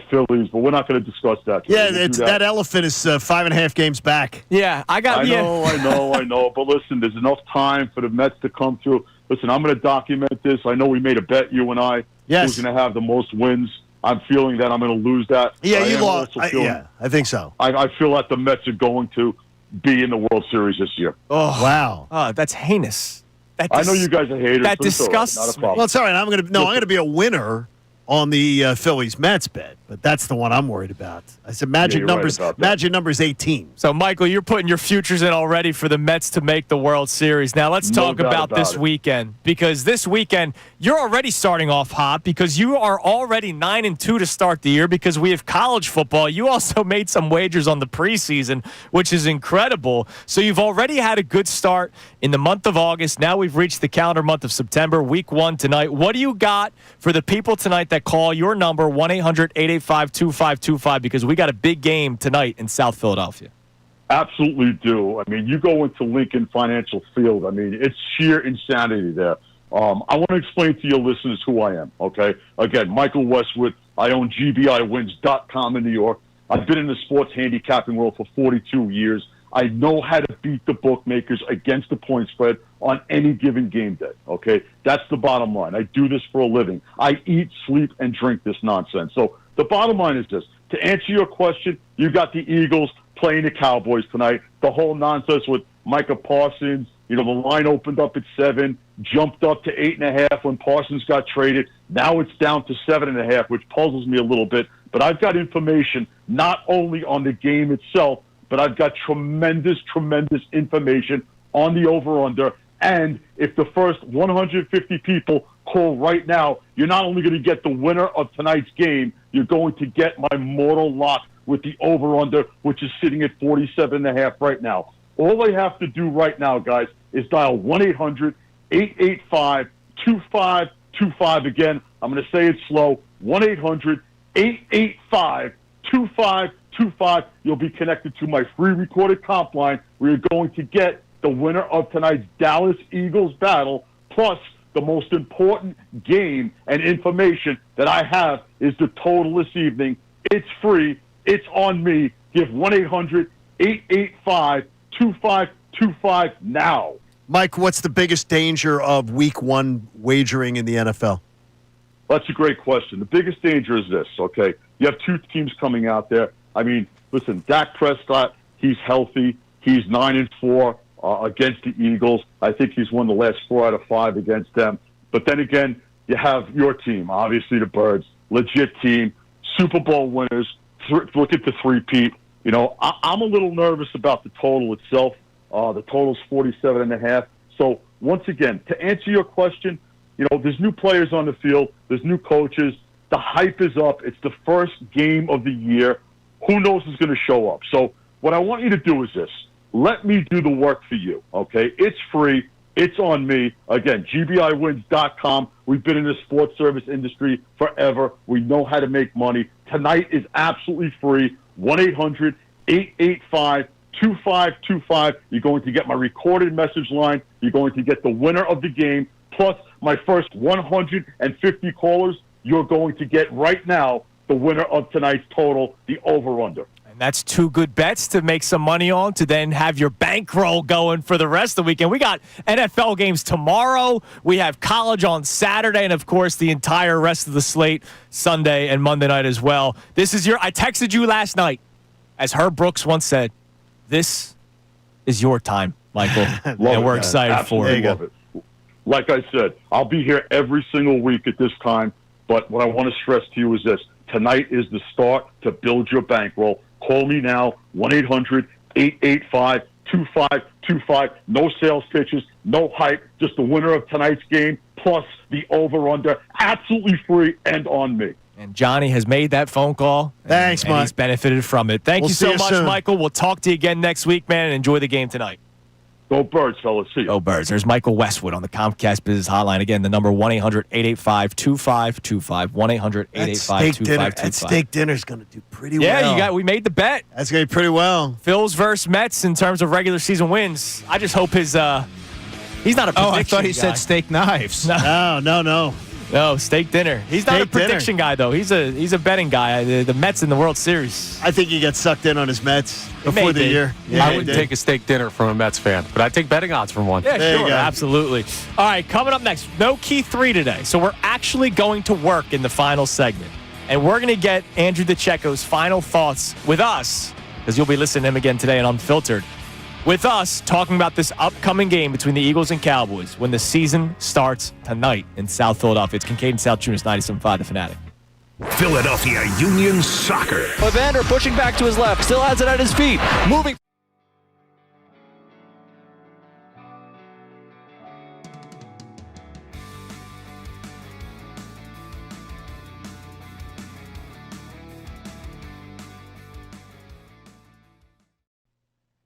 Phillies, but we're not going to discuss that today. Yeah, that elephant is 5.5 games back. Yeah, I know. But listen, there's enough time for the Mets to come through. Listen, I'm going to document this. I know we made a bet, you and I. Yes. Who's going to have the most wins? I'm feeling that I'm going to lose that. Yeah, you lost. I think so. I feel that the Mets are going to be in the World Series this year. Oh, wow. Oh, that's heinous. I know you guys are haters. That but it's all right. disgusts Not a me. problem. Well, it's all right. I'm going to be a winner on the Phillies Mets bet, but that's the one I'm worried about. I said magic numbers. Magic numbers 18. So, Michael, you're putting your futures in already for the Mets to make the World Series. Now, let's talk about this weekend, because this weekend you're already starting off hot because you are already 9-2 to start the year because we have college football. You also made some wagers on the preseason, which is incredible. So you've already had a good start in the month of August. Now we've reached the calendar month of September, week 1 tonight. What do you got for the people tonight that call your number, 1-800-885-2525, because we got a big game tonight in South Philadelphia? Absolutely do. I mean, you go into Lincoln Financial Field. I mean, it's sheer insanity there. I want to explain to your listeners who I am, okay? Again, Michael Westwood. I own GBIwins.com in New York. I've been in the sports handicapping world for 42 years. I know how to beat the bookmakers against the point spread on any given game day, okay? That's the bottom line. I do this for a living. I eat, sleep, and drink this nonsense. So the bottom line is this. To answer your question, you got the Eagles playing the Cowboys tonight. The whole nonsense with Micah Parsons, the line opened up at 7, jumped up to 8.5 when Parsons got traded. Now it's down to 7.5, which puzzles me a little bit. But I've got information not only on the game itself, but I've got tremendous information on the over-under. And if the first 150 people call right now, you're not only going to get the winner of tonight's game, you're going to get my mortal lock with the over-under, which is sitting at 47.5 right now. All they have to do right now, guys, is dial 1-800-885-2525. Again, I'm going to say it slow, 1-800-885-2525. You'll be connected to my free recorded comp line where you're going to get the winner of tonight's Dallas Eagles battle, plus the most important game and information that I have is the total this evening. It's free. It's on me. Give 1-800-885-2525 now. Mike, what's the biggest danger of week one wagering in the NFL? That's a great question. The biggest danger is this, okay? You have two teams coming out there. I mean, listen, Dak Prescott, he's healthy. He's 9-4 against the Eagles. I think he's won the last 4 out of 5 against them. But then again, you have your team, obviously the Birds, legit team, Super Bowl winners. Look at the three-peat. You know, I'm a little nervous about the total itself. The total's 47.5. So once again, to answer your question, you know, there's new players on the field. There's new coaches. The hype is up. It's the first game of the year. Who knows who's going to show up? So what I want you to do is this. Let me do the work for you, okay? It's free. It's on me. Again, GBIwins.com. We've been in the sports service industry forever. We know how to make money. Tonight is absolutely free. 1-800-885-2525. You're going to get my recorded message line. You're going to get the winner of the game, plus my first 150 callers. You're going to get right now the winner of tonight's total, the over-under. And that's 2 good bets to make some money on to then have your bankroll going for the rest of the weekend. We got NFL games tomorrow. We have college on Saturday, and, of course, the entire rest of the slate Sunday and Monday night as well. I texted you last night. As Herb Brooks once said, this is your time, Michael. And we're excited for it. Love it. Like I said, I'll be here every single week at this time. But what I want to stress to you is this. Tonight is the start to build your bankroll. Call me now, 1-800-885-2525. No sales pitches, no hype, just the winner of tonight's game, plus the over-under. Absolutely free and on me. And Johnny has made that phone call. Thanks, Mike. He's benefited from it. Thank you so much, soon. Michael. We'll talk to you again next week, man, and enjoy the game tonight. Go Birds, fellas. See you. Go Birds. There's Michael Westwood on the Comcast Business Hotline. Again, the number 1-800-885-2525. 1-800-885-2525. That steak dinner's going to do pretty well. Yeah, we made the bet. That's going to be pretty well. Phil's versus Mets in terms of regular season wins. I just hope he's not a prediction guy. Oh, I thought he said steak knives. No. No, steak dinner. He's not a prediction guy, though. He's a betting guy. The Mets in the World Series. I think he gets sucked in on his Mets before the year. Yeah, I wouldn't take a steak dinner from a Mets fan, but I'd take betting odds from one. Yeah, sure. Absolutely. All right, coming up next, no Key 3 today. So we're actually going to work in the final segment. And we're going to get Andrew Deco's final thoughts with us, because you'll be listening to him again today on Unfiltered, with us talking about this upcoming game between the Eagles and Cowboys when the season starts tonight in South Philadelphia. It's Kincade Salciunas, 97.5 The Fanatic. Philadelphia Union Soccer. Evander pushing back to his left, still has it at his feet, moving.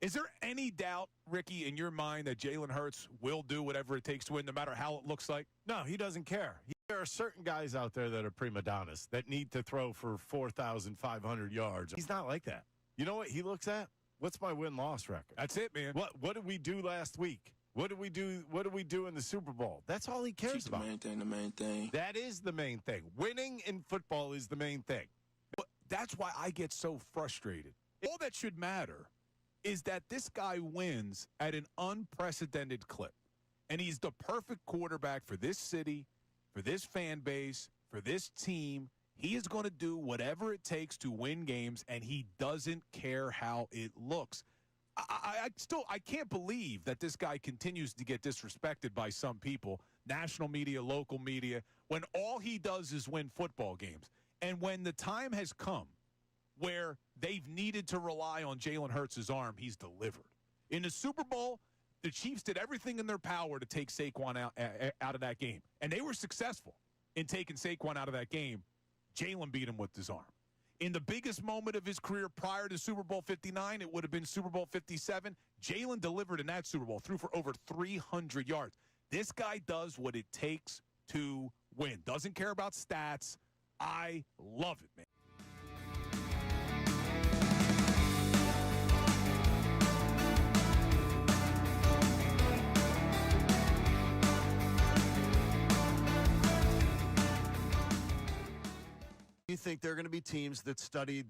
Is there any doubt, Ricky, in your mind that Jaylen Hurts will do whatever it takes to win, no matter how it looks like? No, he doesn't care. There are certain guys out there that are prima donnas that need to throw for 4,500 yards. He's not like that. You know what he looks at? What's my win-loss record? That's it, man. What did we do last week? What did we do? What did we do in the Super Bowl? That's all he cares about. The main thing. That is the main thing. Winning in football is the main thing. But that's why I get so frustrated. All that should matter is that this guy wins at an unprecedented clip. And he's the perfect quarterback for this city, for this fan base, for this team. He is going to do whatever it takes to win games, and he doesn't care how it looks. I can't believe that this guy continues to get disrespected by some people, national media, local media, when all he does is win football games. And when the time has come where they've needed to rely on Jaylen Hurts' arm, he's delivered. In the Super Bowl, The Chiefs did everything in their power to take Saquon out of that game, and they were successful in taking Saquon out of that game. Jaylen beat him with his arm. In the biggest moment of his career prior to Super Bowl 59, it would have been Super Bowl 57. Jaylen delivered in that Super Bowl, threw for over 300 yards. This guy does what it takes to win. Doesn't care about stats. I love it, man. You think there are going to be teams that study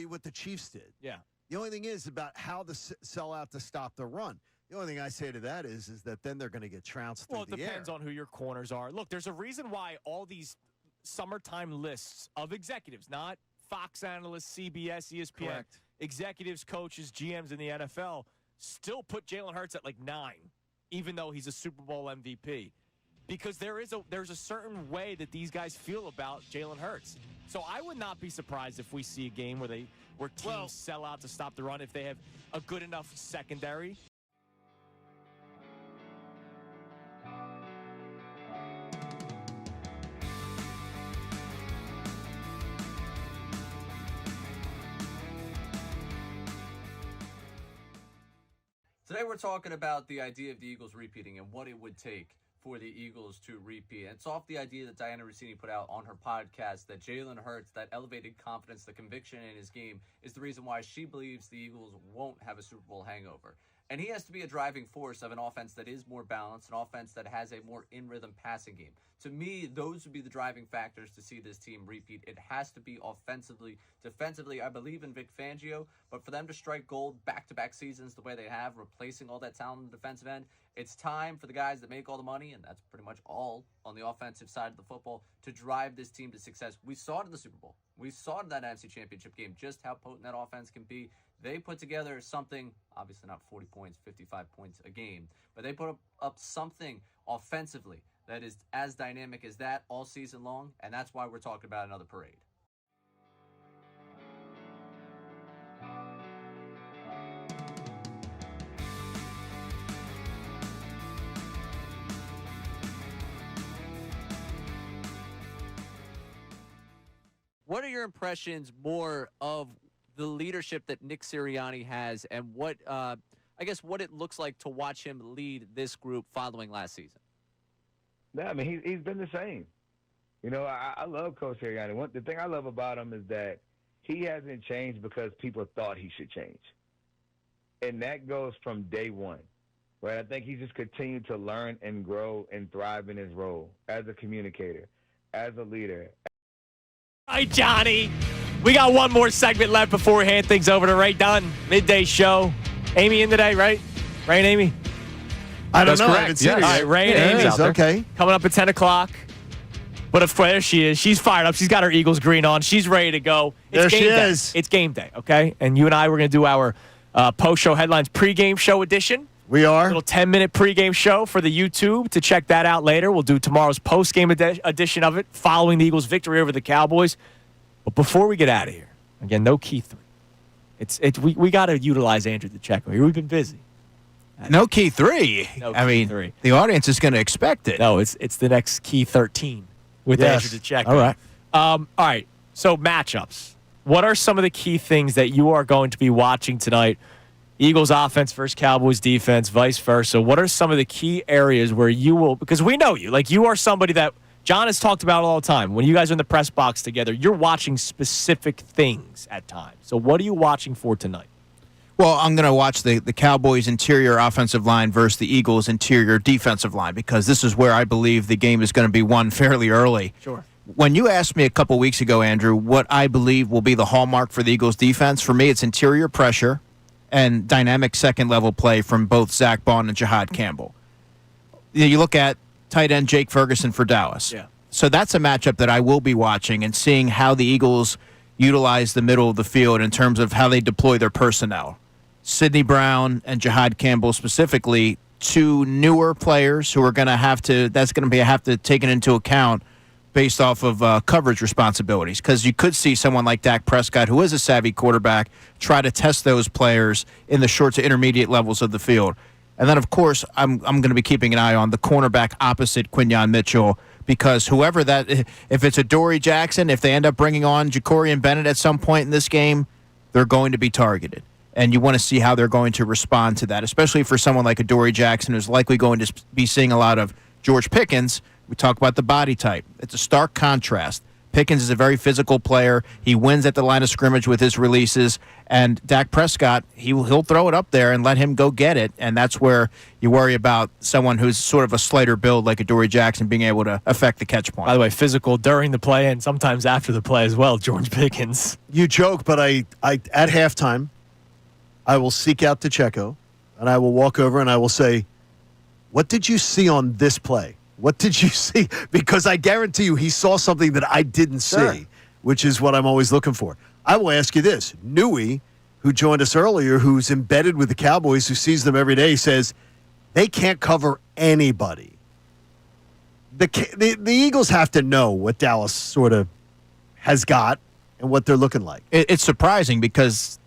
what the Chiefs did? Yeah. The only thing is about how to sell out to stop the run. The only thing I say to that is that then they're going to get trounced through the air. Well, it depends on who your corners are. Look, there's a reason why all these summertime lists of executives, not Fox analysts, CBS, ESPN, Correct. executives, coaches, GMs in the NFL, still put Jaylen Hurts at like 9, even though he's a Super Bowl MVP. Because there's a certain way that these guys feel about Jaylen Hurts. So I would not be surprised if we see a game where teams sell out to stop the run if they have a good enough secondary. Today we're talking about the idea of the Eagles repeating and what it would take for the Eagles to repeat. And it's off the idea that Diana Rossini put out on her podcast that Jaylen Hurts, that elevated confidence, the conviction in his game, is the reason why she believes the Eagles won't have a Super Bowl hangover. And he has to be a driving force of an offense that is more balanced, an offense that has a more in-rhythm passing game. To me, those would be the driving factors to see this team repeat. It has to be offensively. Defensively, I believe in Vic Fangio, but for them to strike gold back-to-back seasons the way they have, replacing all that talent on the defensive end, it's time for the guys that make all the money, and that's pretty much all on the offensive side of the football, to drive this team to success. We saw it in the Super Bowl. We saw it in that NFC Championship game, just how potent that offense can be. They put together something, obviously not 40 points, 55 points a game, but they put up something offensively that is as dynamic as that all season long, and that's why we're talking about another parade. What are your impressions more of the leadership that Nick Sirianni has, and what what it looks like to watch him lead this group following last season? Yeah, I mean, he's been the same. You know, I love Coach Sirianni. The thing I love about him is that he hasn't changed because people thought he should change. And that goes from day one, right? I think he's just continued to learn and grow and thrive in his role as a communicator, as a leader. All right, Johnny. We got one more segment left before we hand things over to Ray Dunn. Midday show. Amy in today, right? Ray and Amy? I don't know. I haven't seen her yet. All right, Ray and Amy's okay. Coming up at 10 o'clock. But of course, there she is. She's fired up. She's got her Eagles green on. She's ready to go. There she is. It's game day, okay? And you and I, we're going to do our post-show headlines pregame show edition. We are. A little 10-minute pregame show for the YouTube to check that out later. We'll do tomorrow's postgame edition of it following the Eagles' victory over the Cowboys. But before we get out of here, again, no key 3. We got to utilize Andrew Deco here. We've been busy. No key 3. No I mean, 3. The audience is going to expect it. No, it's the next key 13 with Andrew Deco. All right. All right. So matchups. What are some of the key things that you are going to be watching tonight? Eagles offense versus Cowboys defense, vice versa. What are some of the key areas where you will, because we know you, like you are somebody that John has talked about all the time. When you guys are in the press box together, you're watching specific things at times. So what are you watching for tonight? Well, I'm going to watch the Cowboys' interior offensive line versus the Eagles' interior defensive line because this is where I believe the game is going to be won fairly early. Sure. When you asked me a couple weeks ago, Andrew, what I believe will be the hallmark for the Eagles' defense, for me it's interior pressure and dynamic second-level play from both Zach Bond and Jahad Campbell. You look at tight end Jake Ferguson for Dallas. Yeah. So that's a matchup that I will be watching and seeing how the Eagles utilize the middle of the field in terms of how they deploy their personnel. Sidney Brown and Jahad Campbell specifically, two newer players who are going to have to take it into account based off of coverage responsibilities, because you could see someone like Dak Prescott, who is a savvy quarterback, try to test those players in the short to intermediate levels of the field. And then, of course, I'm going to be keeping an eye on the cornerback opposite Quinyon Mitchell, because whoever that, if it's a Dory Jackson, if they end up bringing on Jacorian Bennett at some point in this game, they're going to be targeted. And you want to see how they're going to respond to that, especially for someone like a Dory Jackson who's likely going to be seeing a lot of George Pickens. We talk about the body type. It's a stark contrast. Pickens is a very physical player. He wins at the line of scrimmage with his releases. And Dak Prescott, he'll throw it up there and let him go get it. And that's where you worry about someone who's sort of a slighter build like a Dory Jackson being able to affect the catch point. By the way, physical during the play and sometimes after the play as well, George Pickens. You joke, but I at halftime, I will seek out DeCecco, and I will walk over and I will say, what did you see on this play? What did you see? Because I guarantee you he saw something that I didn't see, which is what I'm always looking for. I will ask you this. Newey, who joined us earlier, who's embedded with the Cowboys, who sees them every day, says they can't cover anybody. The Eagles have to know what Dallas sort of has got and what they're looking like. It's surprising because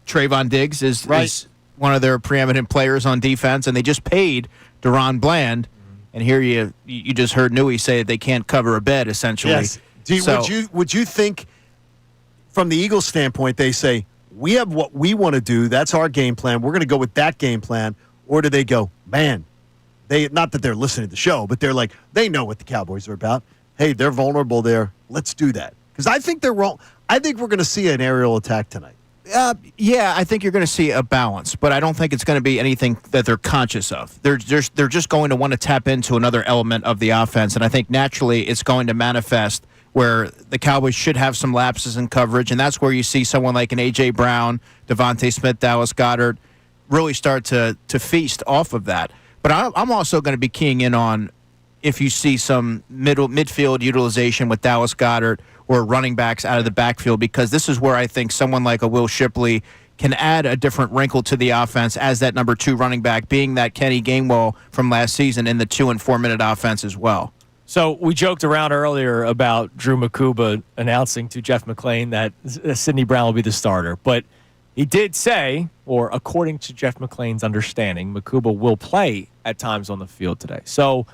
Trayvon Diggs is one of their preeminent players on defense, and they just paid Deron Bland. And here you just heard Newey say that they can't cover a bed, essentially. Yes. Would you think, from the Eagles' standpoint, they say, we have what we want to do, that's our game plan, we're going to go with that game plan, or do they go, man, not that they're listening to the show, but they're like, they know what the Cowboys are about. Hey, they're vulnerable there. Let's do that. Because I think they're wrong. I think we're going to see an aerial attack tonight. Yeah, I think you're going to see a balance, but I don't think it's going to be anything that they're conscious of. They're just going to want to tap into another element of the offense, and I think naturally it's going to manifest where the Cowboys should have some lapses in coverage, and that's where you see someone like an A.J. Brown, Devontae Smith, Dallas Goedert really start to feast off of that. But I'm also going to be keying in on if you see some midfield utilization with Dallas Goedert or running backs out of the backfield, because this is where I think someone like a Will Shipley can add a different wrinkle to the offense as that number 2 running back, being that Kenny Gainwell from last season in the 2- and 4-minute offense as well. So we joked around earlier about Drew Makuba announcing to Jeff McClain that Sidney Brown will be the starter. But he did say, or according to Jeff McClain's understanding, Makuba will play at times on the field today. So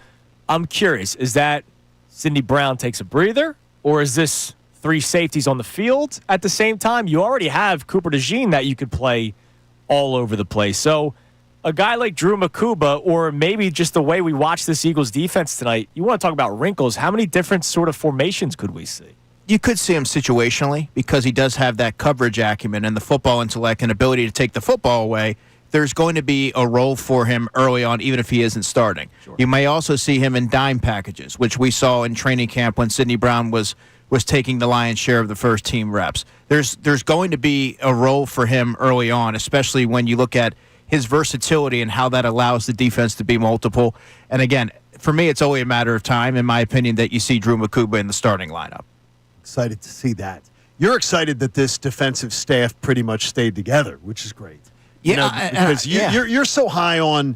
I'm curious, is that Sidney Brown takes a breather, or is this 3 safeties on the field at the same time? You already have Cooper DeJean that you could play all over the place. So a guy like Drew Makuba, or maybe just the way we watch this Eagles defense tonight, you want to talk about wrinkles. How many different sort of formations could we see? You could see him situationally because he does have that coverage acumen and the football intellect and ability to take the football away. There's going to be a role for him early on, even if he isn't starting. Sure. You may also see him in dime packages, which we saw in training camp when Sidney Brown was taking the lion's share of the first team reps. There's going to be a role for him early on, especially when you look at his versatility and how that allows the defense to be multiple. And again, for me, it's only a matter of time, in my opinion, that you see Drew Makuba in the starting lineup. Excited to see that. You're excited that this defensive staff pretty much stayed together, which is great. Yeah, because you're so high on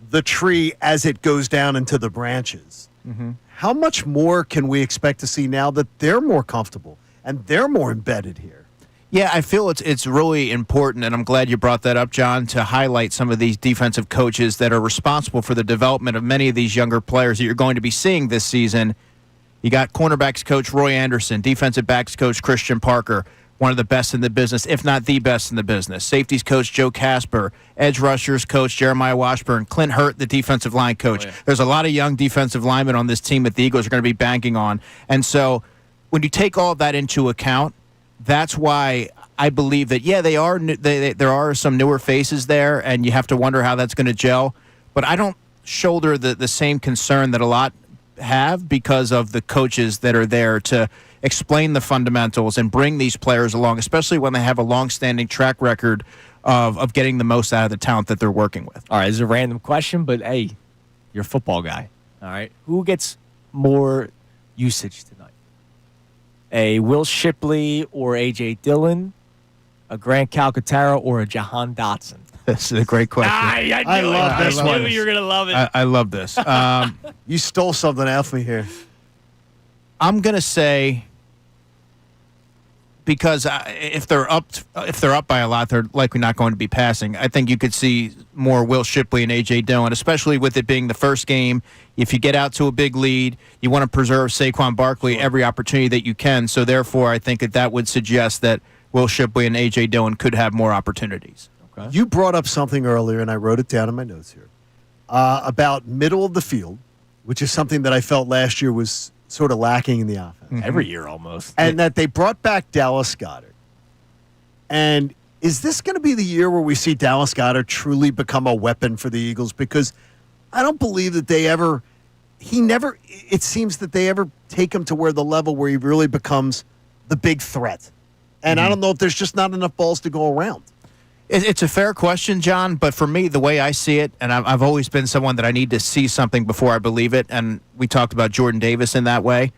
the tree as it goes down into the branches. Mm-hmm. How much more can we expect to see now that they're more comfortable and they're more embedded here? Yeah, I feel it's really important, and I'm glad you brought that up, John, to highlight some of these defensive coaches that are responsible for the development of many of these younger players that you're going to be seeing this season. You got cornerbacks coach Roy Anderson, defensive backs coach Christian Parker, one of the best in the business, if not the best in the business. Safeties coach Joe Casper, edge rushers coach Jeremiah Washburn, Clint Hurt, the defensive line coach. Oh, yeah. There's a lot of young defensive linemen on this team that the Eagles are going to be banking on. And so when you take all of that into account, that's why I believe that, yeah, there are some newer faces there, and you have to wonder how that's going to gel. But I don't shoulder the same concern that a lot have because of the coaches that are there to explain the fundamentals and bring these players along, especially when they have a long-standing track record of getting the most out of the talent that they're working with. All right, this is a random question, but hey, you're a football guy. All right, who gets more usage tonight? A Will Shipley or A.J. Dillon, a Grant Calcaterra, or a Jahan Dotson? This is a great question. I love this one. I knew you were going to love it. I love this. You stole something out of me here. I'm going to say, because if they're up by a lot, they're likely not going to be passing. I think you could see more Will Shipley and A.J. Dillon, especially with it being the first game. If you get out to a big lead, you want to preserve Saquon Barkley every opportunity that you can. So therefore, I think that would suggest that Will Shipley and A.J. Dillon could have more opportunities. Okay. You brought up something earlier, and I wrote it down in my notes here, about middle of the field, which is something that I felt last year was sort of lacking in the offense. Every year almost. And that they brought back Dallas Goedert. And is this going to be the year where we see Dallas Goedert truly become a weapon for the Eagles? Because I don't believe that it seems that they ever take him to where the level where he really becomes the big threat. And I don't know if there's just not enough balls to go around. It's a fair question, John, but for me, the way I see it, and I've always been someone that I need to see something before I believe it, and we talked about Jordan Davis in that way.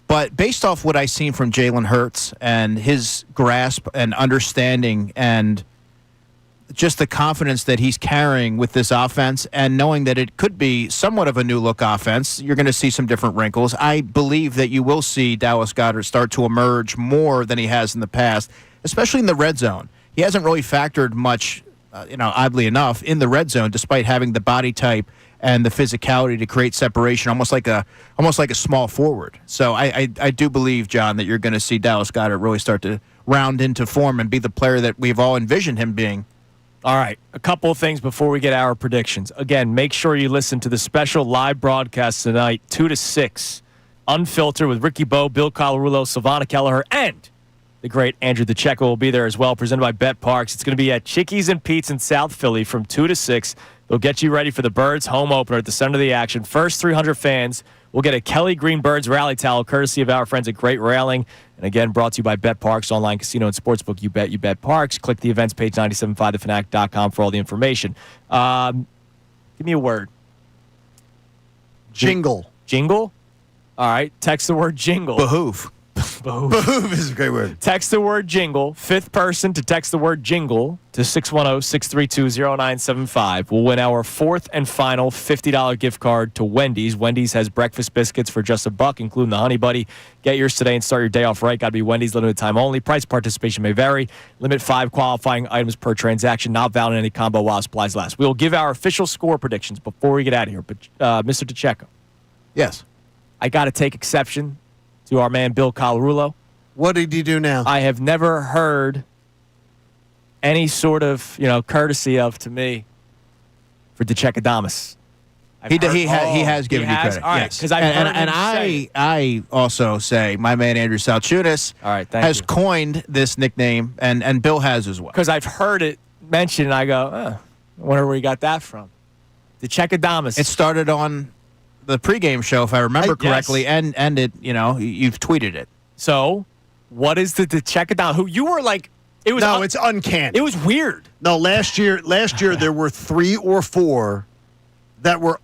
But based off what I've seen from Jaylen Hurts and his grasp and understanding and just the confidence that he's carrying with this offense and knowing that it could be somewhat of a new-look offense, you're going to see some different wrinkles. I believe that you will see Dallas Goedert start to emerge more than he has in the past, especially in the red zone. He hasn't really factored much, oddly enough, in the red zone, despite having the body type and the physicality to create separation, almost like a small forward. So I do believe, John, that you're going to see Dallas Goedert really start to round into form and be the player that we've all envisioned him being. All right, a couple of things before we get our predictions. Again, make sure you listen to the special live broadcast tonight, 2 to 6, Unfiltered with Ricky Bo, Bill Colarulo, Silvana Kelleher, and the great Andrew Deco will be there as well, presented by Bet Parks. It's going to be at Chickies and Pete's in South Philly from 2 to 6. They'll get you ready for the Birds home opener at the center of the action. First 300 fans will get a Kelly Green Birds rally towel, courtesy of our friends at Great Railing. And again, brought to you by Bet Parks, online casino and sportsbook. You bet Parks. Click the events page, 975thefanatic.com for all the information. Give me a word. Jingle. Jingle? All right. Text the word jingle. Behoove. Behoove is a great word. Text the word jingle. Fifth person to text the word jingle to 610-632-0975. We'll win our fourth and final $50 gift card to Wendy's. Wendy's has breakfast biscuits for just $1, including the Honey Buddy. Get yours today and start your day off right. Got to be Wendy's, limited time only. Price participation may vary. Limit 5 qualifying items per transaction. Not valid in any combo while supplies last. We'll give our official score predictions before we get out of here. But Mr. Deco. Yes. I got to take exception to our man Bill Colarulo. What did he do now? I have never heard any sort of, courtesy to me for DeCekadamas. He has given you credit. All right, yes. Because I also say my man Andrew Salciunas has coined this nickname, and Bill has as well. Because I've heard it mentioned, and I go, I wonder where he got that from. DeCekadamas. It started on the pregame show, if I remember correctly, yes. and it, you've tweeted it. So, what is the DeCekadamas? Who you were like? It was it's uncanny. It was weird. No, last year there were 3 or 4 that were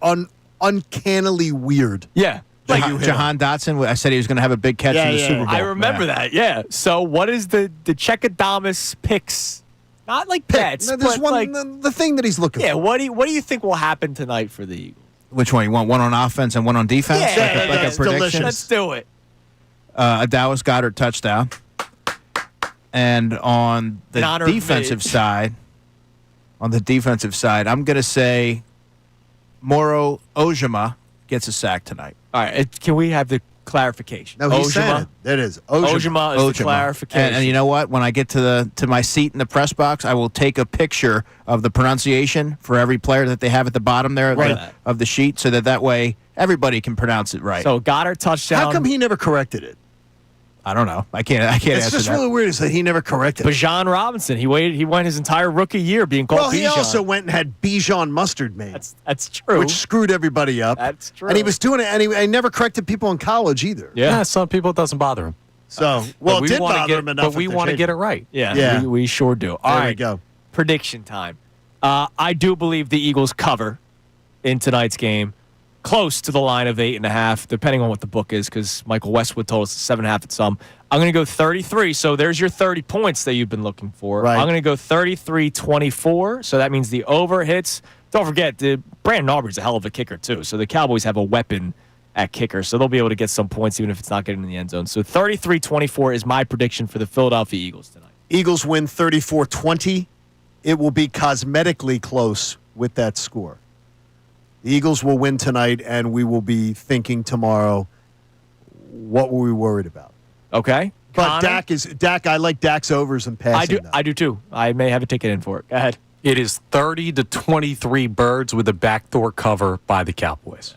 uncannily weird. Yeah. Like Jahan Dotson, I said he was going to have a big catch in the Super Bowl. I remember that. Yeah. So, what is the DeCekadamas picks? Not like bets, no, there's but one, the thing that he's looking for. Yeah. What do you think will happen tonight for the Eagles? Which one? You want one on offense and one on defense? Yeah, like a prediction? Delicious. Let's do it. A Dallas Goedert touchdown. And on the defensive side, I'm going to say Moro Ojima gets a sack tonight. All right. Can we have the clarification? No, he said it. That is Ojima is the clarification. And you know what? When I get to my seat in the press box, I will take a picture of the pronunciation for every player that they have at the bottom there of the sheet, so that way everybody can pronounce it right. So Goddard touchdown. How come he never corrected it? I don't know. I can't answer that. It's just really weird is that he never corrected it. Bijan Robinson. He went his entire rookie year being called Bijan. Well, he also went and had Bijan mustard made. That's true. Which screwed everybody up. That's true. And he was doing it, and he never corrected people in college either. Yeah, some people it doesn't bother him. So, it did bother him enough. But we want to get it right. Yeah. We sure do. All right. We go. Prediction time. I do believe the Eagles cover in tonight's game. Close to the line of 8.5, depending on what the book is, because Michael Westwood told us 7.5 at some. I'm going to go 33, so there's your 30 points that you've been looking for. Right. I'm going to go 33-24, so that means the over hits. Don't forget, Brandon Aubrey's a hell of a kicker, too, so the Cowboys have a weapon at kicker, so they'll be able to get some points even if it's not getting in the end zone. So 33-24 is my prediction for the Philadelphia Eagles tonight. Eagles win 34-20. It will be cosmetically close with that score. The Eagles will win tonight, and we will be thinking tomorrow, what were we worried about? Okay. But Connor? Dak. I like Dak's overs and passing. I do too. I may have a ticket in for it. Go ahead. It is 30-23 Birds with a backdoor cover by the Cowboys.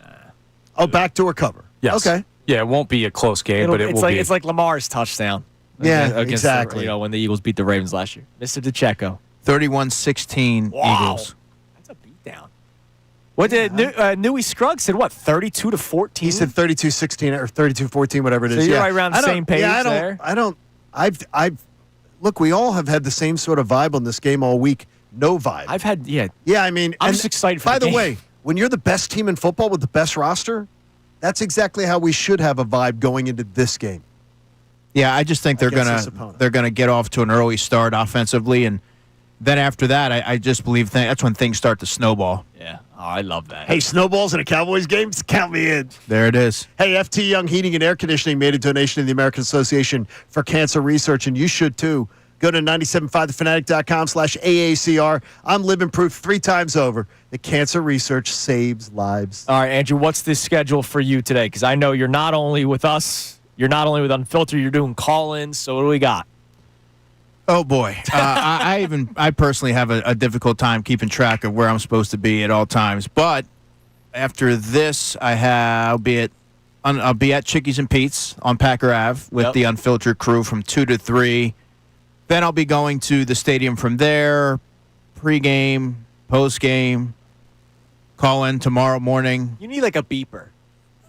Oh, backdoor cover. Yes. Okay. Yeah, it won't be a close game, but it will be. It's like Lamar's touchdown. Yeah, against exactly. when the Eagles beat the Ravens last year. Mr. DeCecco. 31-16 Eagles. That's a beatdown. What did Newey Scruggs said? What 32-14? He said 32-16 or 32-14, whatever it is. So you're right around the same page there. I've look. We all have had the same sort of vibe on this game all week. No vibe. I've had Yeah, I mean, I'm just excited for by the the game. way, when you're the best team in football with the best roster, that's exactly how we should have a vibe going into this game. Yeah, I just think they're Against this opponent. gonna get off to an early start offensively, and then after that, I just believe that's when things start to snowball. Yeah, I love that. Hey, snowballs in a Cowboys game? Count me in. There it is. Hey, FT Young Heating and Air Conditioning made a donation to the American Association for Cancer Research, and you should too. Go to 975thefanatic.com/AACR. I'm living proof 3 times over that cancer research saves lives. All right, Andrew, what's the schedule for you today? Because I know you're not only with us, you're not only with Unfiltered, you're doing call-ins. So what do we got? Oh boy, I personally have a difficult time keeping track of where I'm supposed to be at all times. But after this, I'll be at Chickies and Pete's on Packer Ave with the Unfiltered crew from 2 to 3. Then I'll be going to the stadium from there, pregame, postgame, call in tomorrow morning. You need like a beeper.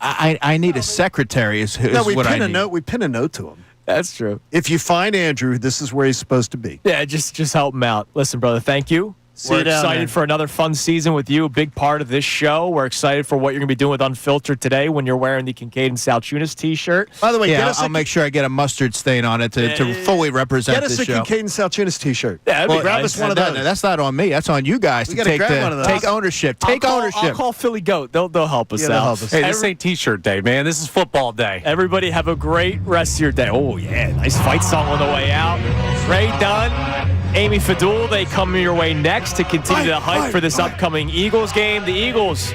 I need a secretary. Is No, we what I pin a need. note. We pin a note to him. That's true. If you find Andrew, this is where he's supposed to be. Yeah, just help him out. Listen, brother, thank you. We're you down excited there. for another fun season with you, a big part of this show. We're excited for what you're going to be doing with Unfiltered today when you're wearing the Kincade Salciunas t-shirt. By the way, I'll make sure I get a mustard stain on it to fully represent Get us the a show. Kincade and Salciunas t-shirt. Yeah, that'd be grab nice. us one of those. That's not on me. That's on you guys We to gotta grab one of those. take ownership. Take ownership. I'll call Philly Goat. They'll help us Yeah, out. they'll help us. Hey, this ain't T-shirt day, man. This is football day. Everybody have a great rest of your day. Oh, yeah. Nice fight song on the way out. Ray Dunn, Amy Fadul, they come your way next to continue the hype for this upcoming Eagles game. The Eagles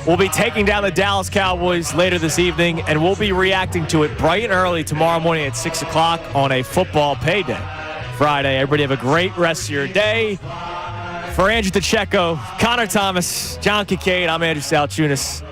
will be taking down the Dallas Cowboys later this evening, and we'll be reacting to it bright and early tomorrow morning at 6 o'clock on a football payday. Friday. Everybody have a great rest of your day. For Andrew DeCecco, Connor Thomas, John Kincade, I'm Andrew Salciunas.